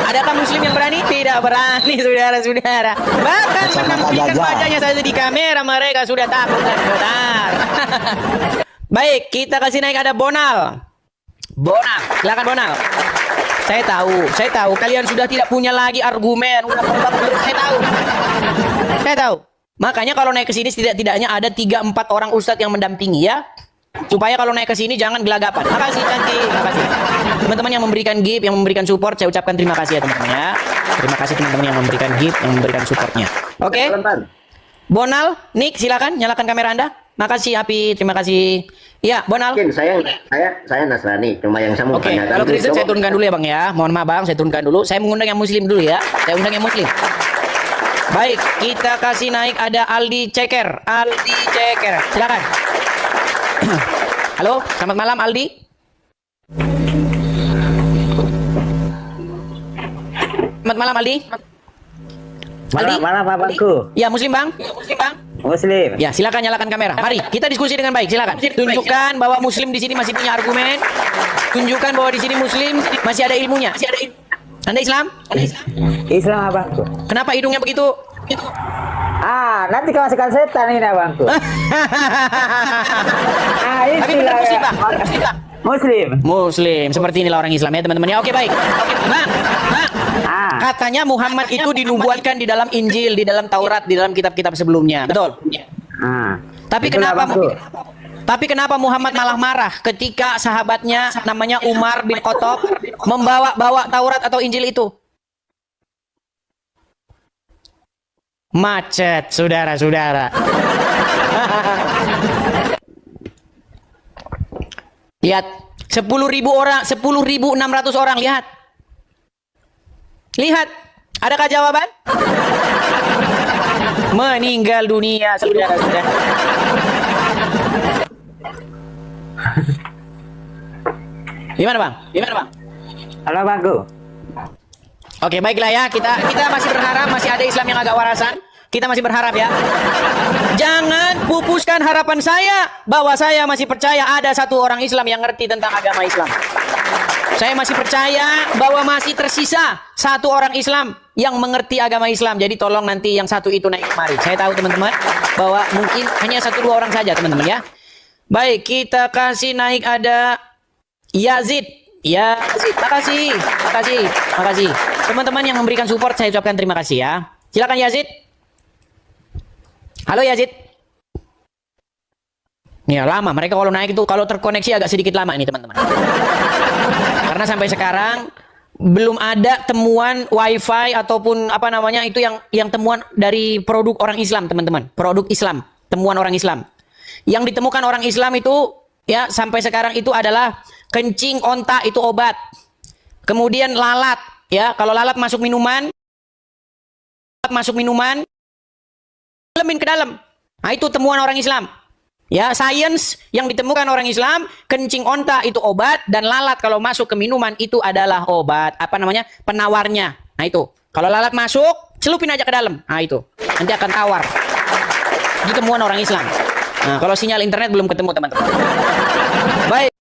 Adakah muslim yang berani? Tidak berani, saudara-saudara. Bahkan menampilkan wajahnya saja di kamera mereka sudah takut dan getar. Baik, kita kasih naik ada Bonal. Silakan Bonal. Saya tahu kalian sudah tidak punya lagi argumen. Saya tahu. Makanya kalau naik ke sini setidaknya ada 3-4 orang ustadz yang mendampingi ya. Supaya kalau naik ke sini jangan gelagapan. Makasih cantik, makasih. Teman-teman yang memberikan gift, yang memberikan support, saya ucapkan terima kasih ya teman-teman ya. Terima kasih teman-teman yang memberikan gift, yang memberikan supportnya. Oke. Bonal, Nick silakan nyalakan kamera Anda. Makasih Api, terima kasih. Ya, Bonal. Mungkin saya Nasrani, cuma yang saya mau tanyakan. Kalau Kristen saya turunkan dulu ya Bang ya. Mohon maaf Bang, saya turunkan dulu. Saya mengundang yang muslim dulu ya. Saya undang yang muslim. Baik, kita kasih naik ada Aldi Ceker. Silakan. Halo, selamat malam Aldi. Selamat malam Aldi. Malam Bangku. Ya, muslim Bang. Muslim. Ya, silakan nyalakan kamera. Mari kita diskusi dengan baik. Silakan. Tunjukkan bahwa muslim di sini masih punya argumen. Tunjukkan bahwa di sini muslim masih ada ilmunya. Anda Islam? Islam Abangku. Kenapa hidungnya begitu? Nanti kemasukan setan ini Abangku. Tapi benar muslim Bang. Muslim. Seperti inilah orang Islam ya teman-teman ya. Oke baik. Bang. Katanya Muhammad itu dinubuatkan di dalam Injil, di dalam Taurat, di dalam kitab-kitab sebelumnya. Betul? Tapi kenapa Muhammad malah marah ketika sahabatnya namanya Umar bin Khattab membawa Taurat atau Injil itu? Macet, saudara-saudara. Lihat, 10.000 orang, 10.600 orang, lihat. Lihat, adakah jawaban? Meninggal dunia, saudara-saudara. Gimana Bang? Halo Bangku. Oke, baiklah ya. Kita masih berharap masih ada Islam yang agak warasan. Kita masih berharap ya. Jangan pupuskan harapan saya bahwa saya masih percaya ada satu orang Islam yang ngerti tentang agama Islam. Saya masih percaya bahwa masih tersisa satu orang Islam yang mengerti agama Islam. Jadi tolong nanti yang satu itu naik kemari. Saya tahu teman-teman bahwa mungkin hanya 1-2 orang saja teman-teman ya. Baik, kita kasih naik ada Yazid. Makasih. Teman-teman yang memberikan support saya ucapkan terima kasih ya. Silakan Yazid. Halo Yazid. Ya lama, mereka kalau naik itu kalau terkoneksi agak sedikit lama ini teman-teman. Karena sampai sekarang belum ada temuan wifi ataupun apa namanya itu yang temuan dari produk orang Islam teman-teman. Produk Islam, temuan orang Islam. Yang ditemukan orang Islam itu ya sampai sekarang itu adalah kencing onta itu obat. Kemudian lalat ya, kalau lalat masuk minuman lemin ke dalam. Nah itu temuan orang Islam. Ya, sains yang ditemukan orang Islam, kencing onta itu obat dan lalat kalau masuk ke minuman itu adalah obat. Apa namanya? Penawarnya. Nah itu. Kalau lalat masuk, celupin aja ke dalam. Nah itu. Nanti akan tawar. Itu temuan orang Islam. Nah, kalau sinyal internet belum ketemu teman-teman. Baik.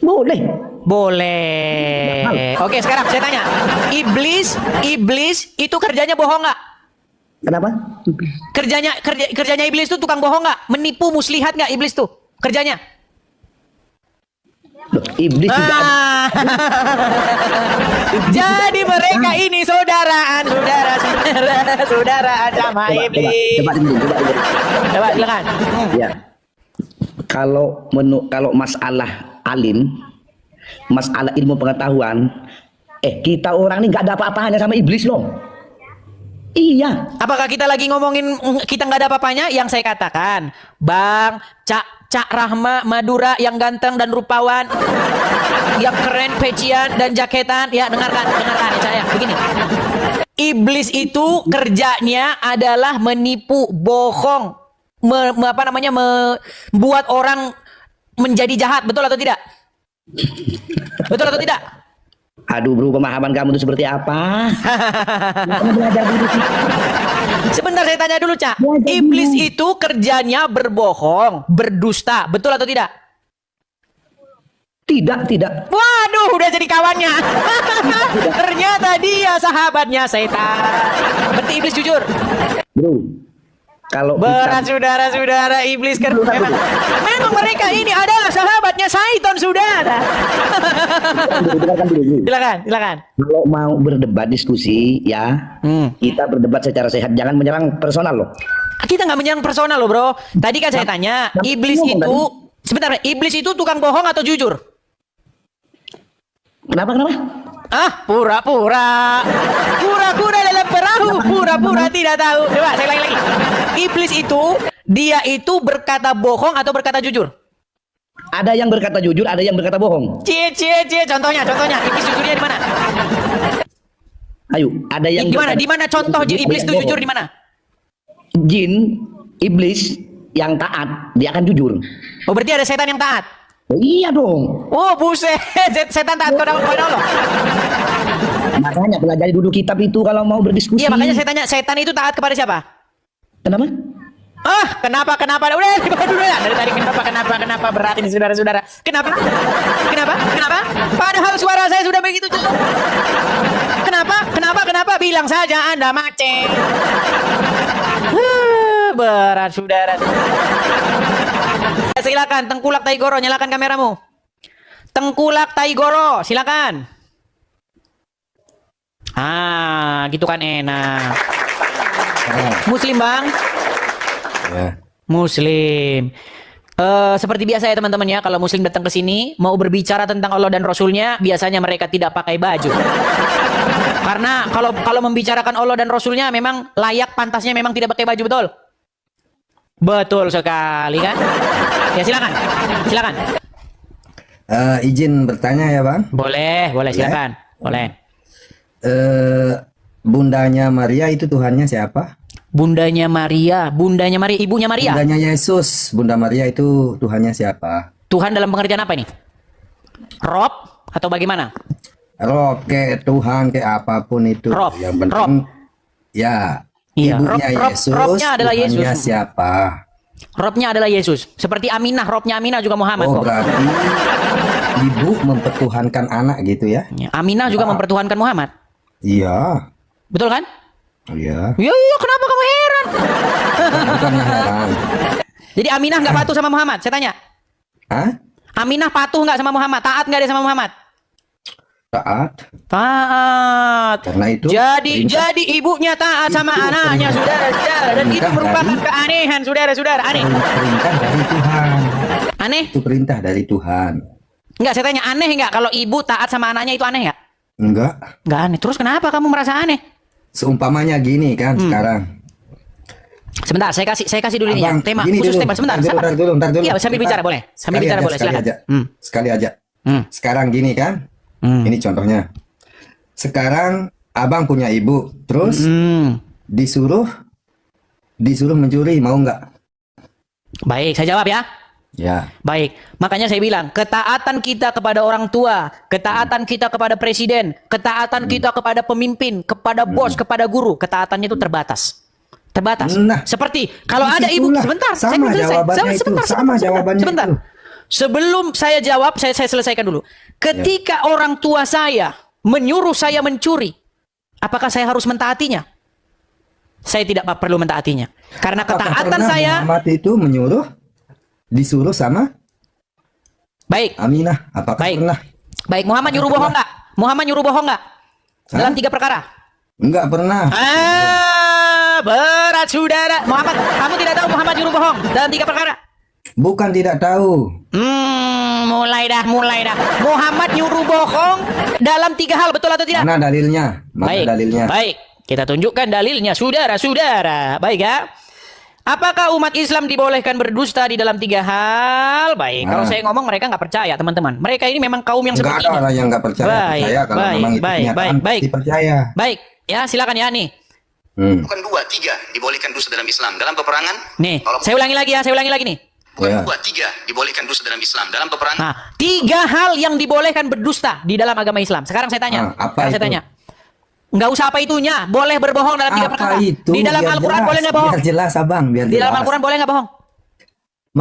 Boleh. Boleh. Oke, sekarang saya tanya. Iblis itu kerjanya bohong nggak? Kenapa? Kerjanya iblis tuh tukang bohong nggak? Menipu muslihat nggak iblis tuh? Kerjanya? Iblis juga. Jadi mereka ini saudaraan sama iblis. Coba silakan. Ya. Kalau masalah alim, masalah ilmu pengetahuan, kita orang ini nggak ada apa-apanya sama iblis loh. Iya. Apakah kita lagi ngomongin kita nggak ada apa-apanya? Yang saya katakan, Bang, Cak Rahma Madura yang ganteng dan rupawan, yang keren pecian dan jaketan, ya dengarkan ya saya. Begini, iblis itu kerjanya adalah menipu, bohong, membuat orang menjadi jahat, betul atau tidak? Betul atau tidak? Aduh bro, pemahaman kamu itu seperti apa? Sebentar saya tanya dulu, Cak. Iblis itu kerjanya berbohong, berdusta, betul atau tidak? Tidak. Waduh, udah jadi kawannya. Ternyata dia sahabatnya setan. Berarti iblis jujur. Bro, kalau berat saudara-saudara iblis memang mereka ini adalah sahabatnya Saiton, saudara. Silakan. Kalau mau berdebat diskusi ya, kita berdebat secara sehat, jangan menyerang personal loh. Kita nggak menyerang personal loh, bro. Tadi kan saya tanya, iblis itu sebentar, iblis itu tukang bohong atau jujur? Kenapa? Pura-pura dalam perahu, pura-pura tidak tahu. Coba saya ulangi lagi. Iblis itu, dia itu berkata bohong atau berkata jujur? Ada yang berkata jujur, ada yang berkata bohong. Contohnya, iblis jujurnya di mana? Ayo, ada yang di mana contoh iblis itu jujur di mana? Jin, iblis yang taat, dia akan jujur. Oh, berarti ada setan yang taat? Oh, iya dong. Oh, buset, setan taat kepada Allah. Makanya pelajari dulu kitab itu kalau mau berdiskusi. Iya, makanya saya tanya, setan itu taat kepada siapa? Kenapa? Kenapa? Udah, dulu ya. Dari tadi kenapa berat ini saudara-saudara. Kenapa? Padahal suara saya sudah begitu cukup. Kenapa? Bilang saja Anda macet. Berat saudara. Silakan Tengkulak Taigoro, nyalakan kameramu. Tengkulak Taigoro, silakan. Gitu kan enak. Muslim, Bang? Ya. Muslim. Seperti biasa ya teman-teman ya, kalau muslim datang ke sini mau berbicara tentang Allah dan Rasulnya, biasanya mereka tidak pakai baju. Karena kalau membicarakan Allah dan Rasulnya memang layak, pantasnya memang tidak pakai baju, betul? Betul sekali kan? Ya silakan. Izin bertanya ya Bang? Boleh silakan. Boleh. Bundanya Maria itu Tuhannya siapa? Bundanya Maria, ibunya Maria. Bundanya Yesus, Bunda Maria itu Tuhannya siapa? Tuhan dalam pengertian apa ini? Rob atau bagaimana? Rob kayak Tuhan kayak apapun itu. Rob. Yang penting ya. Iya, Ibunya Yesus, Robnya adalah Yesus. Tuhannya siapa? Robnya adalah Yesus. Seperti Aminah, Robnya Aminah juga Muhammad. Berarti ibu mempertuhankan anak gitu ya? Aminah juga mempertuhankan Muhammad. Iya. Betul kan? Iya. Iya, kenapa kamu heran? Bukannya heran. Jadi Aminah nggak patuh sama Muhammad? Saya tanya. Hah? Aminah patuh nggak sama Muhammad? Taat nggak dia sama Muhammad? Taat. Taat. Karena itu Jadi ibunya taat sama anaknya, saudara-saudara. Dan itu merupakan keanehan, saudara-saudara. Aneh. Perintah dari Tuhan. Aneh? Itu perintah dari Tuhan. Enggak, saya tanya aneh enggak kalau ibu taat sama anaknya itu aneh enggak? Enggak. Enggak aneh. Terus kenapa kamu merasa aneh? Seumpamanya gini kan sekarang. Sebentar, saya kasih dulu ini ya. Tema khusus tema sebentar. Ntar dulu. Iya, sambil bicara boleh. Sambil bicara boleh, silakan. Sekali aja. Sekarang gini kan. Ini contohnya. Sekarang abang punya ibu, terus disuruh mencuri, mau nggak? Baik, saya jawab ya. Ya. Baik, makanya saya bilang ketaatan kita kepada orang tua, ketaatan kita kepada presiden, ketaatan kita kepada pemimpin, kepada bos, kepada guru, ketaatannya itu terbatas. Nah, seperti kalau ada ibu, sebentar, sama jawabannya itu, sama jawabannya sebentar. itu. Sebelum saya jawab, saya selesaikan dulu. Ketika orang tua saya menyuruh saya mencuri, apakah saya harus mentaatinya? Saya tidak perlu mentaatinya. Karena ketaatan saya... Muhammad itu menyuruh, disuruh sama? Baik. Aminah, apakah pernah? Baik, Muhammad nyuruh bohong nggak? Muhammad nyuruh bohong nggak? Dalam 3 perkara? Enggak pernah. Berat, saudara. Muhammad, kamu tidak tahu Muhammad nyuruh bohong dalam 3 perkara? Bukan tidak tahu. Mulai dah. Muhammad nyuruh bohong dalam 3 hal, betul atau tidak? Mana dalilnya? Dalilnya? Baik, kita tunjukkan dalilnya, saudara-saudara. Baik ya. Apakah umat Islam dibolehkan berdusta di dalam 3 hal? Baik, kalau saya ngomong mereka nggak percaya, teman-teman. Mereka ini memang kaum yang seperti ini. Nggak ada orang yang nggak percaya. Kalau memang itu kenyataan, pasti percaya. Baik, ya silakan ya nih. Bukan 2, 3 dibolehkan dusta dalam Islam. Dalam peperangan. Nih, saya ulangi lagi nih. Bukan 2, 3 dibolehkan dusta dalam Islam. Dalam peperangan. Nah, 3 hal yang dibolehkan berdusta di dalam agama Islam. Sekarang saya tanya. Saya tanya. Nggak usah apa itunya. Boleh berbohong dalam 3 perkara. Di dalam Al-Quran boleh nggak bohong? Biar jelas, abang. Di dalam Al-Quran boleh nggak bohong?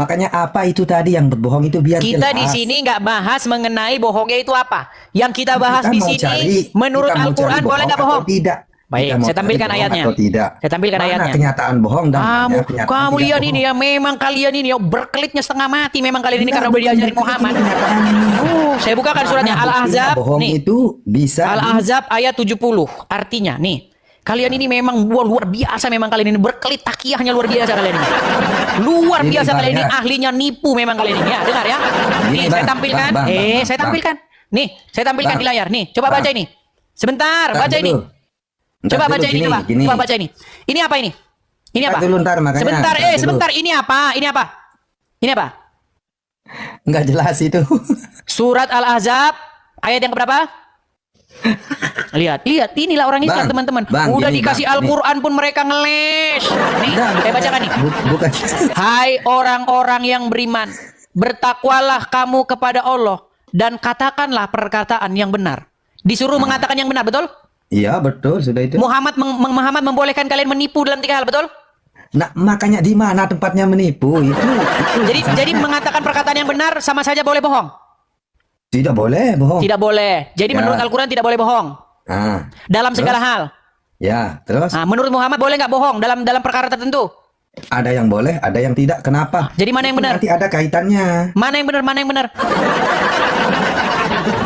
Makanya apa itu tadi yang berbohong itu biar kita jelas. Di sini nggak bahas mengenai bohongnya itu apa. Yang kita bahas di sini menurut Al-Quran boleh nggak bohong? Tidak. Baik, saya tampilkan ayatnya. Saya tampilkan ayatnya. Kenyataan bohong dan kamu lihat ini ya, memang kalian ini ya berkelitnya setengah mati memang kalian ini karena udah diajarin Muhammad. Saya bukakan suratnya Al-Ahzab nih. Itu bisa Al-Ahzab ayat 70. Artinya nih, kalian ini memang luar biasa, memang kalian ini berkelit takiyahnya luar biasa kalian ini. Luar biasa kalian ini, ahlinya nipu memang kalian ini ya. Dengar ya. Nih saya tampilkan. Saya tampilkan. Nih, saya tampilkan di layar. Nih, coba baca ini. Sebentar, baca ini. Coba baca ini, coba baca ini. Ini apa ini? Ini apa? Sebentar, ini apa? Ini apa? Enggak jelas itu. Surat Al-Ahzab ayat yang keberapa? Lihat, inilah orang Islam, teman-teman. Udah dikasih Al-Quran pun mereka ngeles. Nih, saya bacakan nih. Bukan. Hai orang-orang yang beriman, bertakwalah kamu kepada Allah dan katakanlah perkataan yang benar. Disuruh mengatakan yang benar, betul? Iya, betul, sudah itu. Muhammad membolehkan kalian menipu dalam 3 hal, betul? Nah, makanya di mana tempatnya menipu itu jadi mengatakan perkataan yang benar sama saja boleh bohong? Tidak boleh bohong. Tidak boleh. Jadi menurut Al-Quran tidak boleh bohong. Dalam segala hal. Ya, terus? Menurut Muhammad boleh nggak bohong dalam perkara tertentu? Ada yang boleh, ada yang tidak. Kenapa? Jadi mana yang benar? Nanti ada kaitannya. Mana yang benar?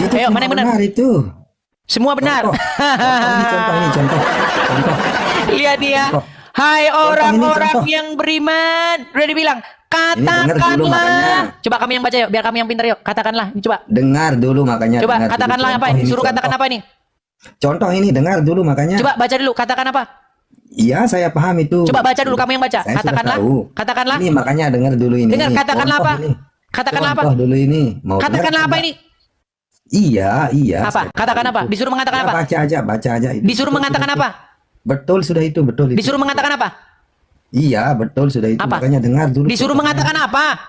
Itu ayo, mana yang benar? Itu. Semua benar. Contoh. Lihat nih ya. Hai orang-orang yang beriman. Udah dibilang. Katakanlah. Coba kami yang baca yuk. Biar kami yang pintar yuk. Katakanlah. Coba. Dengar dulu makanya. Coba katakanlah apa ini? Suruh katakan apa ini? Contoh ini dengar dulu makanya. Coba baca dulu. Katakan apa? Iya, saya paham itu. Coba baca dulu. Kamu yang baca. Katakanlah. Ini makanya dengar dulu ini. Dengar. Katakanlah apa? Katakanlah apa? Dulu ini. Katakanlah apa ini? Iya. Apa? Katakan apa? Disuruh mengatakan apa? Baca aja. Disuruh mengatakan apa? Betul sudah itu, betul itu. Disuruh mengatakan apa? Iya, betul sudah itu. Apa? Makanya dengar dulu. Disuruh mengatakan apa?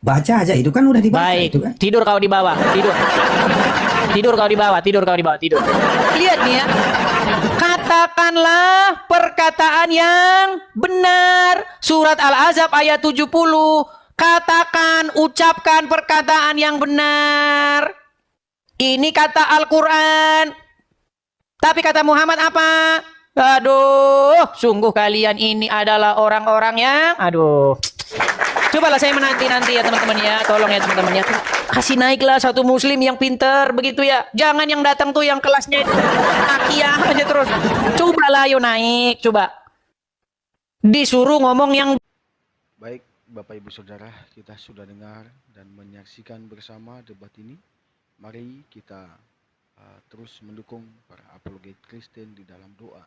Baca aja, itu kan udah dibaca. Baik. Itu kan. Tidur kau di bawah. Tidur kau di bawah. Lihat nih ya. Katakanlah perkataan yang benar. Surat Al-Ahzab ayat 70. Katakan, ucapkan perkataan yang benar. Ini kata Al-Quran. Tapi kata Muhammad apa? Aduh, sungguh kalian ini adalah orang-orang yang... Aduh. Cobalah saya menanti-nanti ya teman-teman ya. Tolong ya teman-teman ya. kasih naiklah satu muslim yang pinter begitu ya. Jangan yang datang tuh yang kelasnya itu akiyah aja terus. Cobalah ayo naik, coba. Disuruh ngomong yang Baik, Bapak Ibu Saudara, kita sudah dengar dan menyaksikan bersama debat ini. Mari kita terus mendukung para apologet Kristen di dalam doa.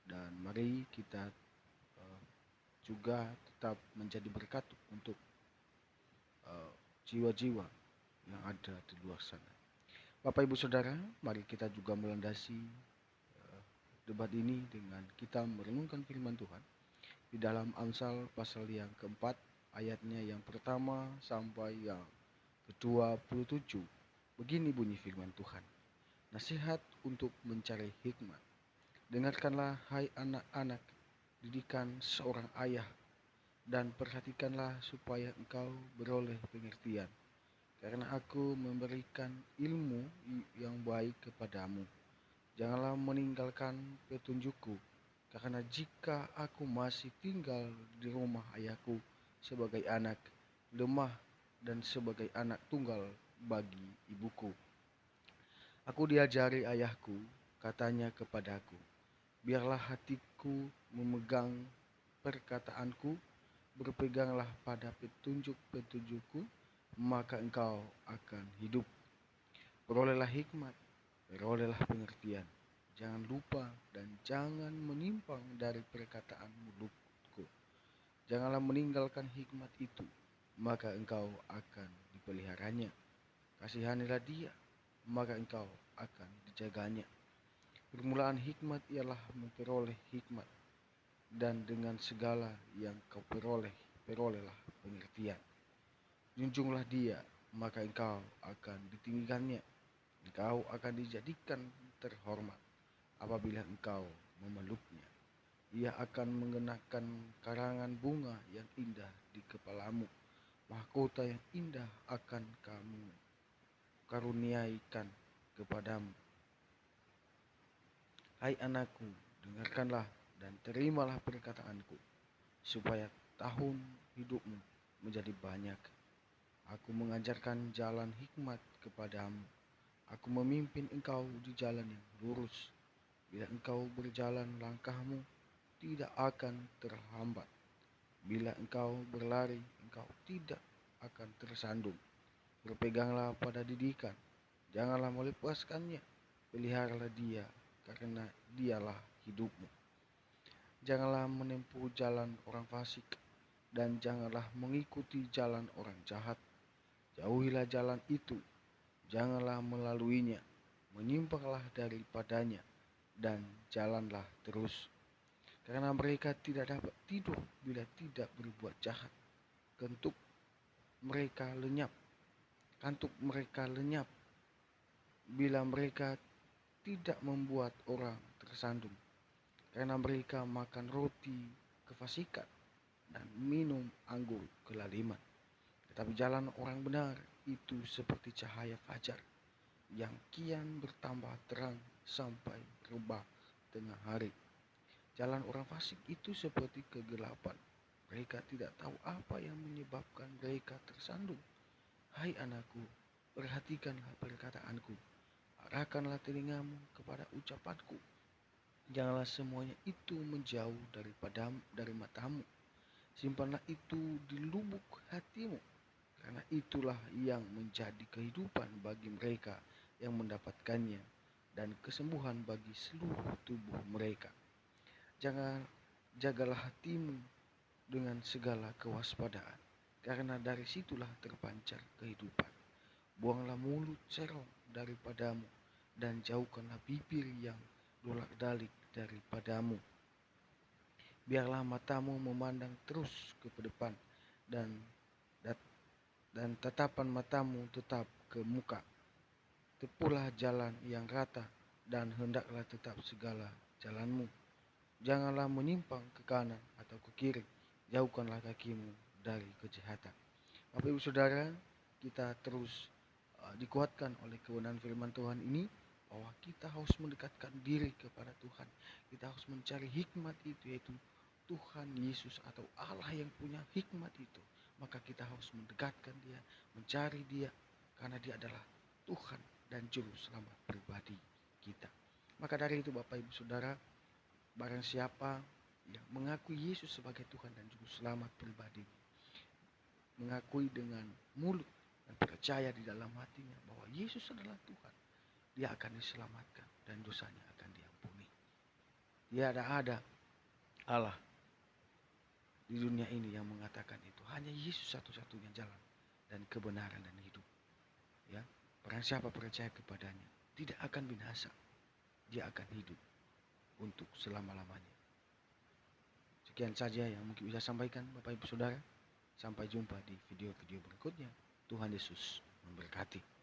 Dan mari kita juga tetap menjadi berkat untuk jiwa-jiwa yang ada di luar sana. Bapak Ibu Saudara, mari kita juga melandasi debat ini dengan kita merenungkan firman Tuhan di dalam Amsal pasal yang keempat, ayatnya yang pertama sampai yang ke-27. Begini bunyi firman Tuhan. Nasihat untuk mencari hikmat. Dengarkanlah hai anak-anak didikan seorang ayah, dan perhatikanlah supaya engkau beroleh pengertian. Karena aku memberikan ilmu yang baik kepadamu. Janganlah meninggalkan petunjukku, karena jika aku masih tinggal di rumah ayahku sebagai anak lemah dan sebagai anak tunggal bagi ibuku. Aku diajari ayahku, katanya kepadaku, biarlah hatiku memegang perkataanku, berpeganglah pada petunjuk-petunjukku, maka engkau akan hidup. Perolehlah hikmat, perolehlah pengertian. Jangan lupa dan jangan menyimpang dari perkataan mulutku. Janganlah meninggalkan hikmat itu, maka engkau akan dipeliharanya. Kasihanilah dia, maka engkau akan dijaganya. Permulaan hikmat ialah memperoleh hikmat, dan dengan segala yang kau perolehlah pengertian. Junjunglah dia, maka engkau akan ditinggikannya. Engkau akan dijadikan terhormat apabila engkau memeluknya. Ia akan mengenakan karangan bunga yang indah di kepalamu. Mahkota yang indah akan kamu karuniaikan kepadamu. Hai anakku, dengarkanlah dan terimalah perkataanku, supaya tahun hidupmu menjadi banyak. Aku mengajarkan jalan hikmat kepadamu. Aku memimpin engkau di jalan yang lurus. Bila engkau berjalan, langkahmu tidak akan terhambat. Bila engkau berlari, engkau tidak akan tersandung. Berpeganglah pada didikan, janganlah melepaskannya. Peliharalah dia, karena dialah hidupmu. Janganlah menempuh jalan orang fasik, dan janganlah mengikuti jalan orang jahat. Jauhilah jalan itu, janganlah melaluinya. Menyimpanglah daripadanya, dan jalanlah terus. Karena mereka tidak dapat tidur bila tidak berbuat jahat. Kantuk mereka lenyap bila mereka tidak membuat orang tersandung. Karena mereka makan roti kefasikan dan minum anggur kelaliman. Tetapi jalan orang benar itu seperti cahaya fajar yang kian bertambah terang sampai rebah tengah hari. Jalan orang fasik itu seperti kegelapan. Mereka tidak tahu apa yang menyebabkan mereka tersandung. Hai anakku, perhatikanlah perkataanku. Arahkanlah telingamu kepada ucapanku. Janganlah semuanya itu menjauh dari matamu. Simpanlah itu di lubuk hatimu. Karena itulah yang menjadi kehidupan bagi mereka yang mendapatkannya, dan kesembuhan bagi seluruh tubuh mereka. Jagalah hatimu dengan segala kewaspadaan, karena dari situlah terpancar kehidupan. Buanglah mulut serong daripadamu, dan jauhkanlah bibir yang dolak-dalik daripadamu. Biarlah matamu memandang terus ke depan, dan tatapan matamu tetap ke muka. Tepuhlah jalan yang rata, dan hendaklah tetap segala jalanmu. Janganlah menyimpang ke kanan atau ke kiri. Jauhkanlah kakimu dari kejahatan. Bapak Ibu Saudara, kita terus dikuatkan oleh kebenaran firman Tuhan ini, bahwa kita harus mendekatkan diri kepada Tuhan. Kita harus mencari hikmat itu, yaitu Tuhan Yesus atau Allah yang punya hikmat itu. Maka kita harus mendekatkan dia, mencari dia, karena dia adalah Tuhan dan Juru Selamat pribadi kita. Maka dari itu Bapak Ibu Saudara, barang siapa yang mengakui Yesus sebagai Tuhan dan Juru Selamat pribadi, mengakui dengan mulut dan percaya di dalam hatinya bahwa Yesus adalah Tuhan, dia akan diselamatkan dan dosanya akan diampuni. Tiada ada Allah di dunia ini yang mengatakan itu. Hanya Yesus satu-satunya jalan dan kebenaran dan hidup. Ya, barang siapa percaya kepadanya tidak akan binasa, dia akan hidup untuk selama-lamanya. Sekian saja yang mungkin bisa sampaikan Bapak Ibu Saudara. Sampai jumpa di video-video berikutnya. Tuhan Yesus memberkati.